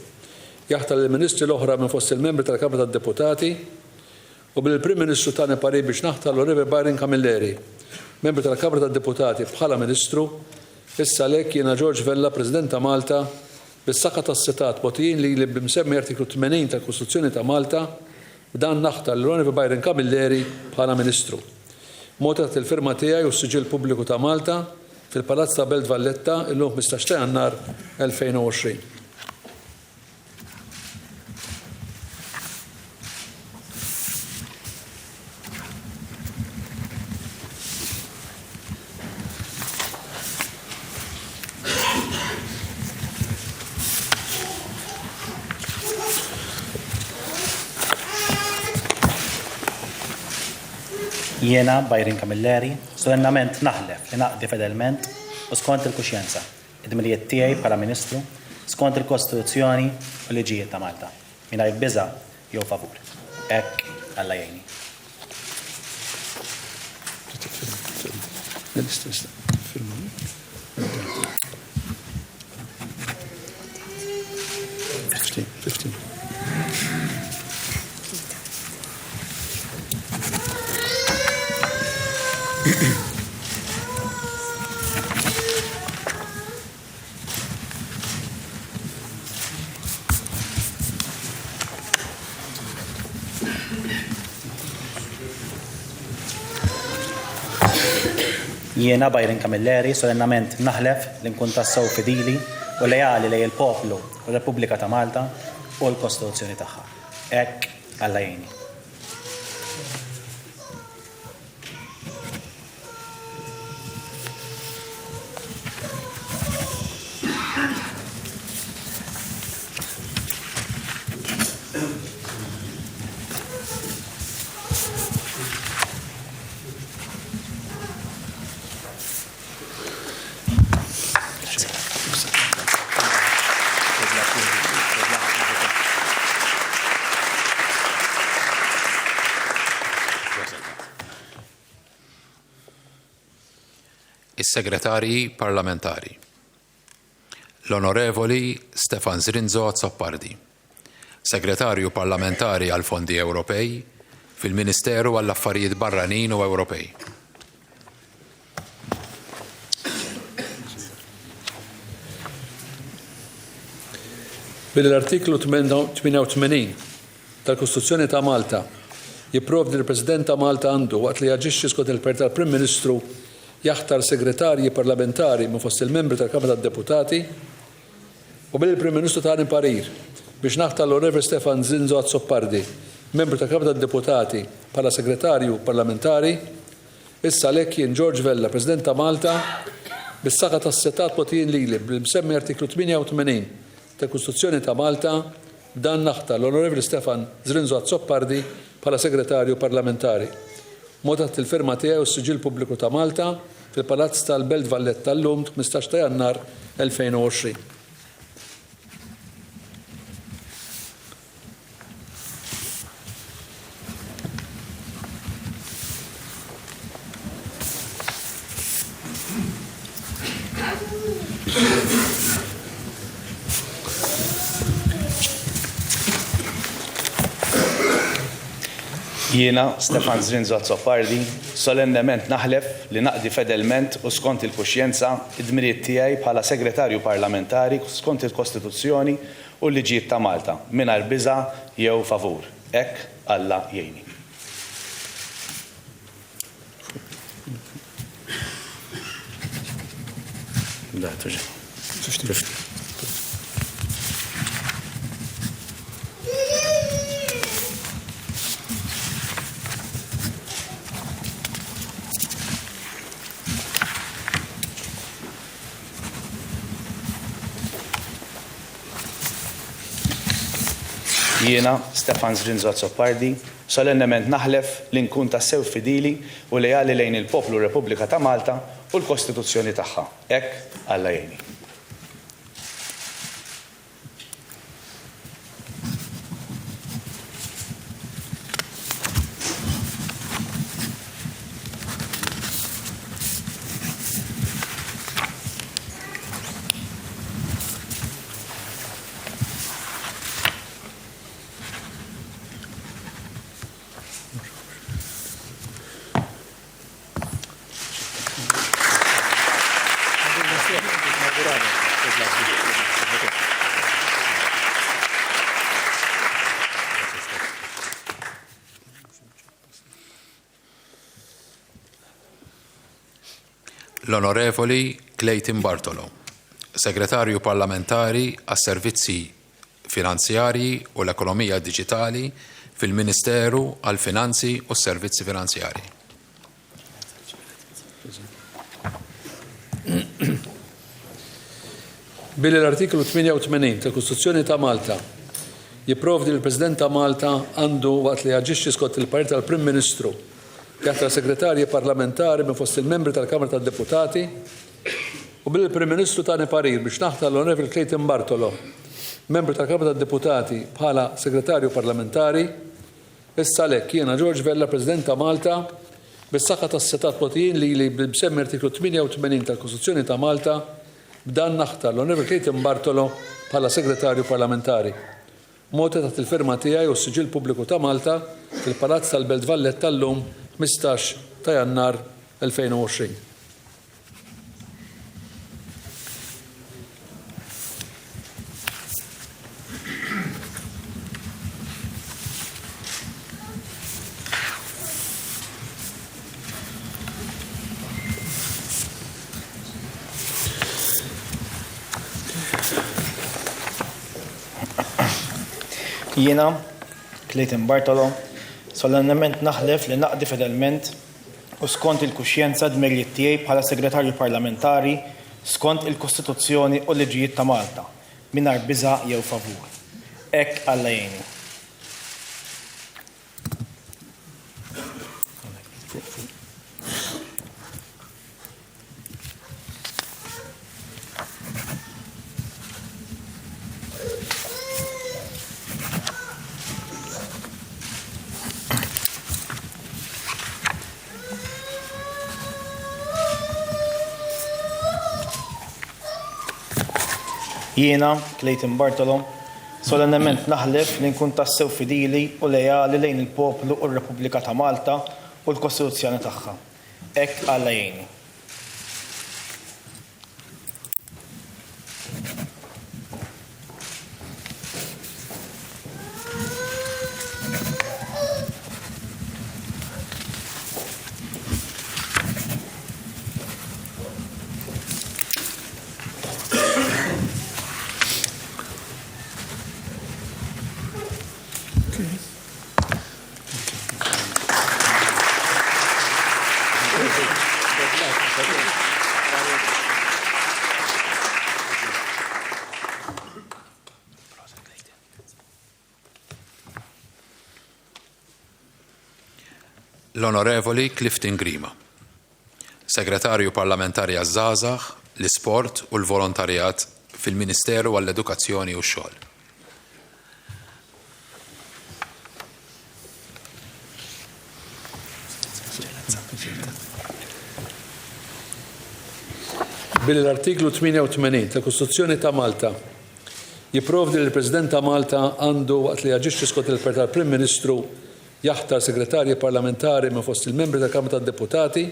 jaħtar il-Ministri l-oħra minn fost il-membri tal-Kamra tad-Deputati u bil-Prim Ministru tagħna parir biex naħtar l-Onorevoli Byron Camilleri, membru tal-Kamra tad-Deputati bħala Ministru, issa lek jiena George Vella, President ta' Malta, bis-saqa tas-setat mogħtijin li b'msemmi artiklu 80 tal-Kostituzzjoni ta' Malta b'dan naħtar l-Onorevoli Byron Camilleri bħala Ministru. Mota il-firma tiegħi u s-Siġil Pubbliku ta' Malta fil-Palazz ta' Belt Valletta illum 15 ta' Jannar 2020. Jiena Byron Camilleri solennament naħlef li naqdi fedelment u skont il-kuxjenza id-dmirijiet tiegħi bħala Ministru skont il-Kostituzzjoni u l-liġijiet ta' Malta mingħajr biża' jew favur. Hekk Alla jgħinni. Jiena Byron Camilleri solennament naħlef li nkun tassew fidili u lejali lejn il-poplu u l-Repubblika ta' Malta u l-Kostituzzjoni tagħha. Hekk Alla jgħinni. Is-Segretarji Parlamentari. L-Onorevoli Stefan Zrinzo Zoppardi, Segretarju Parlamentari għal Fondi Ewropej fil-Ministeru għall-Affarijiet Barranin u Ewropej. Bil-artiklu 88 tal-Kostituzzjoni ta' Malta jipprovdi l-President ta' Malta għandu waqt li jaġixxi skont il-parir tal-Prim Ministru jaħtar segretarji parlamentari minn fost il-membri tal-Kamra tad-Deputati u bil-Prim Ministru tagħna parir biex naħtar l-Onorevoli Stefan Zrinzo Zoppardi, membru tal-Kamra tad-Deputati bħala segretarju parlamentari, issa lek jien George Vella, President ta' Malta, bis-saqa tas-setat mogħtijin lili bil-msemmi artiklu 88 tal-Kostituzzjoni ta' Malta dan naħtar l-Onorevoli Stefan Zrinzo Zoppardi bħala segretarju parlamentari. Motat il-firma tiegħu u s-Siġil Pubbliku ta' Malta fil-Palazz tal-Belt Valletta llum 15 ta' Jannar 2020. Jiena, Stefan Zrinzo Zoppardi, solennement naħlef li naqdi fedelment u skont il-kuxjenza id-dmirijiet tiegħi bħala segretarju parlamentari skont il-Kostituzzjoni u l-liġijiet ta' Malta mingħajr biża' jew favur. Hekk Alla jgħinni. Jiena, Stefan Zrinzo Zoppardi, solennement naħlef li nkun tassew fidili u lejali lejn il-poplu Repubblika ta' Malta u l-Kostituzzjoni tagħha. Hekk Alla jgħinni. L-Onorevoli Clayton Bartolo, Segretarju Parlamentari għas-Servizzi Finanzjarji u l-Ekonomija Diġitali fil-Ministeru għall-Finanzi u s-Servizzi Finanzjarji. Billi l-artiklu 88 tal-Kostituzzjoni ta' Malta jipprovdi l-President ta' Malta għandu waqt li jaġixxi skont il-parir tal-Prim Ministru jaħtra segretarji parlamentari minn fost il-membri tal-Kamra tad-Deputati u bil-Prim Ministru tani parir biex naħtar l-Onorevoli Clayton Bartolo, membru tal-Kamra tad-Deputati bħala segretarju parlamentari, issa lek jiena George Vella, President ta' Malta, bis-saħħa tas-setat plotijin li bsemmi artiklu 88 tal-Kostituzzjoni ta' Malta b'dan naħtar l-Onorevoli Clayton Bartolo bħala segretarju parlamentari. Mota taħt il-firma tiegħi u s-Siġil Pubbliku ta' Malta fil-Palazz tal-Belt Vallet tal-lum 15 ta' Jannar 2020. Jiena, Clayton Bartolo, solennement naħlef li naqdi fedelment u skont il-kuxjenza dmirijiet tiegħi bħala segretarju parlamentari skont il-Kostituzzjoni u l-liġijiet ta' Malta mingħajr biża' jew favur. Hekk Alla jgħinni. Jiena, Clayton Bartolo, solennement naħlef li nkun tassew fidili u lejali lejn il-poplu u r-Repubblika ta' Malta u l-Kostituzzjoni tagħha. Hekk Alla jgħinni. L-Onorevoli Clifton Grima, Segretarju Parlamentari għaż-Żgħażagħ, l-Isport u l-Volontarjat fil-Ministeru għall-Edukazzjoni u x-Xogħol. Billi l-artiklu 88 tal-Kostituzzjoni ta' Malta jipprovdi li l-President ta' Malta għandu waqt li jaġixxi skont il-per tal-Prim Ministru jaħtar segretarji parlamentari minn fost il-membri tal-Kamra tad-Deputati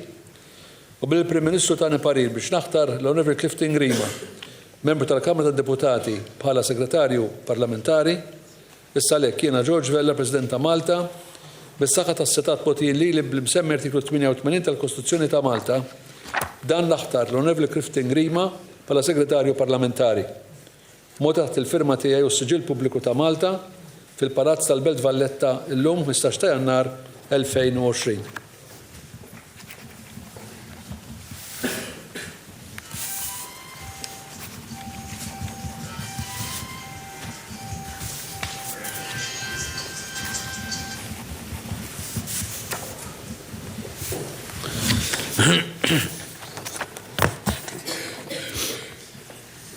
u billi l-Prim Ministru tagħni parir biex naħtar l-Onorevoli Clifton Grima, membru tal-Kamra tad-Deputati bħala segretarju parlamentari, issa lek jiena George Vella, President ta' Malta, bis-saħħa tas-setat potjin li bl-msemmi artiklu 88 tal-Kostituzzjoni ta' Malta dan naħtar l-Onorevoli Clifton Grima bħala segretarju parlamentari. Mod taħt il-firma tiegħi u s-siġil pubbliku ta' Malta fil-Palazz tal-Belt Valletta illum 15 ta' Jannar 2020.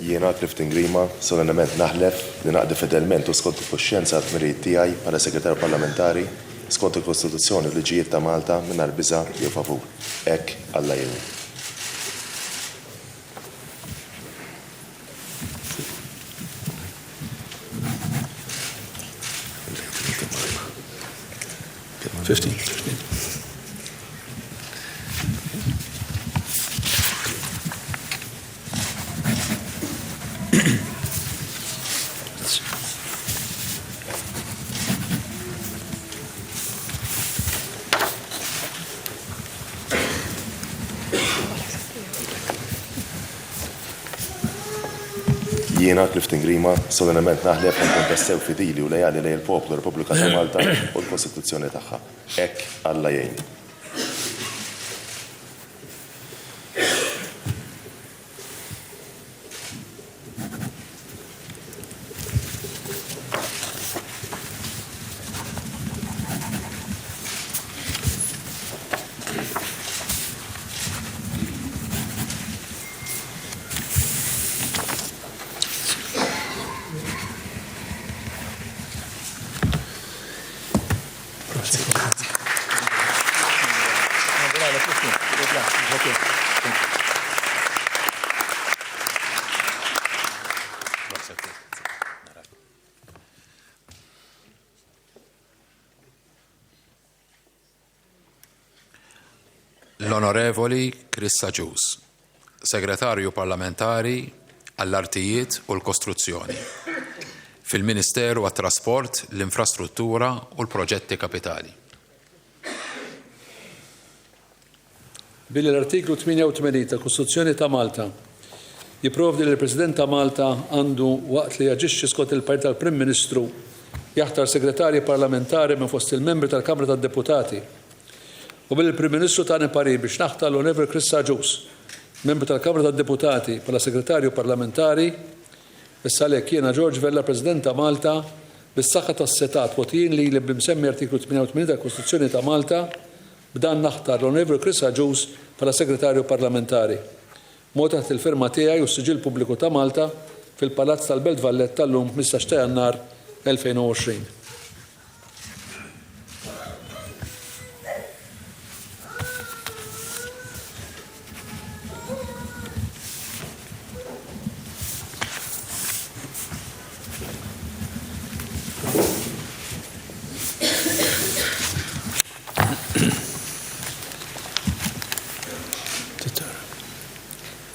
Jiena Clifton Grima solennement naħlef li naqdi fedelment u skont il-kuxjenza t-mirijiet tiegħi bħala segretarju parlamentari skont il-Kostituzzjoni u l-liġijiet ta' Malta mingħajr biża' jew favur. Hekk Alla jgħin. Jiena Clifton Grima solennement naħlef li nkun tassew fidili u lejali lejn il-poplu Repubblika ta' Malta u l-Kostituzzjoni tagħha. Hekk Alla jgħin. L-Onorevoli Krista Ġus, Segretarju Parlamentari għall-Artijiet u l-Kostruzzjoni fil-Ministeru għat-Trasport, l-Infrastruttura u l-Proġetti Kapitali. Billi l-artiklu 88 tal-Kostituzzjoni ta' Malta jipprovdi li l-President ta' Malta għandu waqt li jaġixxi skont il-Parir tal-Prim Ministru jaħtar segretarji parlamentari minn fost il-membri tal-Kamra tad-Deputati u billi l-Prim Ministru tagħni parir biex naħtar l-Onorevoli Krista Ġus, membru tal-Kamra tad-Deputati bħala segretarju parlamentari, issa lek jiena George Vella, President ta' Malta, bis-saħħa tas-setat potjin li b'imsemmi artiklu 88 tal-Kostituzzjoni ta' Malta b'dan naħtar l-Onorevoli Krista Ġus bħala segretarju parlamentari. Mod taħt il-firma tiegħi u s-siġil pubbliku ta' Malta fil-Palazz tal-Belt Valletta llum 15 ta' Jannar 2020.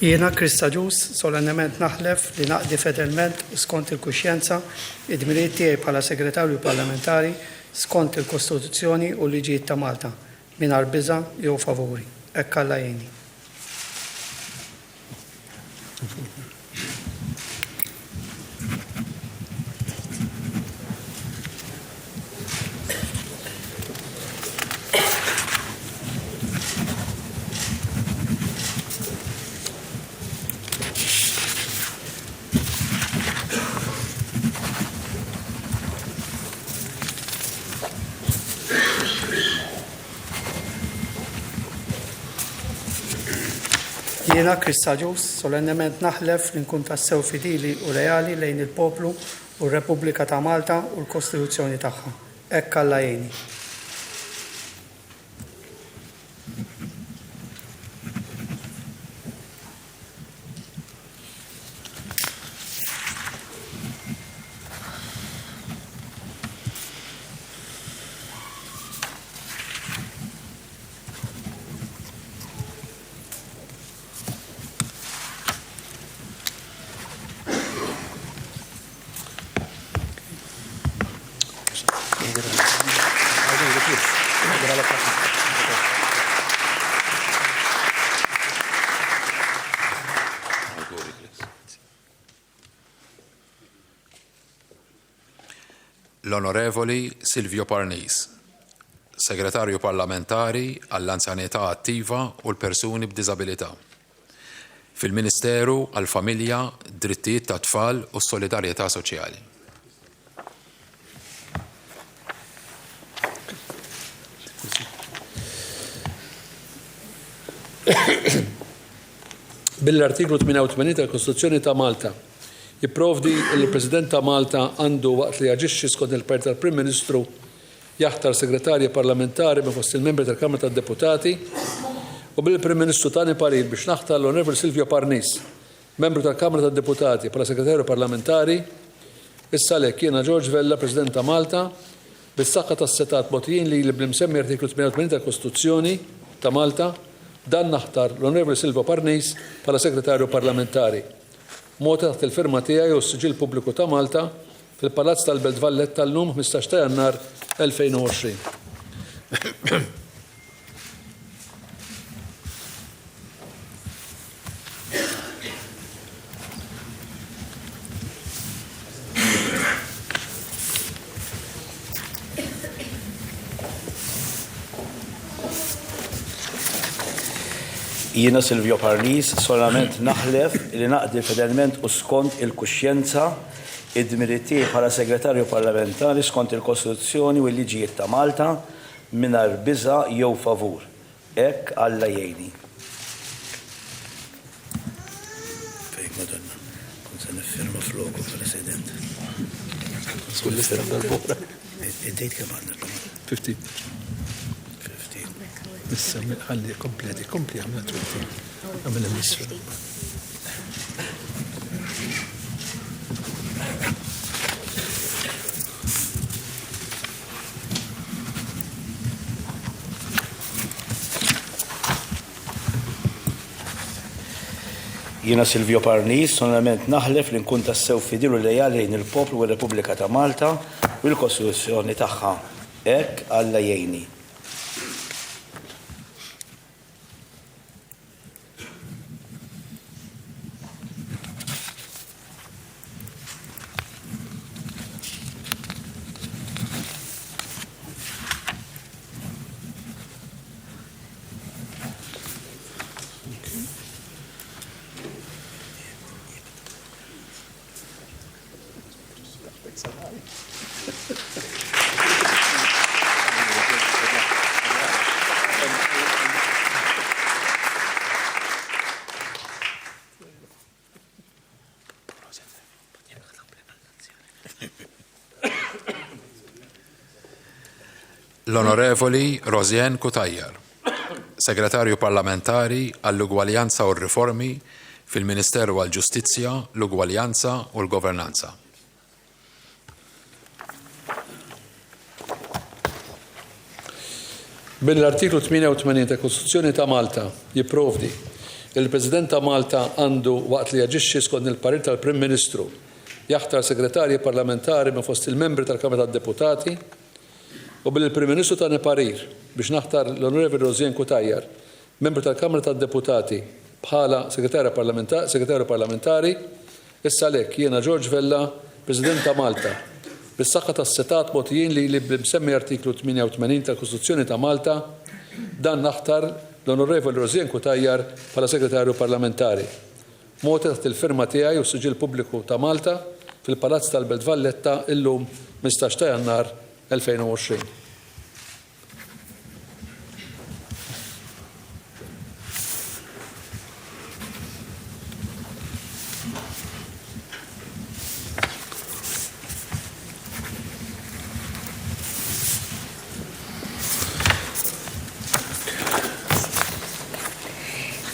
Jiena Krista Ġus solennement naħlef li naqdi fedelment skont il-kuxjenza id-dmirijiet tiegħi bħala segretarju parlamentari skont il-Kostituzzjoni u l-liġijiet ta' Malta mingħajr biża' jew favuri. Hekk Alla jgħinni. Jiena Krista Ġus solennement naħlef li nkun tassew fidili u lejali lejn il-poplu u r-Repubblika ta' Malta u l-Kostituzzjoni tagħha. Hekk Alla jgħinni. L-Onorevoli Silvio Parnis, Segretarju Parlamentari għall-Anzjanità Attiva u l-Persuni b'Diżabilità fil-Ministeru għall-Familja, Drittijiet tat-Tfal u s-Solidarjetà Soċjali. Bil-artiklu 88 tal-Kostituzzjoni ta' Malta jipprovdi il-President ta' Malta għandu waqt li jaġixxi skont il-Partit tal-Prim Ministru jaħtar segretarji parlamentari minn fost il-membri tal-Kamra tad-Deputati u bil-Prim Ministru tani parir biex naħtar l-Onorevoli Silvio Parnis, membru tal-Kamra tad-Deputati bħala segretarju parlamentari, issa lek jiena George Vella, President ta' Malta, bis-saħħa tas-setat mogħtijin li bl-imsemmi artiklu 88 tal-Kostituzzjoni ta' Malta dan naħtar l-Onorevoli Silvio Parnis bħala segretarju parlamentari. Mota taħt il-firma tiegħi u s-Siġil Pubbliku ta' Malta fil-Palazz tal-Belt Valletta tal-lum 15 ta' Jannar 2020. Jiena Silvio Parnis solament naħlef li naqdi fedelment u skont il-kuxjenza id-dmirijiet tiegħi bħala segretarju parlamentari skont il-Kostituzzjoni u l-liġijiet ta' Malta mingħajr biża' jew favur. Hekk Alla jgħinni. Fejn Madonna, kont se niffirma floku President. Skull l-istra dal-bora. Id-dejt kemm għandna? 15. Issa ħalli kompleti, kompli għamna 20. Għamna nisru. Jiena Silvio Parnis solament naħlef li nkun tassew fidilu lejali lejn il-poplu u r-Repubblika ta' Malta u l-Kostituzzjoni tagħha. Hekk Alla jgħinni. L-Onorevoli Rosien Kutajjar, Segretarju Parlamentari għall-Ugwaljanza u r-Riformi fil-Ministeru għall-Ġustizzja, l-Ugwaljanza u l-Governanza. Bil-artiklu 88 ta' Kostituzzjoni ta' Malta jipprovdi il-President ta' Malta għandu waqt li jaġixxi skont il-parir tal-Prim Ministru jaħtar segretarji parlamentari minn fost il-membri tal-Kamra tad-Deputati u bil-Prim Ministru tani parir biex naħtar l-Onorevoli Rosien Kutajjar, membru tal-Kamra tad-Deputati bħala segretarju parlamentari, issa lek jiena George Vella, President ta' Malta, bis-saħħa tas-setat mogħtijin li bl-imsemmi artiklu 88 tal-Kostituzzjoni ta' Malta dan naħtar l-Onorevoli Rosien Kutajjar bħala segretarju parlamentari. Mota taħt il-firma tiegħi u s-Siġil Pubbliku ta' Malta fil-Palazz tal-Belt Valletta illum 15 ta' Jannar 2020.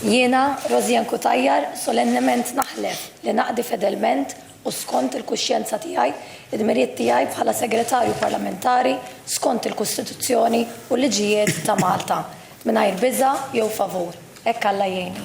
Jiena Rosien Kutajjar solennement naħlef li naqdi fedelment u skont il-kuxjenza tiegħi id-dmirijiet tiegħi bħala segretarju parlamentari skont il-Kostituzzjoni u l-liġijiet ta' Malta mingħajr biża' jew favur. Hekk Alla jgħinni.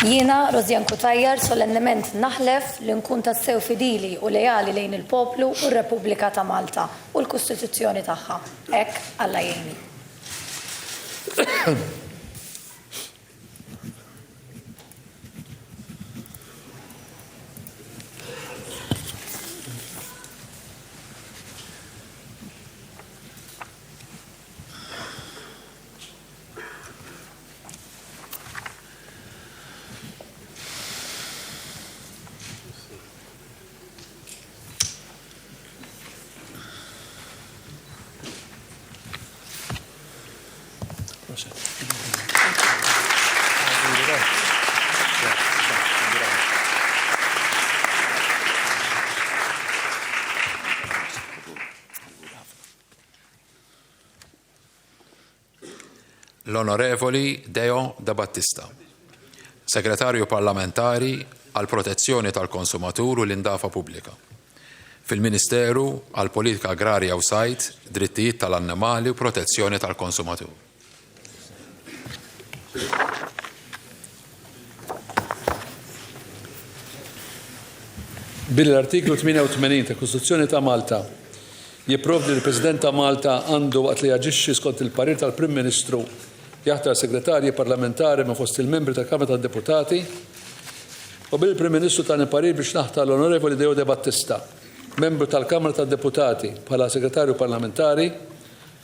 Jiena, Rozjan Kutajjar, solennement naħlef li nkun tassew fidili u lejali lejn il-poplu u r-Repubblika ta' Malta u l-Kostituzzjoni tagħha. Hekk Alla jgħinni. L-Onorevoli Deo Da Battista, Segretarju Parlamentari għal Protezzjoni tal-Konsumatur u l-Indafa Pubblika, fil-Ministeru għal Politika Agrarja u Sajt, Drittijiet tal-Annimali u Protezzjoni tal-Konsumatur. Bil-artiklu 88 ta' Kostituzzjoni ta' Malta jipprovdi li l-President ta' Malta għandu waqt li jaġixxi skont il-parir tal-Prim Ministru jaħtar segretarji parlamentari ma' fost il-membri tal-Kamra tad-Deputati u bil-Prim Ministru ta' parir biex naħtar l-Onorevoli Deo Da Battista, membru tal-Kamra tad-Deputati bħala segretarju parlamentari,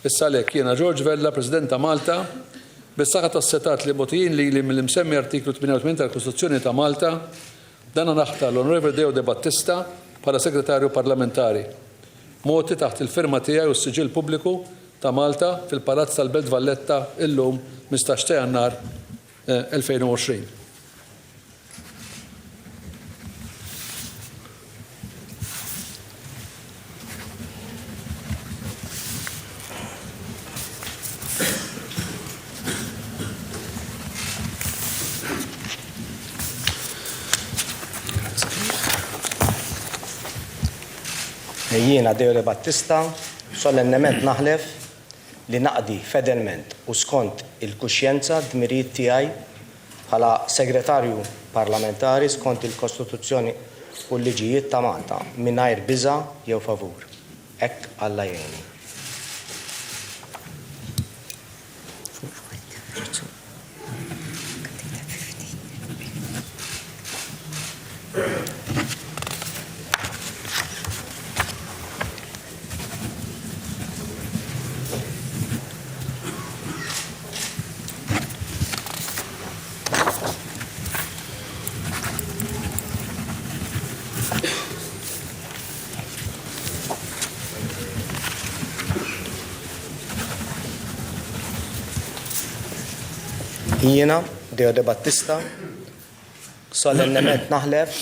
issa lek jiena George Vella, President ta' Malta, bis-saħħa tas-setat li motijin li mill-imsemmi artiklu 88 tal-Kostituzzjoni ta' Malta, dana naħtar l-Onorevoli Deo Da Battista bħala segretarju parlamentari. Moti taħt il-firma tiegħi u s-siġil pubbliku ta' Malta fil-Palazz tal-Belt Valletta illum 15 ta' Jannar 2020. Jiena Deo Da Battista, solennement naħlef li naqdi fedelment u skont il-kuxjenza dmirijiet tiegħi bħala segretarju parlamentari skont il-Kostituzzjoni u l-liġijiet ta' Malta mingħajr biża' jew favur. Hekk Alla jgħinni. Jiena, Deo Da Battista, solennement naħlef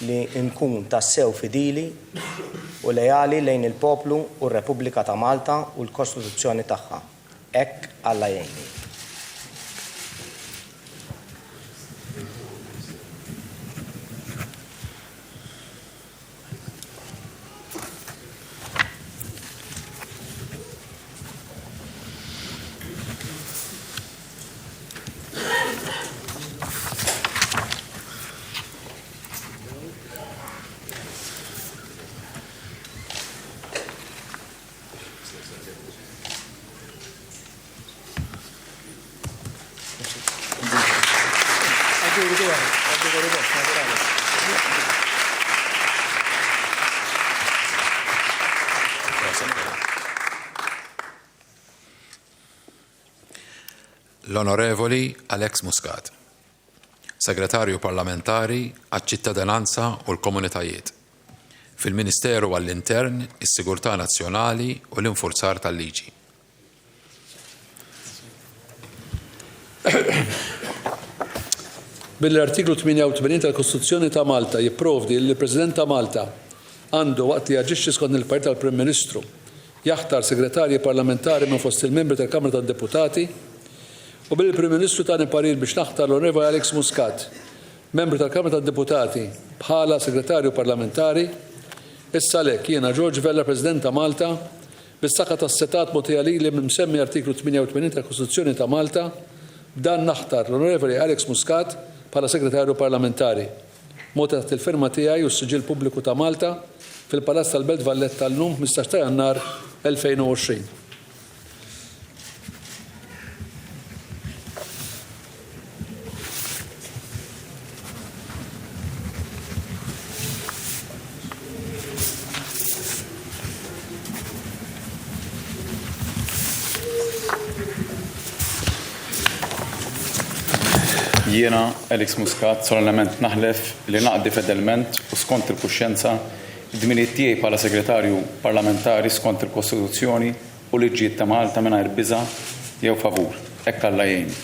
li nkun tassew fidili u lejali lejn il-poplu u r-Repubblika ta' Malta u l-Kostituzzjoni tagħha. Hekk Alla jgħinni. L-Onorevoli Alex Muscat, Segretarju Parlamentari għaċ-Ċittadinanza u l-Komunitajiet, fil-Ministeru għall-Intern, is-Sigurtà Nazzjonali u l-Infurzar tal-Liġi. Bil-artiklu 88 tal-Kostituzzjoni ta' Malta jipprovdi li l-President ta' Malta għandu waqt li jaġixxi skont il-parir tal-Prim Ministru jaħtar segretarji parlamentari minn fost il-membri tal-Kamra tad-Deputati u bil-Prim Ministru tani parir biex naħtar l-Onorevoli Alex Muscat, membru tal-Kamra tad-Deputati bħala segretarju parlamentari. Issa lek jiena George Vella, President ta' Malta, bis-saqa tas-setat mogħtija lili minn msemmi artiklu 88 tal-Kostituzzjoni ta' Malta, b'dan naħtar l-Onorevoli Alex Muscat bħala segretarju parlamentari. Mod taħt il-firma tiegħi u s-siġil pubbliku ta' Malta fil-Palazz tal-Belt Valletta tal-lum 15 ta' Jannar 2020. Jiena, Alex Muscat, solennement naħlef li naqdi fedelment u skont il-kuxjenza id-dmirijiet tiegħi bħala segretarju parlamentari skont il-Kostituzzjoni u liġijiet ta' Malta mingħajr biża' jew favur. Hekk Alla jgħinni.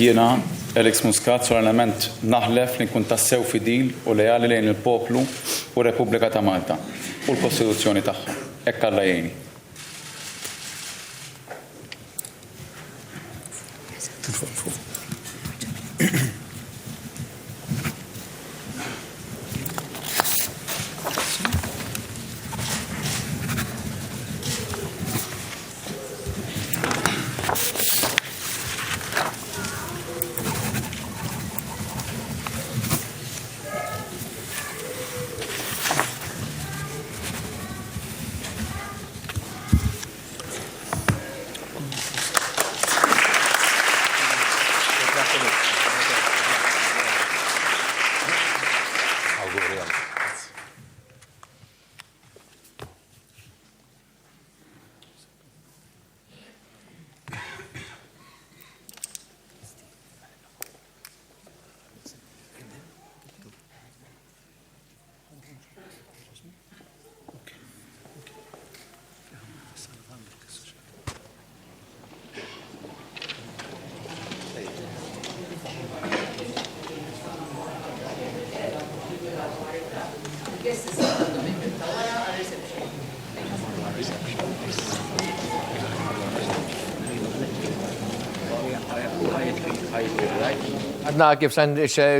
Jiena, Alex Muscat, solennement naħlef li nkun tassew fidil u lejali lejn il-poplu u Repubblika ta' Malta u l-Kostituzzjoni tagħha. Hekk Alla jgħinni. Għadna kif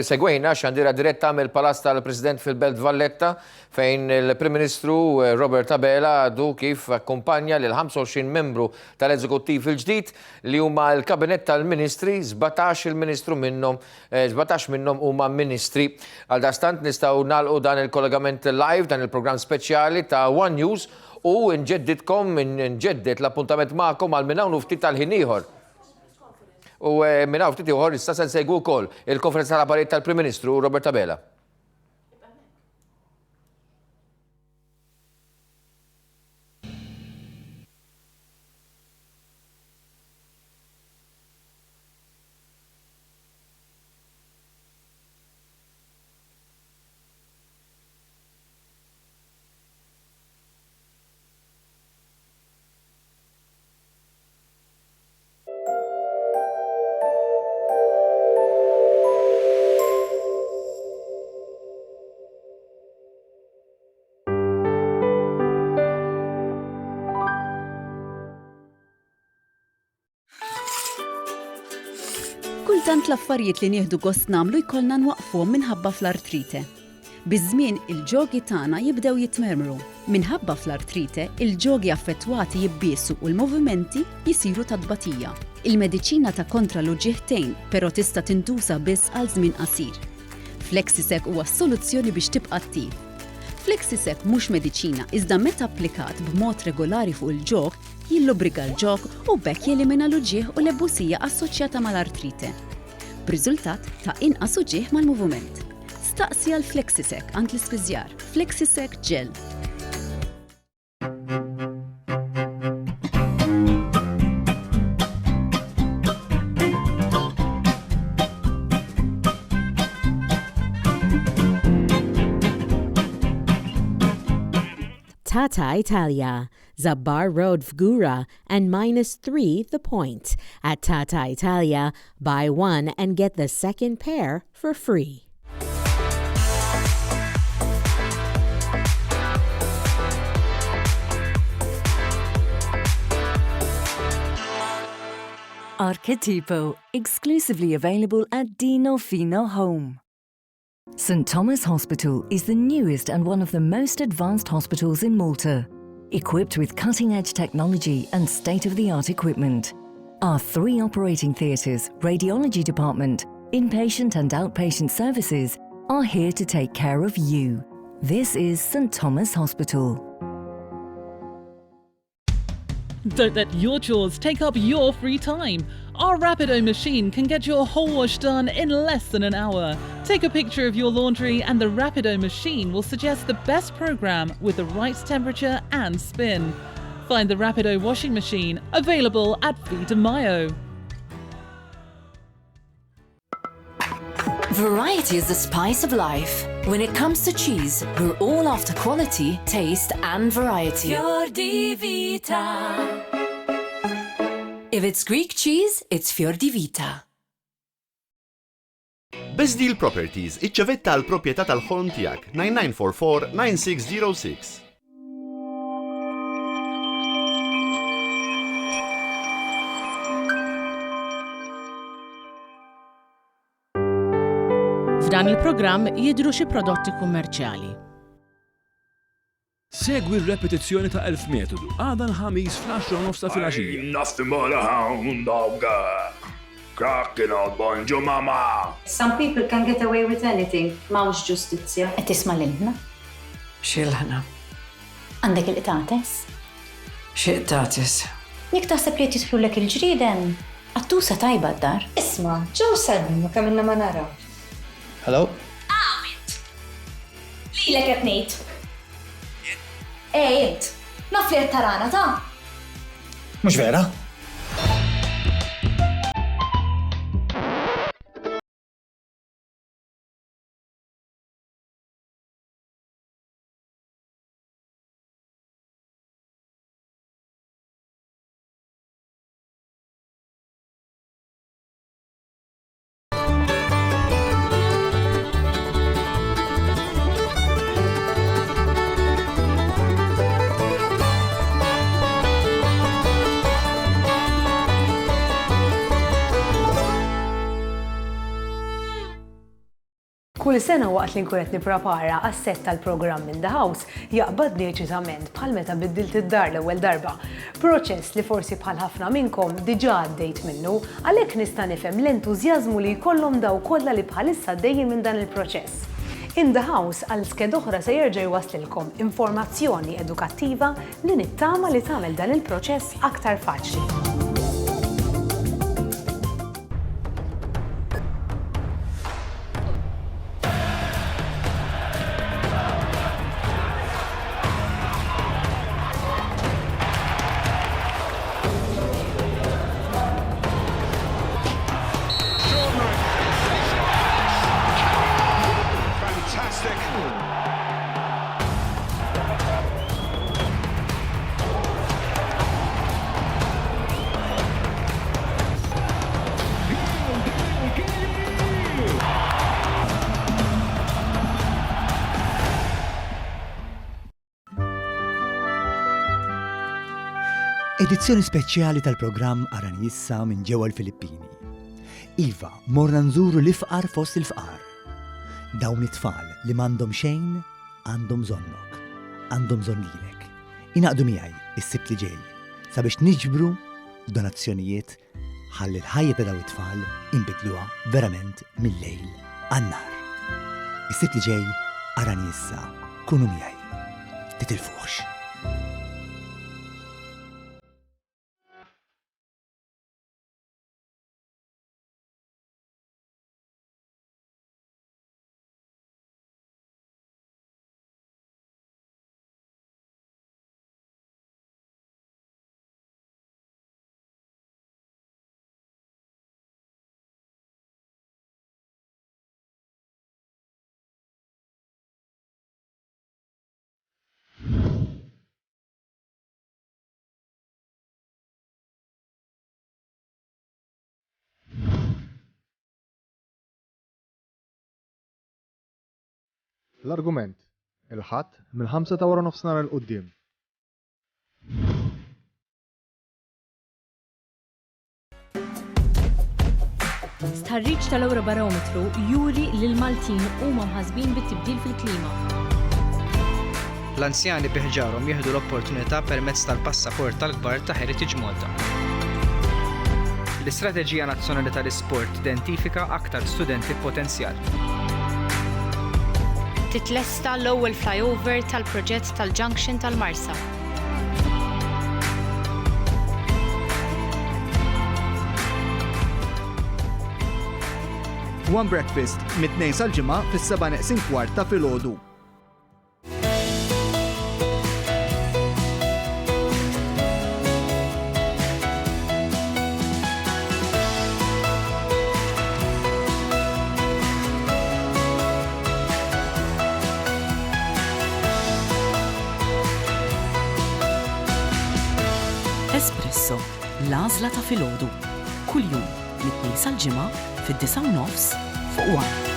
segwejna xandira diretta mill-Palazz tal-President fil-Belt Valletta fejn il-Prim Ministru Robert Abela għadu kif akkumpanja l-25 membru tal-Eżekuttiv il-ġdid li huma l-Kabinet tal-Ministri, 17 il-Ministru minnhom 17 minnhom huma ministri. Għal dastant nistgħu nagħlqu dan il-kollegament live dan il-programm speċjali ta' One News u nġeddet l-appuntament magħkom għal minn hawn ftit tal-ħin ieħor. U minna ftit ieħor issa se nsegwu wkoll il-konferenza tal-apparijiet tal-Prim Ministru Robert Abela. Kultant l-affarijiet li nieħdu gost nagħmlu jkollna nwaqfuhom minħabba fl-artrite. Biż-żmien il-ġogi tagħna jibdew jitmermru. Minħabba fl-artrite, il-ġogi affettwati jibbiesu u l-movimenti jisiru ta' tbatija. Il-mediċina ta' kontra l-uġieħtejn però tista' tintuża biss għal żmien qasir. Flexisec huwa s-soluzzjoni biex tibqa' attiv. Flexisec mhux mediċina iżda meta applikat b'mod regolari fuq il-ġog jillubrika l-ġog u bekk jelimina l-uġieħ u l-ebbusija assoċjata mal-artrite. B'riżultat ta' inqas uġieħ mal-moviment. Staqsi għal Flexisec għand l-ispiżjar Flexisec Gel. Tata Italia, Zabbar Road Fgura, and -3 the point. At Tata Italia, buy one and get the second pair for free. Archetipo, exclusively available at Dino Fino Home. St Thomas Hospital is the newest and one of the most advanced hospitals in Malta, equipped with cutting-edge technology and state-of-the-art equipment. Our 3 operating theatres, radiology department, inpatient and outpatient services are here to take care of you. This is St Thomas Hospital. Don't let your chores take up your free time. Our Rapido machine can get your whole wash done in less than an hour. Take a picture of your laundry and the Rapido machine will suggest the best program with the right temperature and spin. Find the Rapido washing machine available at Vita Mayo. Variety is the spice of life. When it comes to cheese, we're all after quality, taste and variety. Fior di Vita. If it's Greek cheese, it's Fior di Vita. Best Deal Properties, iċċavetta għal proprjetà tal-ħolm tiegħek 9944-9606. F'dan il-programm jidhru xi prodotti kummerċjali. Segwi r-repetizzjoni ta' 1000 metodu għada l-ħamis fl-10 ta' filgħaxija. Nothing but a hound dog, cracking out bonjo mama. Some people can get away with anything, mawx ġustizzja. Qed tisma' lilna? Xilħna. Għandek il-qtates? Xiqtatis. Jekk taħseb li jtidħlulek il-ġrieden, għattusa tajba d-dar. Isma', ġew salmu kemm inna ma naraw. Hello? Lilek qed ngħid. Int, naf li qed tarana ta'? Mhux vera? Kull sena waqt li nkun qed nipprepara għas-sett tal-programm In the House jaqbadni deċiżament bħal meta biddilt id-dar l-ewwel darba. Proċess li forsi bħal ħafna minnkom diġà għaddejt minnu, għalhekk nista' nifhem l-entużjażmu li jkollhom daw kollha li bħalissa dejjin minn dan il-proċess. In the House għal sked oħra se jerġa' jwaslilkom informazzjoni edukattiva li nittama li tagħmel dan il-proċess aktar faċli. Edizzjoni speċjali tal-programm Aranjissa minn ġewwa l-Filippini. Iva, morna nżuru l-ifqar fost il-fqar. Dawn it-tfal li m'għandhom xejn għandhom bżonnok, għandhom bżonn lilek. Inaqdu miegħi is-sibt li ġej sabiex niġbru donazzjonijiet ħalli l-ħajja ta' dawn it-tfal inbidluha verament mill-lejl għan-nar. Is-sibt li ġej Aranjissa, kunu miegħi. Titilfuħx. L-argument: il-ħadd mill-5 ta' wara nofsinhar il quddiem. Starriċ tal-Eurobarometru juri li l-Maltin huma mħasbin bit-tibdil fil-klima. L-anzjani biħġarhom jieħdu l-opportunità permezz tal-passaport tal-kbar ta' Heritage Malta. L-Istrateġija Nazzjonali tal-Isport identifika aktar studenti b'potenzjal. Titlesta l-ewwel flyover tal-proġett tal-Junction tal-Marsa. One Breakfast mit-2 sal-ġimgħa fis-7:15 ta' filgħodu. Espresso, l-għażla ta' filgħodu. Kuljum mit-2 sal-ġimgħa fid-9:30 fuq One.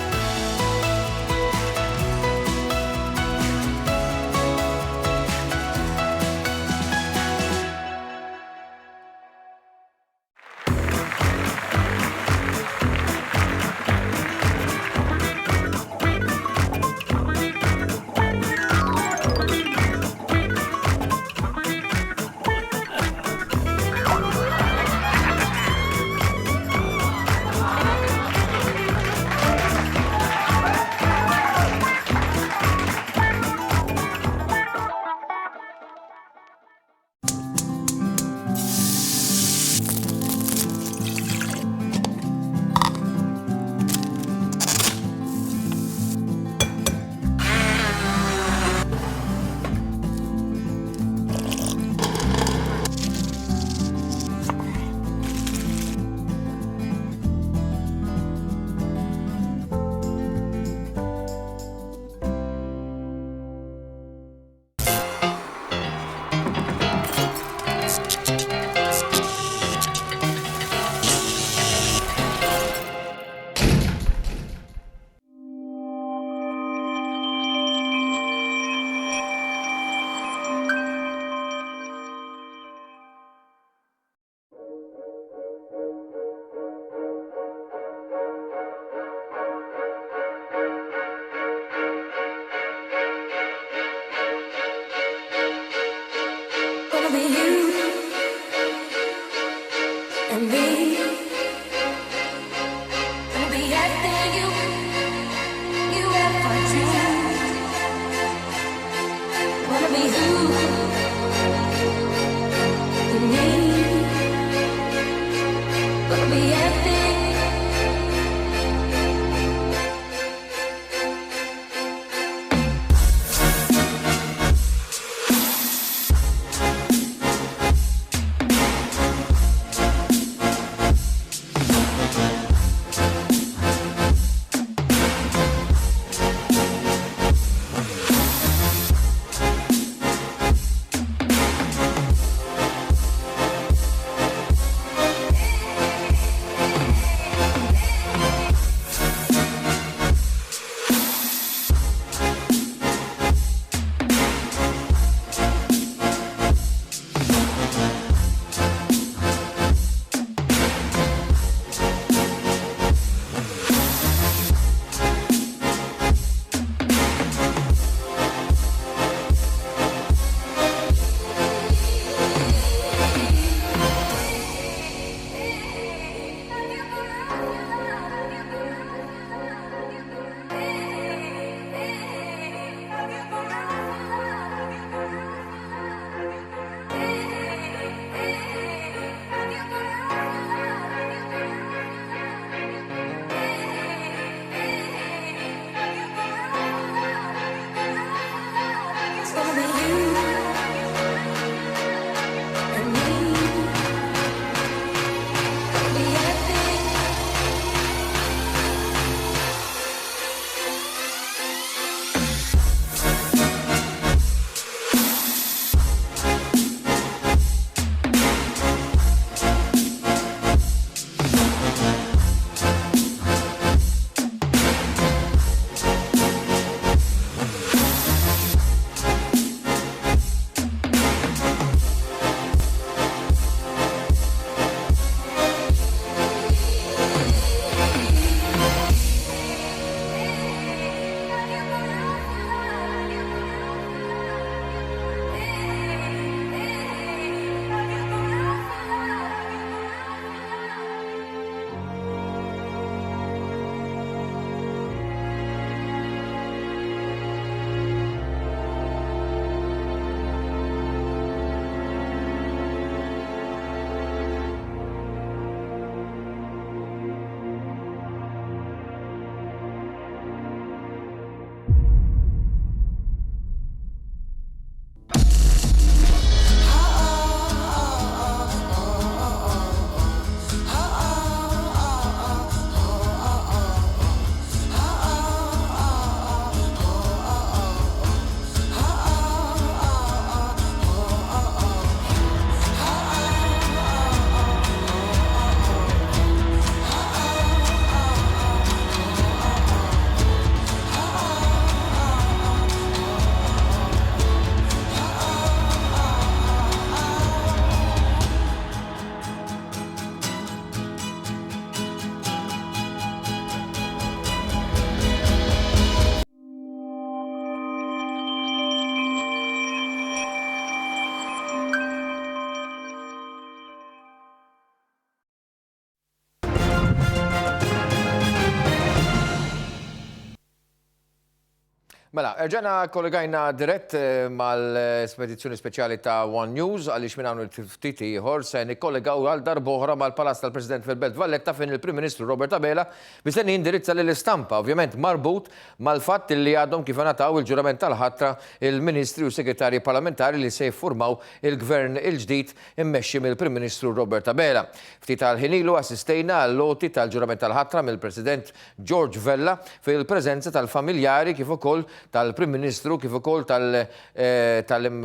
Mela, ġena kollegajna dirett mal-spedizzjoni speċjali ta' One News għaliex minn hawn il-ftiti ieħor se nikkollegaw għal darbohra mal-Palazz tal-President fil-Belt Valletta fejn il-Prim Ministru Robert Abela biex se jindirizza lill-istampa, ovvjament marbut mal-fatt li għadhom kif ngħataw il-ġurament tal-ħatra il-Ministri u Segretarji Parlamentari li se jiffurmaw il-Gvern il-ġdid immexxi mill-Prim Ministru Robert Abela. Ftit tal-ħinilu assistejna għall-loti tal-ġurament tal-ħatra mill-President George Vella fil-preżenza tal-familjari kif ukoll tal-Prim Ministru kif ukoll tal-Prim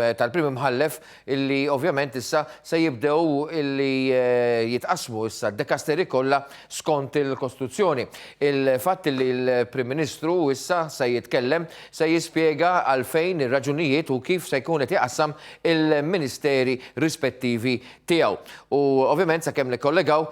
Imħallef illi ovvjament issa se jibdew illi jitqasmu issa d-dekasteri kollha skont il-Kostituzzjoni. Il-fatt li l-Prim Ministru issa se jitkellem se jispjega għalfejn ir-raġunijiet u kif se jkun qed jaqsam il-ministeri rispettivi tiegħu. U ovvjament sakemm nikkollegaw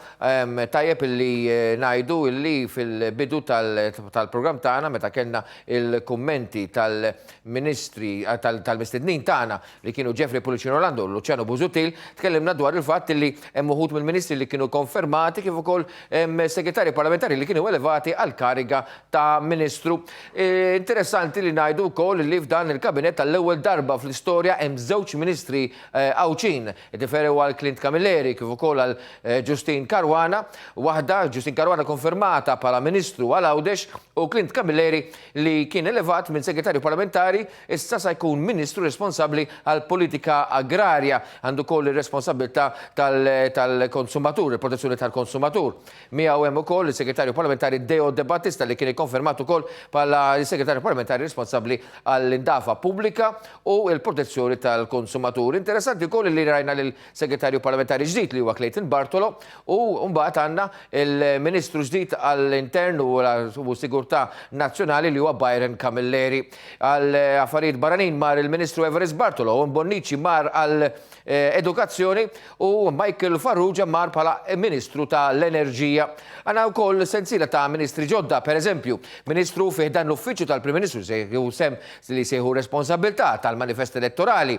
tajjeb illi ngħidu illi fil-bidu tal-programm tagħna meta kellna il-kummenti tal-ministri, tal-mistednin tagħna li kienu Jeffrey Pulicino Orlando u Luciano Busuttil, tkellimna dwar il-fatt li hemm uħud mill-ministri li kienu konfermati kif ukoll segretarji parlamentari li kienu elevati għal kariga ta' ministru. Interessanti li ngħidu wkoll li f'dan il-kabinet tal-ewwel darba fl-istorja hemm żewġ ministri għawċin, differew għal Clint Camilleri kif ukoll għal Justin Caruana, waħda Justin Caruana konfermata bħala ministru għal Għawdex u Clint Camilleri li kien elevat minn segretarju parlamentari issa se jkun ministru responsabbli għal politika agrarja għandu koll ir-responsabilità tal-konsumatur, il-protezzjoni tal-konsumatur. Miegħu hemm ukoll il-segretarju parlamentari Deo De Battista li kien ikkonfermat ukoll bħala il-segretarju parlamentari responsabbli għall-indafa pubblika u l-protezzjoni tal-konsumatur. Interessanti wkoll li rajna lill-segretarju parlamentari ġdid li huwa Clayton Bartolo u mbagħad għandna il-ministru ġdid għall-intern u sigurtà nazzjonali li huwa Byron Camilleri. Għal affarijiet barranin mar il-Ministru Everest Bartolo, u Bonnici mar għal edukazzjoni u Michael Farrugia mar bħala Ministru tal-Enerġija. Għandna wkoll sensiela ta' ministri ġodda, per eżempju, Ministru fih dan l-uffiċċju tal-Prim Ministru li sejħu responsabilità tal-manifest elettorali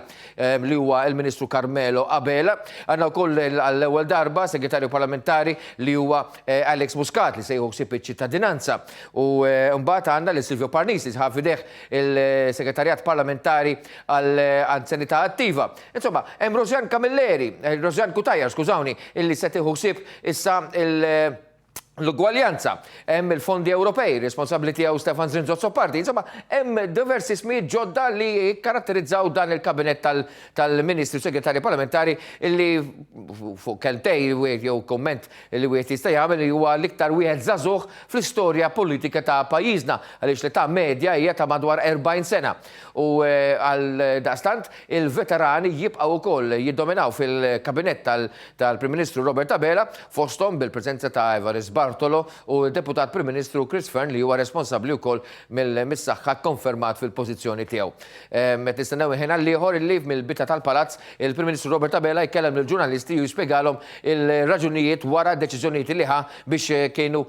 li huwa il-Ministru Carmelo Abela. Għandna wkoll għall-ewwel darba segretarju parlamentari li huwa Alex Muscat li sejħu ħsieb iċ-ċittadinanza. U mbagħad għandna li Silvio Parnis li ħafideħ il-segretarjat parlamentari għal-anzjanità attiva. Insomma, hemm Rosjan Camilleri, Rosjan Kutajar, skużawni, illi se tieħu ħsieb issa l-ugwaljanza, hemm il-fondi Ewropej, responsabbli tiegħu Stefan Zrinzo Zoppardi. Insomma, hemm diversi ismijiet ġodda li karatterizzaw dan il-kabinet tal-Ministri u Segretarji Parlamentari illi fuq keltej jew komment li wieħed jista' jagħmel li huwa l-iktar wieħed żagħżugħ fl-istorja politika ta' pajjiżna għaliex l-età medja hija ta' madwar 40 sena. U għal daqstant il-veterani jibqgħu wkoll jiddominaw fil-kabinet tal-Prim Ministru Robert Abela fosthom bil-preżenza ta' Everest Bartolo u deputat Prim Ministru Chris Fern li huwa responsabbli wkoll mill-saħħa konfermat fil-pożizzjoni tiegħu. Meta nistennew ħin għal ieħor il-liv mill-bita tal-Palazz, il-Prim Ministru Robert Abela jkellem lill-ġurnalisti u jispjegalhom il-raġunijiet wara d-deċiżjonijiet li ħa biex kienu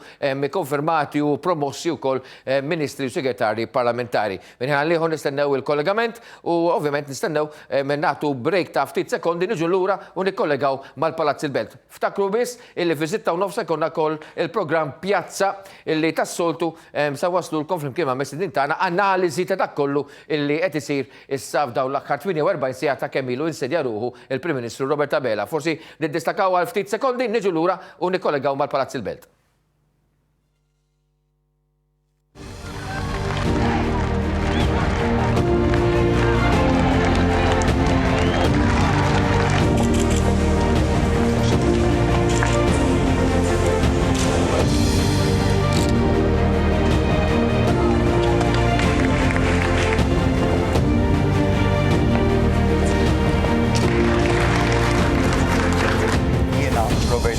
konfermati u promossi wkoll ministri u segretarji parlamentari. Minn ħin għal ieħor nistennew il-kollegament u ovvjament nistennew nagħtu break ta' ftit sekondi niġu lura u nikkollegaw mal-Palazz il-Belt. Ftakru biss illi fi 6:09 konna wkoll il-programm Pjazza illi tas-soltu sa waslu l-kom flimkien ma' mestednin tagħna analiżi ta' dak kollu illi qed isir issa f'dawn l-aħħar 48 sigħa ta' kemm ilu insedja ruħu il-Prim Ministru Robert Abela. Forsi niddistakaw għal ftit sekondi niġu lura u nikkollegaw mal-Palazz il-Belt.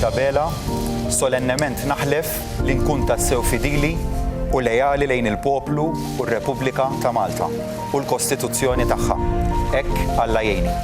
Abela, solennement naħlef li nkun tassew fidili u lejali lejn il-poplu u r-Repubblika ta' Malta u l-Kostituzzjoni tagħha. Hekk Alla jgħinni.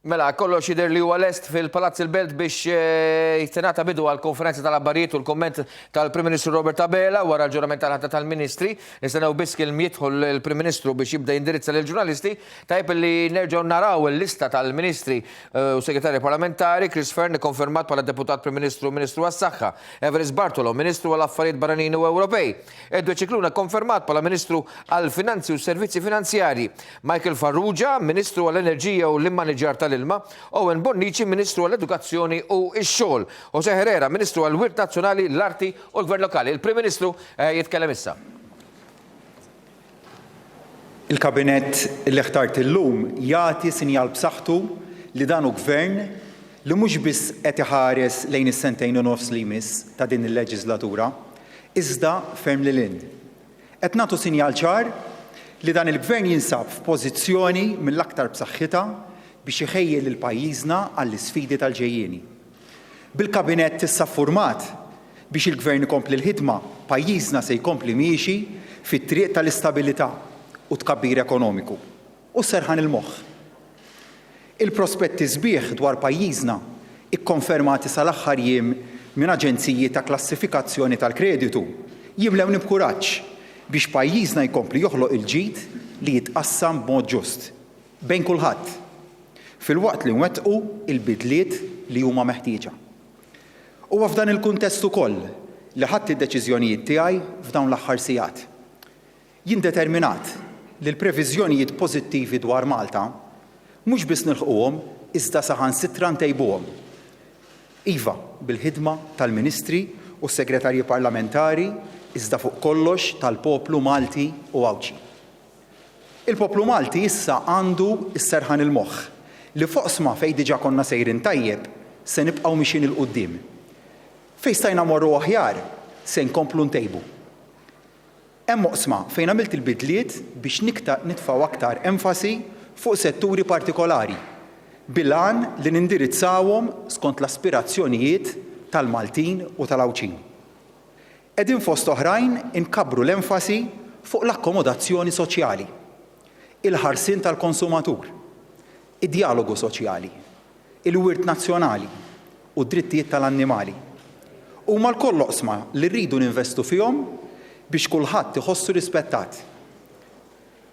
Mela, kollox jidher li huwa lest fil-Palazz il-Belt biex jittenata bidu għal-konferenza tal-abbarijiet u l-komment tal-Prim Ministru Robert Abela wara l-ġurament tal-ħatta tal-Ministri. Nistennew biss kemm jidħol il-Prim Ministru biex jibda jindirizza lill-ġurnalisti. Tajb li nerġgħu naraw il-lista tal-Ministri u Segretarji Parlamentari. Chris Fern konfermat bħala Deputat Prim Ministru u Ministru għas-Saħħa. Everest Bartolo, Ministru għall-Affarijiet Barranin u Ewropej. Edward Cicluna konfermat bħala Ministru għall-Finanzi u Servizzi Finanzjarji. Michael Farrugia, Ministru għall-Enerġija u l-Immaniġġar tal-Ilma, Owen Bonnici, Ministru għall-Edukazzjoni u x-Xogħol, José Herrera, Ministru għall-Wirt Nazzjonali, l-Arti u l-Gvern Lokali. Il-Prim Ministru jitkellem issa. Il-Kabinett li ħtart illum jagħti sinjal b'saħħtu li dan hu gvern li mhux biss qed iħares lejn is-sentejn u nofs li jmiss ta' din il-leġislatura, iżda ferm lil hinn. Qed nagħtu sinjal ċar li dan il-gvern jinsab f'pożizzjoni mill-aktar b'saħħitha biex iħejjel lil pajjiżna għall-isfidi tal-ġejjieni. Bil-kabinett issa ffurmat biex il-gvern ikompli l-ħidma, pajjiżna se jkompli miexi fit-triq tal-istabilità u tkabbir ekonomiku u serħan il-moħħ. Il-prospetti sbieħ dwar pajjiżna ikkonfermati sal-aħħar jiem minn aġenziji ta' klassifikazzjoni tal-kreditu jimlewni b'kuraġġ biex pajjiżna jkompli joħloq il-ġid li jitqassam b'mod ġust bejn kulħadd fil-waqt li nwettqu il-bidliet li huma meħtieġa. U f'dan il-kuntest ukoll li ħadd id-deċiżjonijiet tiegħi f'dawn l-aħħar sigħat. Jien determinat li l-previżjonijiet pożittivi dwar Malta mhux biss nilħquhom iżda saħansitra ntejbuhom. Iva, bil-ħidma tal-Ministri u s-Segretarji Parlamentari iżda fuq kollox tal-poplu Malti u Awċi. Il-poplu Malti issa għandu s-serħan il-moħħ li foqsma fejn diġà konna sejrin tajjeb se nibqgħu mixin il-qudiem. Fejn stajna morru aħjar se nkomplu ntejbu. Hemm oqsma fejn għamilt il-bidliet biex nitfgħu aktar enfasi fuq setturi partikolari bil-għan li nindirizzawhom skont l-aspirazzjonijiet tal-Maltin u tal-Awċin. Qegħdin fost oħrajn inkabru l-enfasi fuq l-akkomodazzjoni soċjali, il-ħarsien tal-konsumatur, id-dialogu soċjali, il-wirt nazzjonali u d-drittijiet tal-annimali. Huma l-koll oqsma li rridu ninvestu fihom biex kulħadd iħossu rispettat.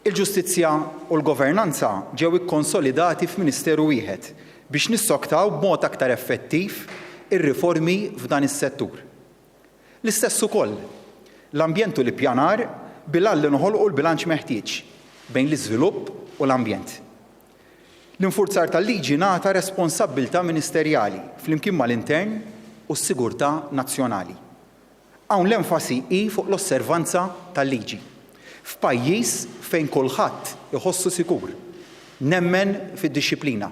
Il-ġustizzja u l-governanza ġew ikkonsolidati f'Ministeru wieħed biex nissoktaw b'mod aktar effettiv ir-riformi f'dan is-settur. L-istess ukoll l-ambjent u l-ippjanar bil-għalli noħolqu l-bilanċ meħtieġ bejn l-iżvilupp u l-ambjent. L-infurzar tal-liġi ngħata responsabbiltà ministerjali flimkien mal-intern u s-sigurtà nazzjonali. Hawn l-enfasi hi fuq l-osservanza tal-liġi. F'pajjiż fejn kulħadd iħossu sikur, nemmen fid-dixxiplina.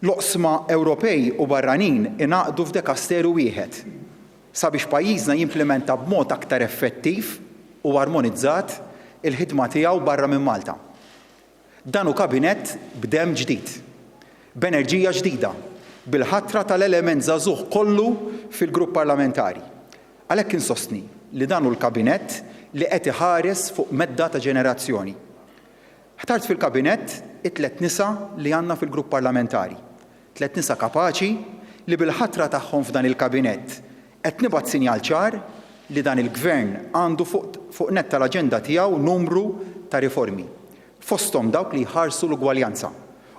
L-oqsma Ewropej u barranin ingħaqdu f'dekasteru wieħed sabiex pajjiżna jimplementa b'mod aktar effettiv u armonizzat il-ħidma tiegħu barra minn Malta. Dan hu kabinett b'demm ġdid, b'enerġija ġdida, bil-ħatra tal-element żagħżugħ kollu fil-grupp parlamentari. Għalhekk insostni li dan hu l-kabinett li qed iħares fuq medda ta' ġenerazzjoni. Ħtart fil-kabinett it-tliet nisa li għandna fil-grupp parlamentari. Tliet nisa kapaċi li bil-ħatra tagħhom f'dan il-kabinett qed nibgħat sinjal ċar li dan il-gvern għandu fuq nett tal-aġenda tiegħu numru ta' riformi. Fosthom dawk li jħarsu l-ugwaljanza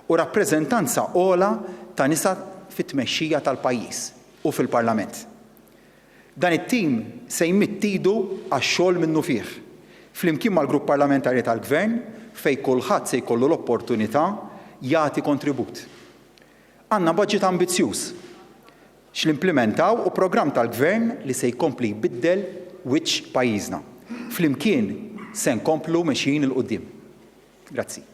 u rappreżentanza ogħla ta' nisa fit-tmexxija tal-pajjiż u fil-Parlament. Dan it-tim se jmittidu għax-xogħol minnu fih, flimkien mal-grupp parlamentari tal-Gvern fejn kulħadd se jkollu l-opportunità jagħti kontribut. Għandna budget ambizzjuż x'limplementaw u programm tal-Gvern li se jkompli jbiddel wiċċ pajjiżna. Flimkien se nkomplu mexjin il qudiem. Grazzi.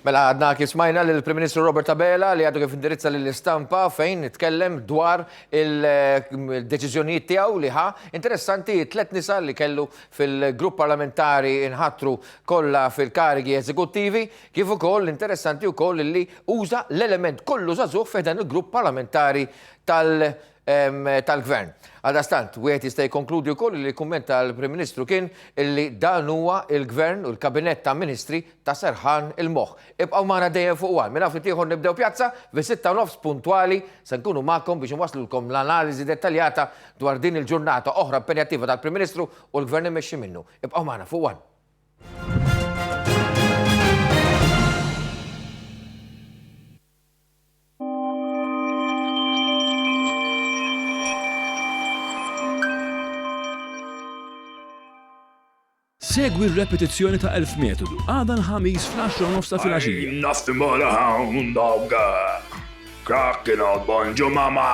Mela għadna kif smajna lill-Prim Ministru Robert Abela li għadu kif indirizza lill-istampa fejn nitkellem dwar il-deċiżjonijiet tiegħu li interessanti tliet nisa li kellu fil-grupp parlamentari inħattru kollha fil-karigi eżekuttivi kif ukoll interessanti wkoll li uża l-element kollu żagħżugħ f'dan il-grupp parlamentari tal-gvern. Għadastant, wieħed jista' jkonkludi wkoll li l-kumment tal-Prim Ministru kien illi dan huwa il-gvern u l-kabinett ta' ministri ta' serħan il-moħħ. Ibqgħu magħna dejjem fuq għal. Minn ftit ieħor nibdew pjazza fis-6:30 puntwali se nkunu magħkom biex nwaslulkom l-analiżi dettaljata dwar din il-ġurnata oħra impenjattiva tal-Prim Ministru u l-Gvern immexxi minnu. Ibqgħu magħna fuq għal. Segwi r-repetizzjoni ta' 1000 metodu għada l-ħamis fl-10:30 filgħaxija. Nothing but a hound dog. Cracking out bonjo mama.